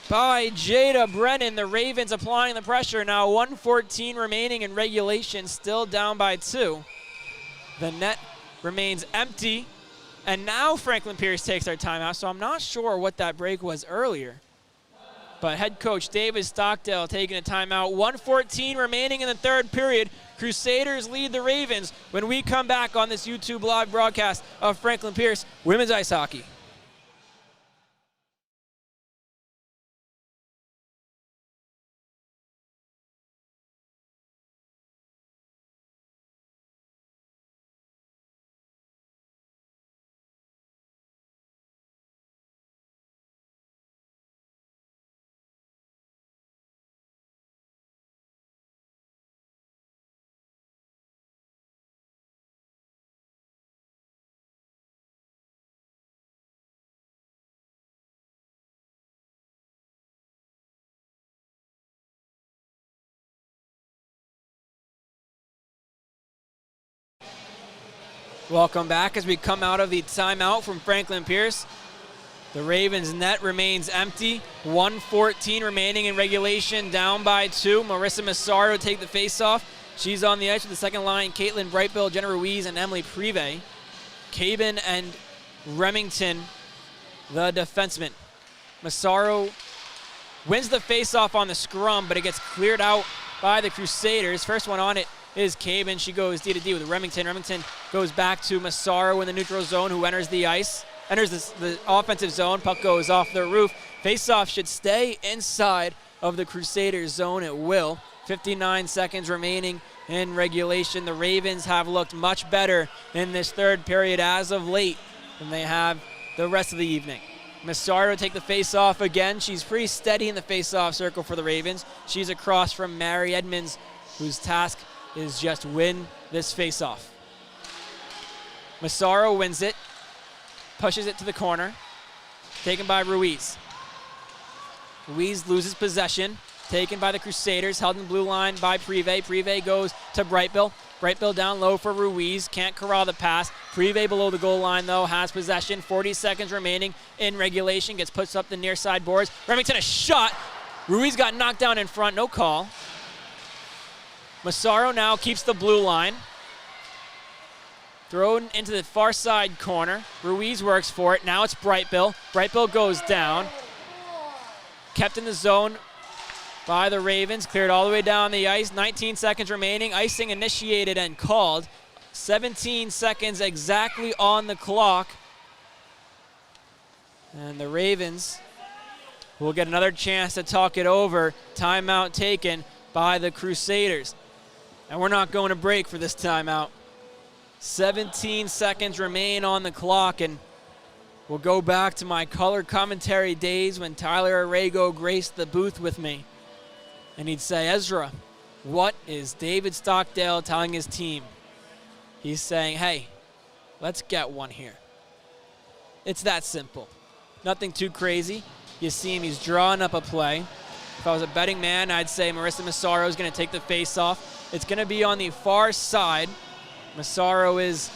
S1: by Jada Brennan. The Ravens applying the pressure. Now 1:14 remaining in regulation, still down by 2. The net remains empty. And now Franklin Pierce takes their timeout, so I'm not sure what that break was earlier. But head coach David Stockdale taking a timeout. 1:14 remaining in the third period. Crusaders lead the Ravens when we come back on this YouTube live broadcast of Franklin Pierce Women's Ice Hockey. Welcome back as we come out of the timeout from Franklin Pierce. The Ravens net remains empty. 1:14 remaining in regulation, down by 2. Marissa Massaro take the faceoff. She's on the ice with the second line. Caitlin Brightbill, Jenna Ruiz, and Emily Prive. Cabin and Remington, the defenseman. Massaro wins the faceoff on the scrum, but it gets cleared out by the Crusaders. First one on it is Cabin. She goes D-to-D with Remington. Remington goes back to Massaro in the neutral zone, who enters the ice. Enters the offensive zone. Puck goes off the roof. Faceoff should stay inside of the Crusaders zone. It will. 59 seconds remaining in regulation. The Ravens have looked much better in this third period as of late than they have the rest of the evening. Massaro take the faceoff again. She's pretty steady in the faceoff circle for the Ravens. She's across from Mary Edmonds, whose task is just win this faceoff. Massaro wins it. Pushes it to the corner. Taken by Ruiz. Ruiz loses possession. Taken by the Crusaders. Held in the blue line by Prive. Prive goes to Brightbill. Brightbill down low for Ruiz. Can't corral the pass. Prive below the goal line, though, has possession. 40 seconds remaining in regulation. Gets pushed up the near side boards. Remington a shot. Ruiz got knocked down in front. No call. Massaro now keeps the blue line. Thrown into the far side corner. Ruiz works for it. Now it's Brightbill. Brightbill goes down. Kept in the zone by the Ravens. Cleared all the way down the ice. 19 seconds remaining. Icing initiated and called. 17 seconds exactly on the clock. And the Ravens will get another chance to talk it over. Timeout taken by the Crusaders. And we're not going to break for this timeout. 17 seconds remain on the clock, and we'll go back to my color commentary days when Tyler Arago graced the booth with me. And he'd say, Ezra, what is David Stockdale telling his team? He's saying, hey, let's get one here. It's that simple. Nothing too crazy. You see him, he's drawing up a play. If I was a betting man, I'd say Marissa Massaro is going to take the face-off. It's going to be on the far side. Massaro is,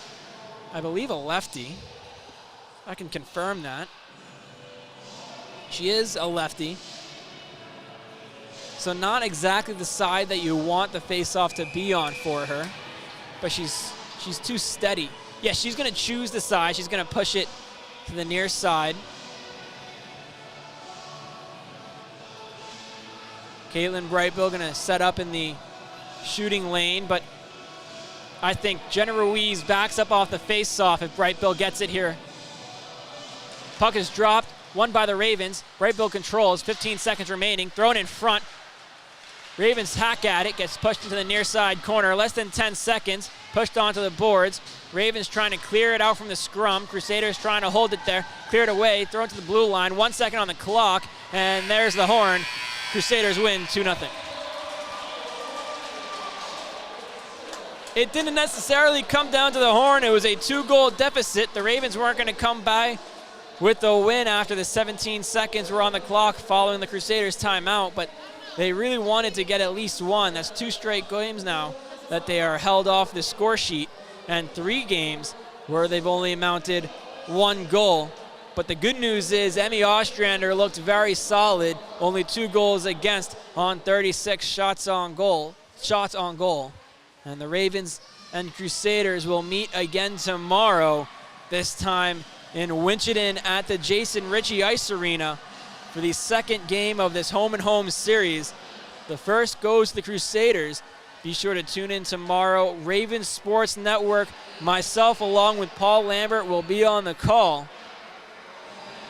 S1: I believe, a lefty. I can confirm that. She is a lefty. So not exactly the side that you want the face-off to be on for her, but she's too steady. Yeah, she's going to choose the side. She's going to push it to the near side. Caitlin Brightbill going to set up in the shooting lane, but I think Jenna Ruiz backs up off the face-off if Brightbill gets it here. Puck is dropped, won by the Ravens. Brightbill controls, 15 seconds remaining, thrown in front. Ravens hack at it, gets pushed into the near side corner, less than 10 seconds, pushed onto the boards. Ravens trying to clear it out from the scrum. Crusaders trying to hold it there, cleared away, thrown to the blue line, 1 second on the clock, and there's the horn. Crusaders win 2-0. It didn't necessarily come down to the horn. It was a 2-goal deficit. The Ravens weren't going to come by with the win after the 17 seconds were on the clock following the Crusaders timeout, but they really wanted to get at least one. That's 2 straight games now that they are held off the score sheet, and 3 games where they've only mounted 1 goal. But the good news is Emmy Ostrander looked very solid, only 2 goals against on 36 shots on goal. And the Ravens and Crusaders will meet again tomorrow, this time in Winchendon at the Jason Ritchie Ice Arena for the second game of this home-and-home series. The first goes to the Crusaders. Be sure to tune in tomorrow. Ravens Sports Network, myself along with Paul Lambert will be on the call.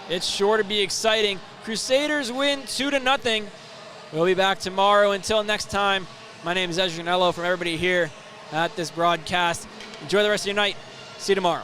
S1: It's sure to be exciting. Crusaders win 2-0. We'll be back tomorrow. Until next time, my name is Ezra Ganello from everybody here at this broadcast. Enjoy the rest of your night. See you tomorrow.